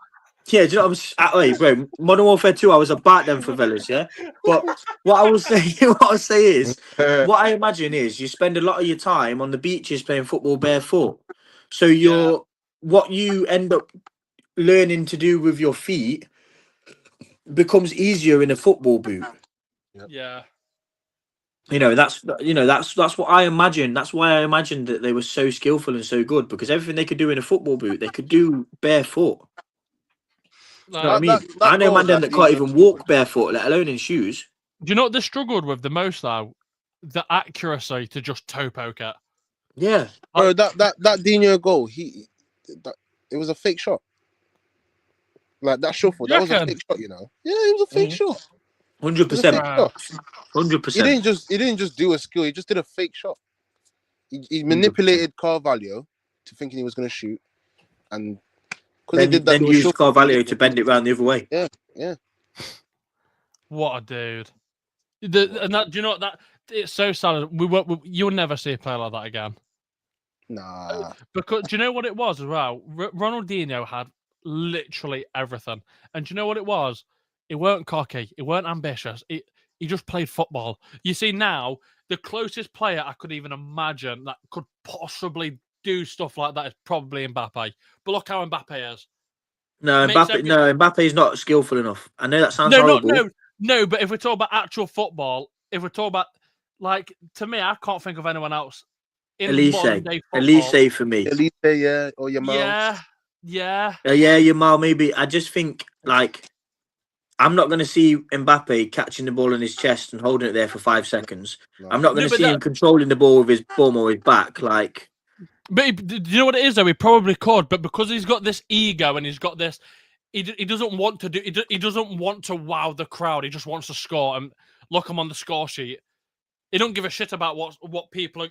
Yeah, do you know what I'm bro? Modern Warfare 2, I was about them favelas, yeah. But what I will say is, what I imagine is you spend a lot of your time on the beaches playing football barefoot. So what you end up learning to do with your feet becomes easier in a football boot. Yeah. That's what I imagine. That's why I imagined that they were so skillful and so good, because everything they could do in a football boot, they could do barefoot. You know what I mean? I know man that can't even walk barefoot, let alone in shoes. Do you know what they struggled with the most though? The accuracy to just toe poke it. Yeah. Bro, that Dino goal, it was a fake shot. Like that shuffle, that was a fake shot, you know. Yeah, it was a fake shot. 100%. 100%. He didn't just do a skill, he just did a fake shot. He manipulated Carvalho to thinking he was gonna shoot, and then used Carvalho to bend it round the other way. Yeah. What a dude! And that, do you know what, that it's so sad. You'll never see a player like that again. Nah. Because do you know what it was as well? Ronaldinho had literally everything, and do you know what it was? He weren't cocky. He weren't ambitious. He just played football. You see now, the closest player I could even imagine that could possibly do stuff like that is probably Mbappe. But look how Mbappe is. Mbappe is not skillful enough. I know that sounds horrible. No, but if we're talking about actual football, if we're talking about, like, to me, I can't think of anyone else in modern day football. Elise for me. Elise, yeah, or Yamal. Yeah. Yamal, maybe. I just think, like, I'm not going to see Mbappe catching the ball in his chest and holding it there for 5 seconds. No. I'm not going to see him controlling the ball with his bum or his back. Like, But do you know what it is though? He probably could, but because he's got this ego and he's got this, he doesn't want to do. He doesn't want to wow the crowd. He just wants to score and look him on the score sheet. He don't give a shit about what people are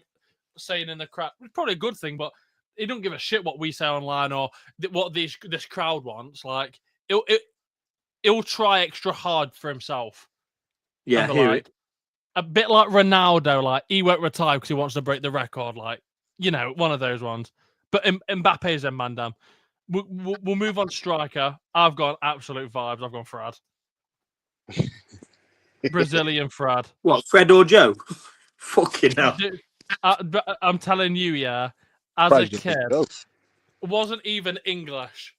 saying in the crowd. It's probably a good thing, but he don't give a shit what we say online or what this crowd wants. Like he'll try extra hard for himself. Yeah, and hear like, it. a bit like Ronaldo. Like he won't retire because he wants to break the record. Like. One of those ones. But Mbappe's in Mandam. We'll move on to striker. I've got absolute vibes. I've gone Frad. Brazilian Frad. What, Fred or Joe? Fucking hell. I'm telling you, yeah. As Fred a just kid, goes. wasn't even English.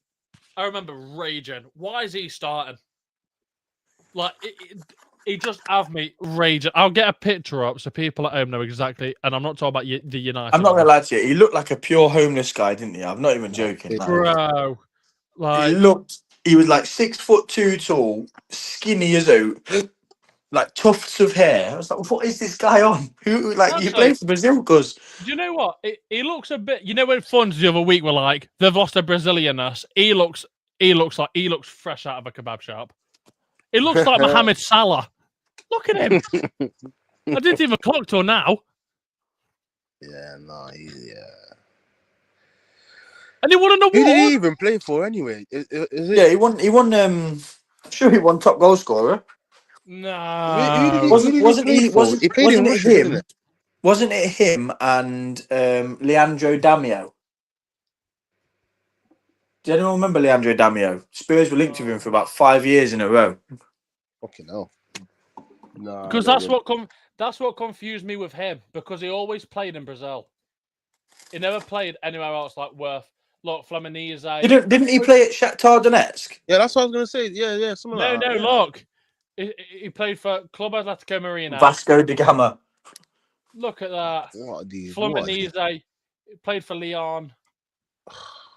I remember raging. Why is he starting? Like, he just have me raging. I'll get a picture up so people at home know exactly. And I'm not talking about the United. I'm not one. gonna lie to you. He looked like a pure homeless guy, didn't he? I'm not even joking. it- Like, Bro. Like, he was like 6'2" tall, skinny as out, like tufts of hair. I was like, what is this guy on? Who like you Actually- play for Brazil? Cause do you know what? He looks a bit. You know when funds the other week were like they've lost their Brazilianness. He looks fresh out of a kebab shop. He looks like Mohamed Salah. Look at him. I didn't even clock till now. Yeah, no, yeah. And he won an award. Who did he even play for anyway? Is it? yeah, he won. I'm sure he won top goal scorer. No. Who did he Wasn't play he? for? He played in Wasn't it Russia, didn't him? it? Wasn't it him and Leandro Damio? Do anyone remember Leandro Damio? Spurs were linked with him for about 5 years in a row. Fucking hell. No, Because that's what confused me with him. Because he always played in Brazil. He never played anywhere else like look, Fluminense. Didn't he play at Shakhtar Donetsk? Yeah, that's what I was gonna say. Yeah, something No, like that. Yeah. look. He played for Club Atlético Marino. Vasco da Gama. Look at that. What are these? Fluminense. He played for Lyon.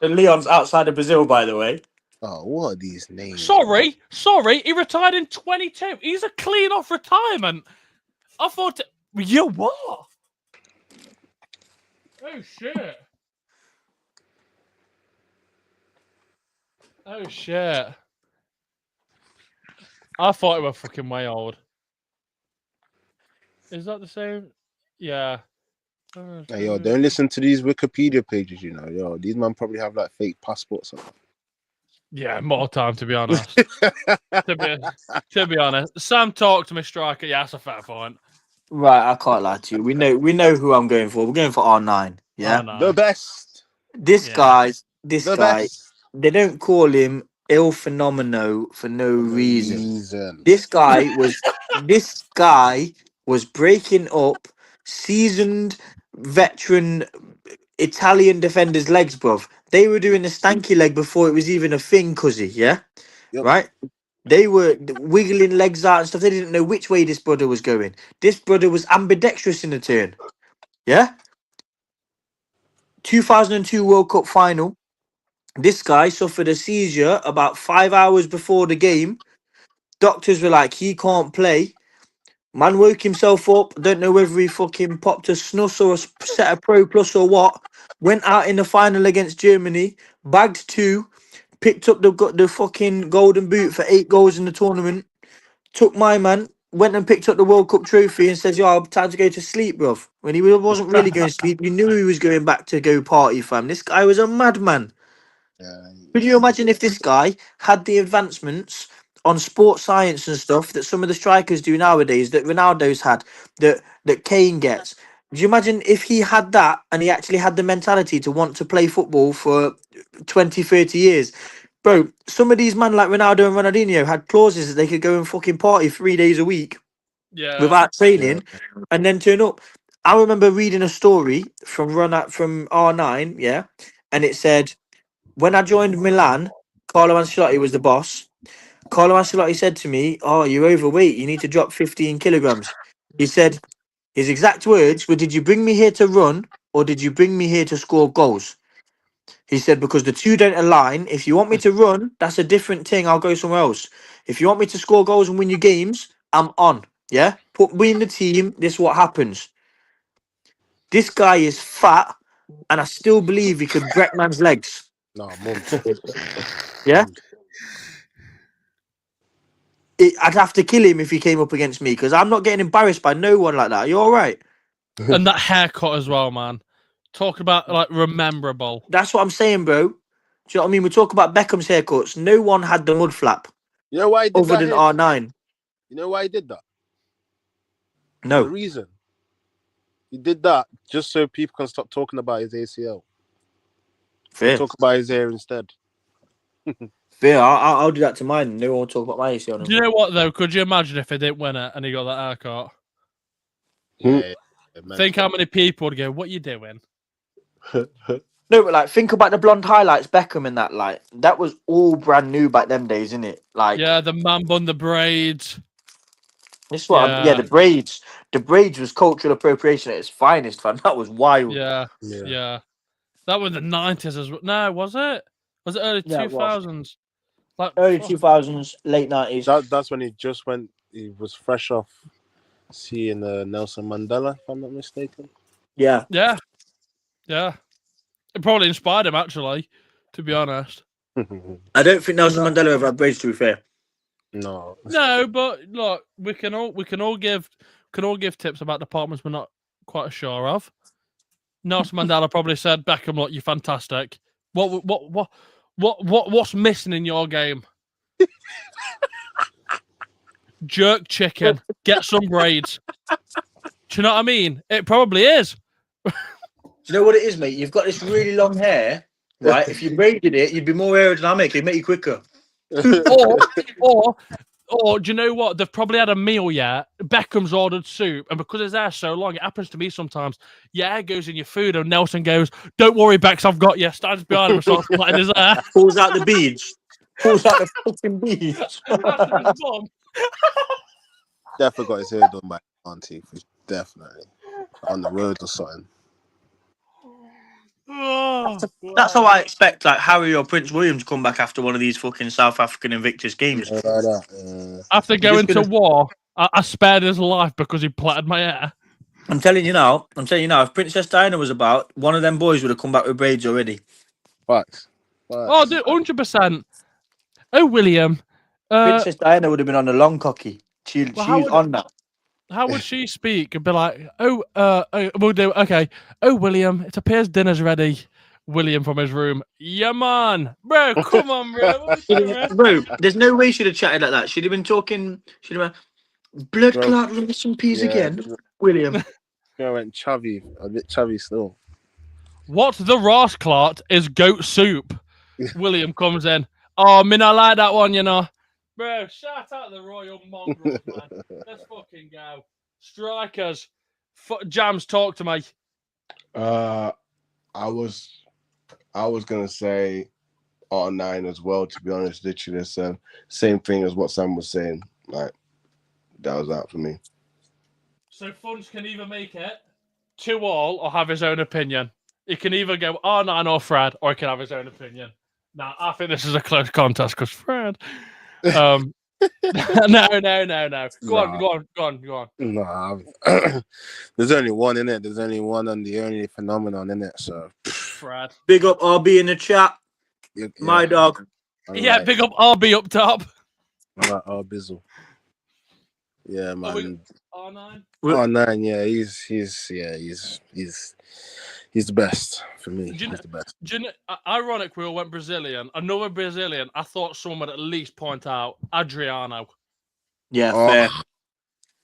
And Leon's outside of Brazil, by the way. Oh, what are these names? Sorry. He retired in 22. He's a clean off retirement. I thought, you what? Oh shit. Oh shit. I thought it were fucking way old. Is that the same? Yeah. Hey, yo, don't listen to these Wikipedia pages, you know. Yo, these men probably have like fake passports. Yeah, more time to be honest. to be honest. Sam talked to me, striker. Yeah, that's a fair point. Right, I can't lie to you. We know who I'm going for. We're going for R9. Yeah. Oh, no. The best. This Yeah. guy, The best. they don't call him Il Fenomeno for no reason. Reason. This guy was breaking up seasoned veteran Italian defenders' legs, bruv. They were doing the stanky leg before it was even a thing, cuzzy, yeah? Yep. Right? They were wiggling legs out and stuff. They didn't know which way this brother was going. This brother was ambidextrous in the turn. Yeah? 2002 World Cup final. This guy suffered a seizure about 5 hours before the game. Doctors were like, he can't play. Man woke himself up. Don't know whether he fucking popped a snus or a set of Pro Plus or what. Went out in the final against Germany. Bagged 2. Picked up the fucking golden boot for 8 goals in the tournament. Took my man. Went and picked up the World Cup trophy and says, yo, time to go to sleep, bruv. When he wasn't really going to sleep. You knew he was going back to go party, fam. This guy was a madman. Could you imagine if this guy had the advancements on sports science and stuff that some of the strikers do nowadays, that Ronaldo's had, that Kane gets? Do you imagine if he had that and he actually had the mentality to want to play football for 20, 30 years? Bro, some of these men like Ronaldo and Ronaldinho had clauses that they could go and fucking party 3 days a week without training and then turn up. I remember reading a story from R9, yeah, and it said, when I joined Milan, Carlo Ancelotti was the boss. Carlo Ancelotti said to me, oh, you're overweight. You need to drop 15 kilograms. He said, his exact words were, did you bring me here to run or did you bring me here to score goals? He said, because the two don't align. If you want me to run, that's a different thing. I'll go somewhere else. If you want me to score goals and win you games, I'm on. Yeah? Put me in the team. This is what happens. This guy is fat, and I still believe he could break man's legs. No, mum. Yeah? I'd have to kill him if he came up against me because I'm not getting embarrassed by no one like that. Are you all right? And that haircut as well, man. Talk about like rememberable. That's what I'm saying, bro. Do you know what I mean? We talk about Beckham's haircuts. No one had the mud flap You know why he did other that? than Here? R9. You know why he did that? The No. reason he did that just so people can stop talking about his ACL. Fair. Talk about his hair instead. Fair. I'll do that to mine. No one will talk about my ACL. Do you know what though? Could you imagine if he didn't win it and he got that haircut? Yeah, Think how many people would go, "What you doing?" No, but like, think about the blonde highlights, Beckham and that. Like, that was all brand new back them days, isn't it? Like, Yeah, the man bun, the braids. this is what Yeah. the braids. The braids was cultural appropriation at its finest, fam. That was wild. Yeah. That was the 90s as well. No, was it? Was it early Yeah, it was. 2000s? Like Early 2000s, late 90s. That's when he just went. He was fresh off seeing Nelson Mandela, if I'm not mistaken. Yeah. Yeah. It probably inspired him, actually, to be honest. I don't think Nelson Mandela ever had braids, to be fair. No, But look, we can all give tips about departments we're not quite sure of. Nelson Mandela probably said, "Beckham, look, you're fantastic. What's missing in your game? Jerk chicken. Get some braids." Do you know what I mean? It probably is. Do you know what it is, mate? You've got this really long hair, right? If you braided it, you'd be more aerodynamic. It'd make you quicker. Or do you know what? They've probably had a meal yet. Beckham's ordered soup, and because his hair's so long, it happens to me sometimes. Your hair goes in your food, and Nelson goes, "Don't worry, Becks, I've got you." Stands behind him and starts letting his hair. Pulls out the beads. Pulls out the fucking beads. After his mum. definitely got his hair done by auntie. Definitely on the road or something. That's how I expect, like, Harry or Prince William to come back after one of these fucking South African Invictus games. Like that. After going to war, I spared his life because he plaited my hair. I'm telling you now, if Princess Diana was about, one of them boys would have come back with braids already. Facts. Oh, dude, 100%. Oh, William. Princess Diana would have been on the long cocky. She's on that. How would she speak? And be like, we'll do, okay. Oh, William, it appears dinner's ready. William from his room. Yeah, man. Bro, come on, bro. Bro, there's no way she'd have chatted like that. She'd have been talking, blood clot, rice and peas again. William. I went chubby, a bit chubby still. What the Ross clot is goat soup? William comes in. Oh, me not like that one, you know. Bro, shout out the Royal Mongrels, man. Let's fucking go. Strikers. Jams, talk to me. I was gonna say R9 as well, to be honest. Literally the same thing as what Sam was saying. Like, that was that for me. So Funch can either make it 2-2 or have his own opinion. He can either go R9 or Fred, or he can have his own opinion. Now, I think this is a close contest because Fred. No. Go on. No, there's only one in it. There's only one and the only phenomenon in it. So, Fred. Big up RB in the chat. Yeah, My dog. Yeah, big up RB up top. I like Bizzle. Yeah, man. R9. R9, yeah, he's the best for me. He's the best. Do you know, ironic, we all went Brazilian. Another Brazilian, I thought someone would at least point out Adriano. Yeah,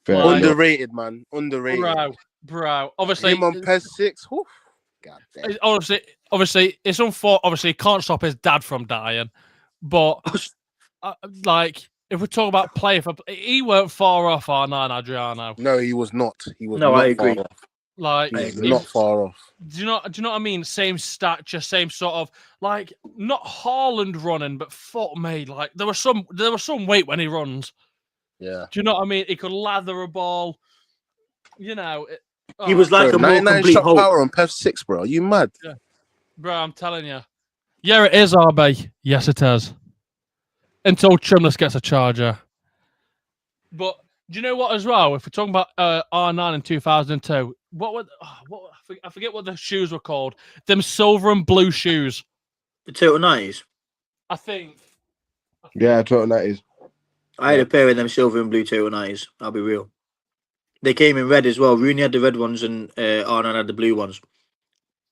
fair. Underrated, man. Underrated. Bro. Obviously, him on PES 6. Whew. God damn. Obviously, it's unfortunate. Obviously, he can't stop his dad from dying. But, like, if we talk about play for, he weren't far off R9 Adriano. No, he was not. I agree. Far off. Like, he's not far off. Do you know what I mean? Same stature, same sort of, like, not Haaland running, but fuck me, like there was some weight when he runs. Yeah. Do you know what I mean? He could lather a ball. You know, he was like a more 99 complete shot Hulk. power on PES 6, bro. Are you mad? Yeah. Bro, I'm telling you. Yeah, it is, RB. Yes, it is. Until Trimless gets a charger. But Do you know what as well? If we're talking about R9 in 2002, I forget what the shoes were called. Them silver and blue shoes. The total 90s. I think. Yeah, total 90s. I had a pair of them silver and blue total 90s. I'll be real. They came in red as well. Rooney had the red ones and Arnon had the blue ones.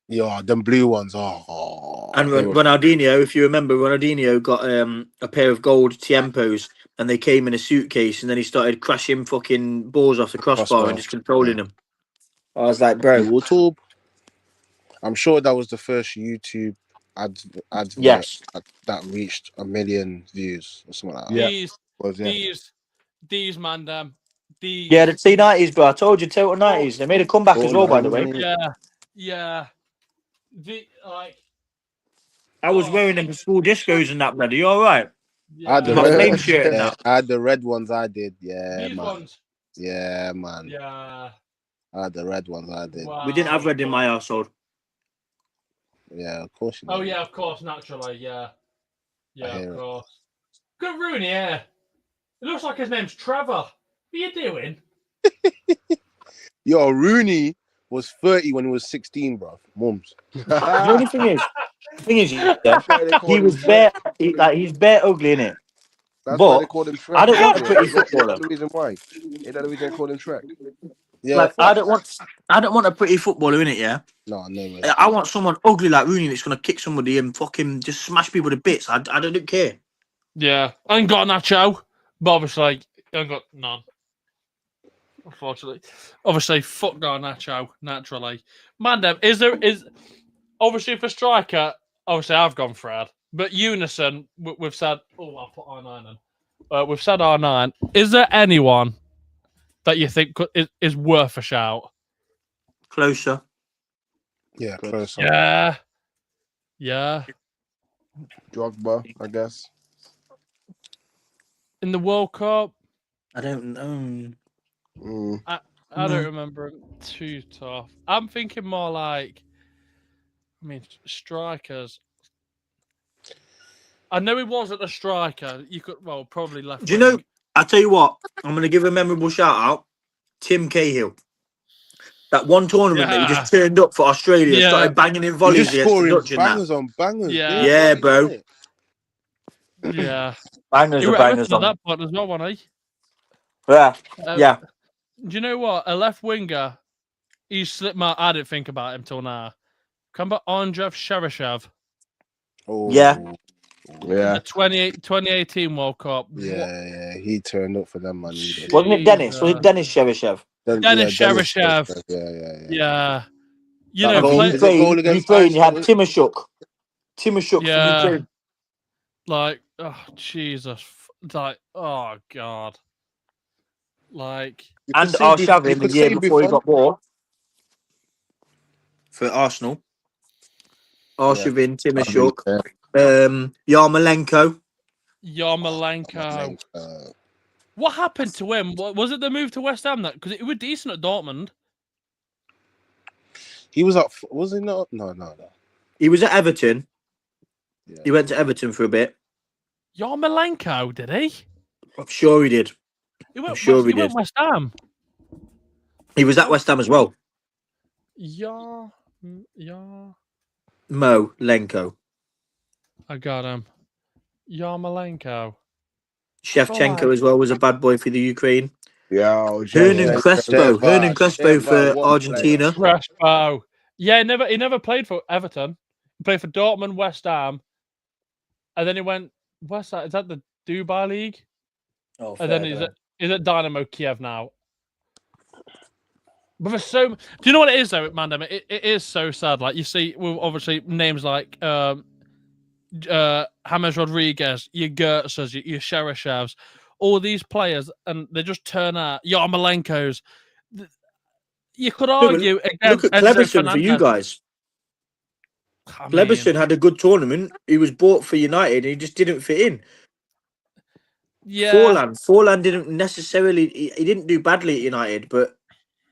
Yeah, them blue ones. Oh, And Ronaldinho, if you remember, Ronaldinho got a pair of gold Tiempos and they came in a suitcase and then he started crashing fucking balls off the crossbar and just controlling them. I was like, bro. YouTube. I'm sure that was the first YouTube advert Yes. that reached 1 million views or something like that. These man, these. Yeah, the T90s, bro. I told you, total 90s. They made a comeback as well, by the way. Yeah. I was wearing them for school discos and that, bloody. You all right? Yeah. I had the My red flame ones. shirt and that. I had the red ones. I did. Yeah, These man. ones. Yeah, man. Yeah. I had the red ones. I did. Wow. We didn't have red in my household. Yeah, of course you Oh did. yeah, of course, naturally, yeah. Yeah, hear of it. course. Good Rooney, yeah. It looks like his name's Trevor. What are you doing? Yo, Rooney was 30 when he was 16, bro. Mums. The only thing is, yeah, That's why they call he him was Shrek. bare, he's bare ugly, innit? That's But why they call him Shrek. I don't want a pretty Is that footballer. the reason why? Is that the reason they call him Shrek? Yeah, Like, I don't want a pretty footballer, innit, yeah? No, way. I want someone ugly like Rooney that's gonna kick somebody and fucking just smash people to bits. I don't care. Yeah, I ain't got Nacho, but obviously I ain't got none. Unfortunately, obviously, fuck Garnacho. Naturally, Mandem, is obviously for striker? Obviously, I've gone Fred, but Unison, we've said. Oh, I'll put R9 in. We've said R9. Is there anyone that you think is worth a shout? Closer. Yeah, close. Yeah. Drogba, I guess. In the World Cup, I don't know. I don't remember him too tough. I'm thinking more like, strikers. I know he wasn't a striker. You could, probably left. Do you know? I tell you what, I'm gonna give a memorable shout out. Tim Cahill. That one tournament that he just turned up for Australia, started banging in volleys against the Dutch and bangers on bangers. Yeah, bro. Yeah. Bangers He are bangers at on. that point as well, wasn't he? Yeah. Do you know what? A left winger, he slipped my. I didn't think about him till now. Remember Andrev Cheryshev? Oh, yeah. The 2018 World Cup. Yeah, he turned up for them, man. Wasn't it Dennis? Was it Dennis Cheryshev? Dennis Cheryshev. Yeah. You know, Ukraine, you had Timoshuk. Timashuk from Ukraine. Like, oh, Jesus. Like, oh, God. Like... And Arshavin in the year before he got bought for Arsenal. Arshavin, Timoshuk, Yarmolenko. What happened to him? Was it the move to West Ham? Because it was decent at Dortmund. He was up. Was he not? No. He was at Everton. Yeah. He went to Everton for a bit. Yarmolenko, did he? I'm sure he did. He went West Ham. He was at West Ham as well. Mo Lenko. I got him. Yarmolenko. Shevchenko as well was a bad boy for the Ukraine. Yeah, Hernan Crespo for Argentina. Crespo. Yeah, he never played for Everton. He played for Dortmund, West Ham, and then he went West Ham. Is that the Dubai League? Oh, and then he's at Dynamo Kiev now. But there's so. Do you know what it is though, Mandem? It is so sad. Like you see, with obviously names like James Rodriguez, your Gertzes, your Cherishevs, all these players, and they just turn out Yarmolenkos. You could argue against look at Cleberson for you guys. Cleberson had a good tournament. He was bought for United, and he just didn't fit in. Yeah, Forlan didn't necessarily. He didn't do badly at United, but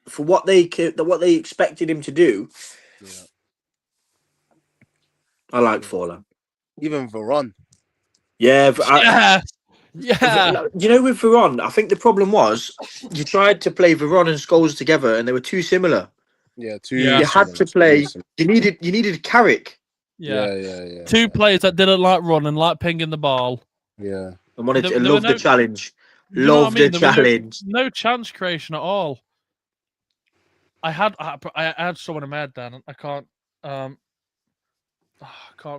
for what they expected him to do, I like Forlan. Even Varane. Yeah, Yeah, You know, with Veron, I think the problem was you tried to play Veron and Scholes together, and they were too similar. Yeah, Yeah. You had to play. You needed Carrick. yeah. Yeah. Two players that didn't like running, like pinging the ball. Yeah. And wanted to There were love the no- challenge. Do you know what I Love mean? the There was challenge. no chance creation at all. I had someone in my head then. I can't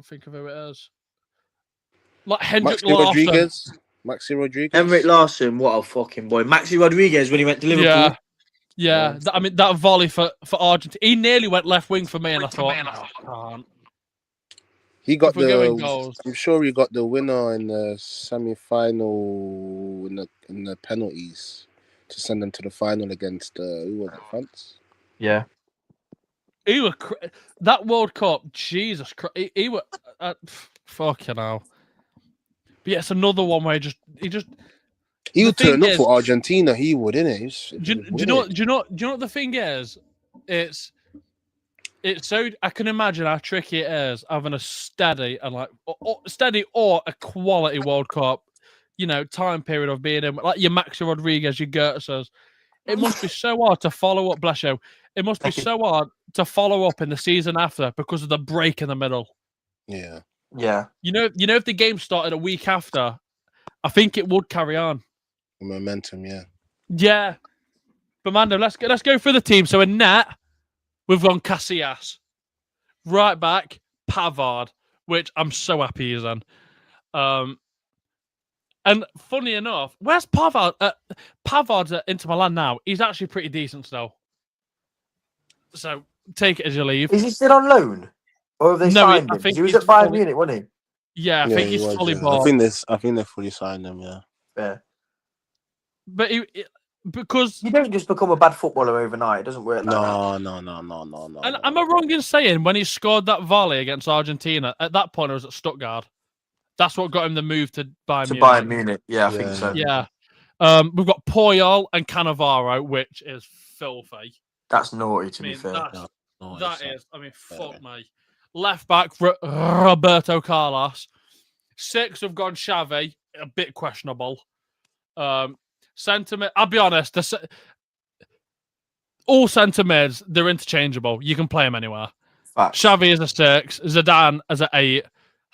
think of who it is. Like Hendrik Larsson. Maxi Rodriguez. Henrik Larsson, what a fucking boy. Maxi Rodriguez when he went to Liverpool. Yeah. I mean that volley for Argentina. He nearly went left wing for me, and I thought, no, I can't. He got If we're going the. goals. I'm sure he got the winner in the semi-final in the penalties to send them to the final against who was it? France. Yeah. He was that World Cup. Jesus Christ, he was fucking hell. But yeah, it's another one where He would turn up is- for Argentina. He would, innit? Do you know what the thing is? It's so I can imagine how tricky it is having a steady and steady or a quality World Cup, time period of being in like your Maxi Rodriguez, your Gertzes. It must be so hard to follow up, bless you. It must be so hard to follow up in the season after because of the break in the middle. Yeah. Yeah. If the game started a week after, I think it would carry on. Momentum, yeah. Yeah. But Mando, let's go through the team. So in net, we've gone Casillas. Right back, Pavard, which I'm so happy he's on. And funny enough, where's Pavard? Pavard's at Inter Milan now. He's actually pretty decent still. So take it as you leave. Is he still on loan? Or have they signed him? He was at Bayern Munich, wasn't he? Yeah, I think he's fully bought. I think they fully signed him, yeah. Yeah. But because you don't just become a bad footballer overnight. It doesn't work like that. No. And am I wrong in saying when he scored that volley against Argentina, at that point it was at Stuttgart? That's what got him the move to Bayern Munich. Bayern Munich, yeah, I think so. Yeah. We've got Puyol and Cannavaro, which is filthy. That's naughty, to be fair. That is, fuck me. Left back, Roberto Carlos. 6 have gone Xavi, a bit questionable. Centre mid, I'll be honest, all centre mids, they're interchangeable. You can play them anywhere. Facts. Xavi is a 6, Zidane is a 8,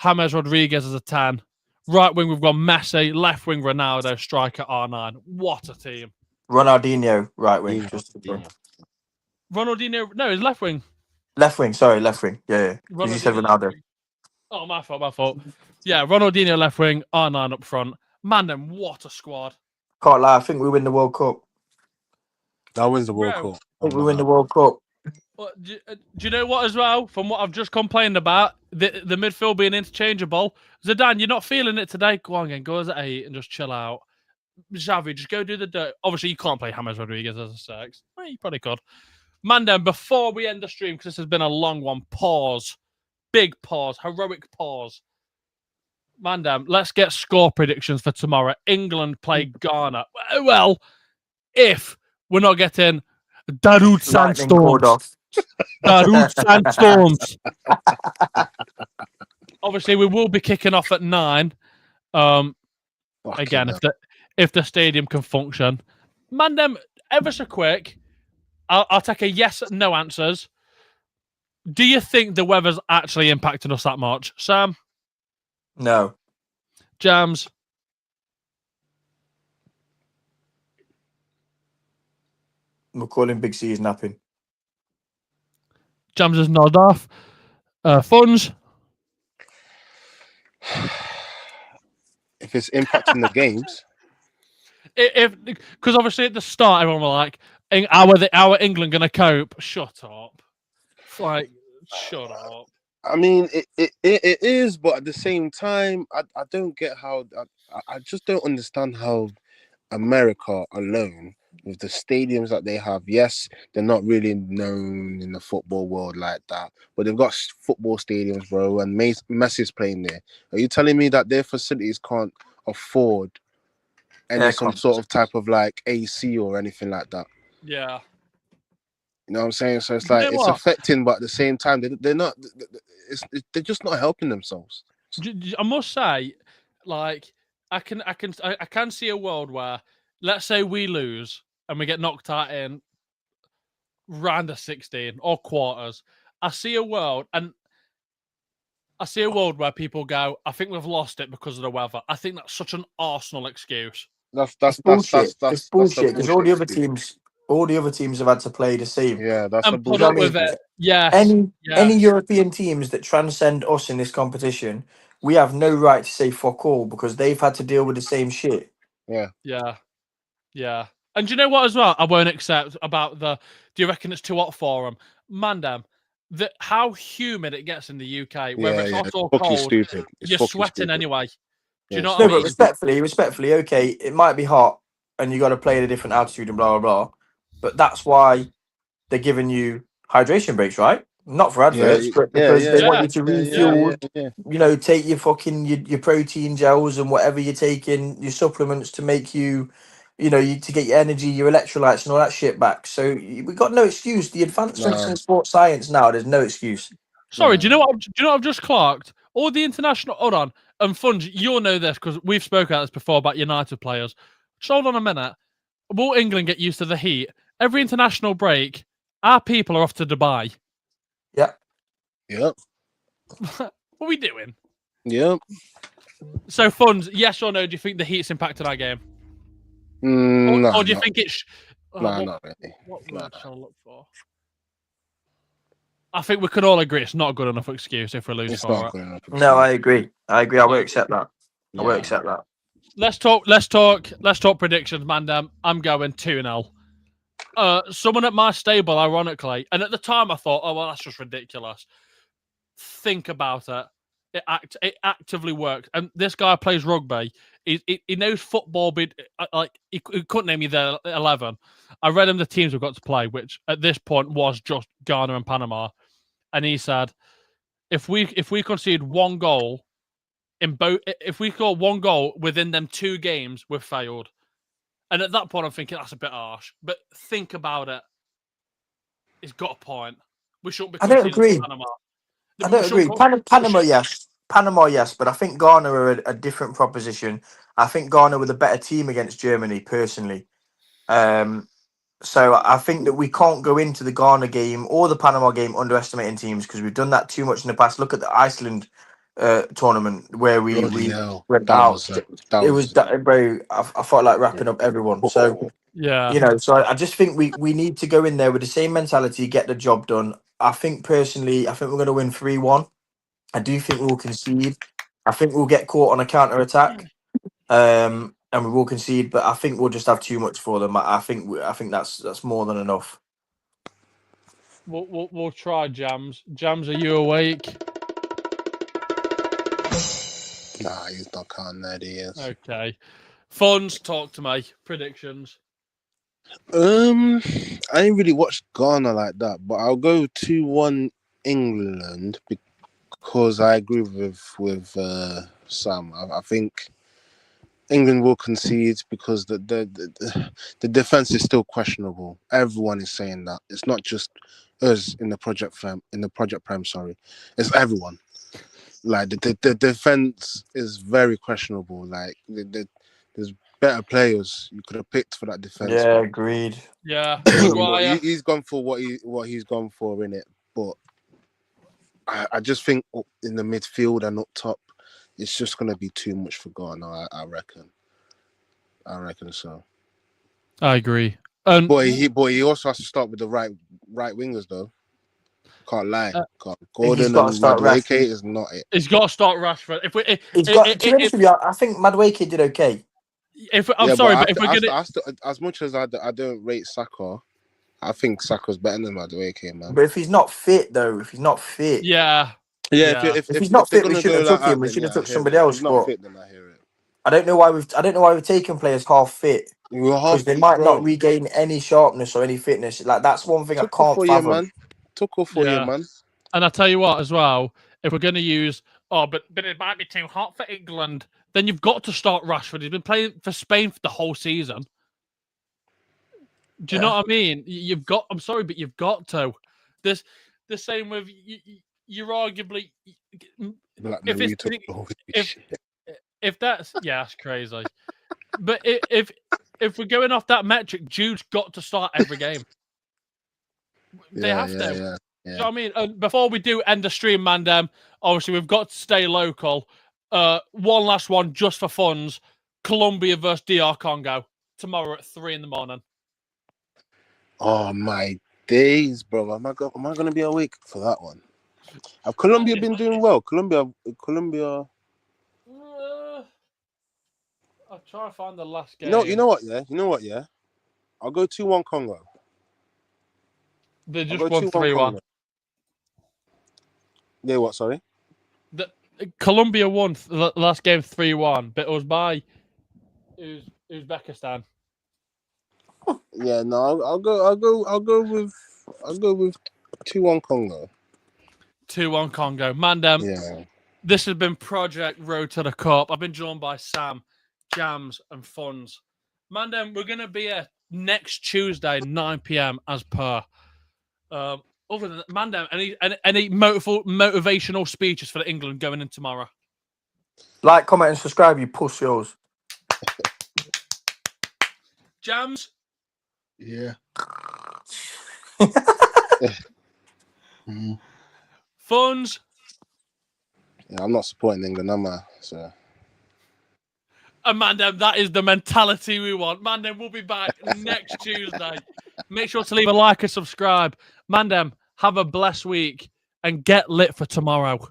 James Rodriguez is a 10. Right wing, we've got Messi, left wing, Ronaldo, striker R9. What a team. Ronaldinho, right wing. Ronaldinho, no, he's left wing. Left wing, sorry, left wing. Yeah. Because you said Ronaldo. Oh, my fault. Yeah, Ronaldinho left wing, R9 up front. Man, then what a squad. Can't lie, I think we win the World Cup. That wins the World Cup. I think we win the World Cup. Do you know what as well? From what I've just complained about, the midfield being interchangeable. Zidane, you're not feeling it today. Go on again, go as an 8 and just chill out. Xavi, just go do the dirt. Obviously, you can't play James Rodriguez as a 6. Well, you probably could. Mandem, before we end the stream, because this has been a long one, pause. Big pause. Heroic pause. Mandem, let's get score predictions for tomorrow. England play Ghana. Well, if we're not getting Darude Sandstorms. Darude Sandstorms. Obviously, we will be kicking off at 9. Again, if the stadium can function. Mandem, ever so quick, I'll take a yes, no answers. Do you think the weather's actually impacting us that much? Sam? No. Jams? We're calling Big C is napping. Jams is nod off. Funds? If it's impacting the games. Because obviously at the start, everyone was like, our England going to cope? Shut up. Like, shut up. I mean, it is, but at the same time, I don't get how. I just don't understand how America alone, with the stadiums that they have, yes, they're not really known in the football world like that, but they've got football stadiums, bro, and Messi's playing there. Are you telling me that their facilities can't afford some sort of type of like AC or anything like that? Yeah. You know what I'm saying? So it's like it's affecting, but at the same time, they're not. They're just not helping themselves. I must say, like, I can see a world where, let's say we lose and we get knocked out in round of 16 or quarters. I see a world where people go, I think we've lost it because of the weather. I think that's such an Arsenal excuse. That's It's bullshit. It's the bullshit because all the other excuse. teams have had to play the same. Yeah, that's a And put bullshit. up with it. Yes. Any European teams that transcend us in this competition, we have no right to say fuck all because they've had to deal with the same shit. Yeah. And do you know what as well? I won't accept about do you reckon it's too hot for them? Man, damn. How humid it gets in the UK, whether it's hot or fucking cold, stupid. you're sweating anyway. Do you know No, what I but mean? respectfully, okay, it might be hot and you got to play at a different altitude and blah, blah, blah. But that's why they're giving you hydration breaks, right? Not for adverts, but because they want you to refuel, you know, take your fucking, your protein gels and whatever you're taking, your supplements to make you, you know, to get your energy, your electrolytes and all that shit back. So we've got no excuse. The advancements in sports science now, there's no excuse. Sorry, do you know what I've just clocked? All the international, hold on, and Funge, you'll know this because we've spoken about this before about United players. Just hold on a minute. Will England get used to the heat? Every international break, our people are off to Dubai. Yep. What are we doing? Yep. So, Funge, yes or no, do you think the heat's impacted our game? Or do you think it's... not really. What word shall I look for? I think we could all agree it's not a good enough excuse if we lose for it. No, I agree. I will accept that. I will accept that. Let's talk predictions, man. I'm going 2-0. Someone at my stable, ironically, and at the time I thought, oh well, that's just ridiculous. Think about it. It actively works. And this guy plays rugby. He knows football, but like he couldn't name me the 11. I read him the teams we've got to play, which at this point was just Ghana and Panama. And he said, if we concede one goal if we score one goal within them 2 games, we've failed. And at that point, I'm thinking that's a bit harsh. But think about it. He's got a point. We shouldn't be. I don't agree. Panama. I don't agree. Panama, yes. Panama, yes. But I think Ghana are a different proposition. I think Ghana were the better team against Germany, personally. So I think that we can't go into the Ghana game or the Panama game underestimating teams because we've done that too much in the past. Look at the Iceland tournament where we went out. Bro, I felt like wrapping up everyone. So yeah, you know, so I just think we need to go in there with the same mentality, get the job done. I think personally, we're going to win 3-1. I do think we'll concede. I think we'll get caught on a counter attack, and we will concede. But I think we'll just have too much for them. I think that's more than enough. We'll try, Jams. Jams, are you awake? Nah, he's not counting that. He is. Okay. Funds, talk to me. Predictions. I didn't really watch Ghana like that, but I'll go 2-1 England because I agree with Sam. I think England will concede because the defense is still questionable. Everyone is saying that. It's not just us in the project prem. Sorry, it's everyone. Like the defense is very questionable. Like there's better players you could have picked for that defense. Yeah, agreed. Yeah, he's gone for what he's gone for in it. But I just think in the midfield and up top, it's just gonna be too much for Ghana. I reckon so. I agree. But he also has to start with the right wingers though. Can't lie. Gordon and Madueke is not it. He's got to start Rashford. To be honest with you, I think Madueke did okay. I'm sorry, but if we're gonna, as much as I don't rate Saka, I think Saka's better than Madueke, man. But if he's not fit, yeah. If he's not fit, we should have took him. We should have took somebody else. If he's not fit, then I hear it. I don't know why we've taken players half fit because they might not regain any sharpness or any fitness. Like that's one thing I can't fathom. Took off for you, man. And I tell you what, as well, if we're going to use, but it might be too hot for England, then you've got to start Rashford. He's been playing for Spain for the whole season. Do you know what I mean? You've got. I'm sorry, but you've got to. This the same with you're arguably. If that's that's crazy. But if we're going off that metric, Jude's got to start every game. They have to. Yeah. You know what I mean? Before we do end the stream, Mandem, obviously we've got to stay local. One last one just for funds. Colombia versus DR Congo tomorrow at 3 a.m. Oh my days, bro! Am I going to be awake for that one? Have Colombia been doing well? Colombia. I'll try to find the last game. You know what? Yeah. I'll go 2-1 Congo. They just won 3-1. Yeah, what? Sorry. Colombia won the last game 3-1, but it was by Uzbekistan. Yeah, no, I'll go with 2-1 Congo. 2-1 Congo. Mandem, Yeah. this has been Project Road to the Cup. I've been joined by Sam, Jams, and Funds. Mandem, we're going to be here next Tuesday, 9 p.m. as per. Other than that, Mandem, any motivational speeches for England going in tomorrow? Like, comment, and subscribe, you pussies. Jams? Yeah. Funds? Yeah, I'm not supporting England, am I? So. And Mandem, that is the mentality we want. Mandem, we'll be back next Tuesday. Make sure to leave a like and subscribe. Mandem, have a blessed week and get lit for tomorrow.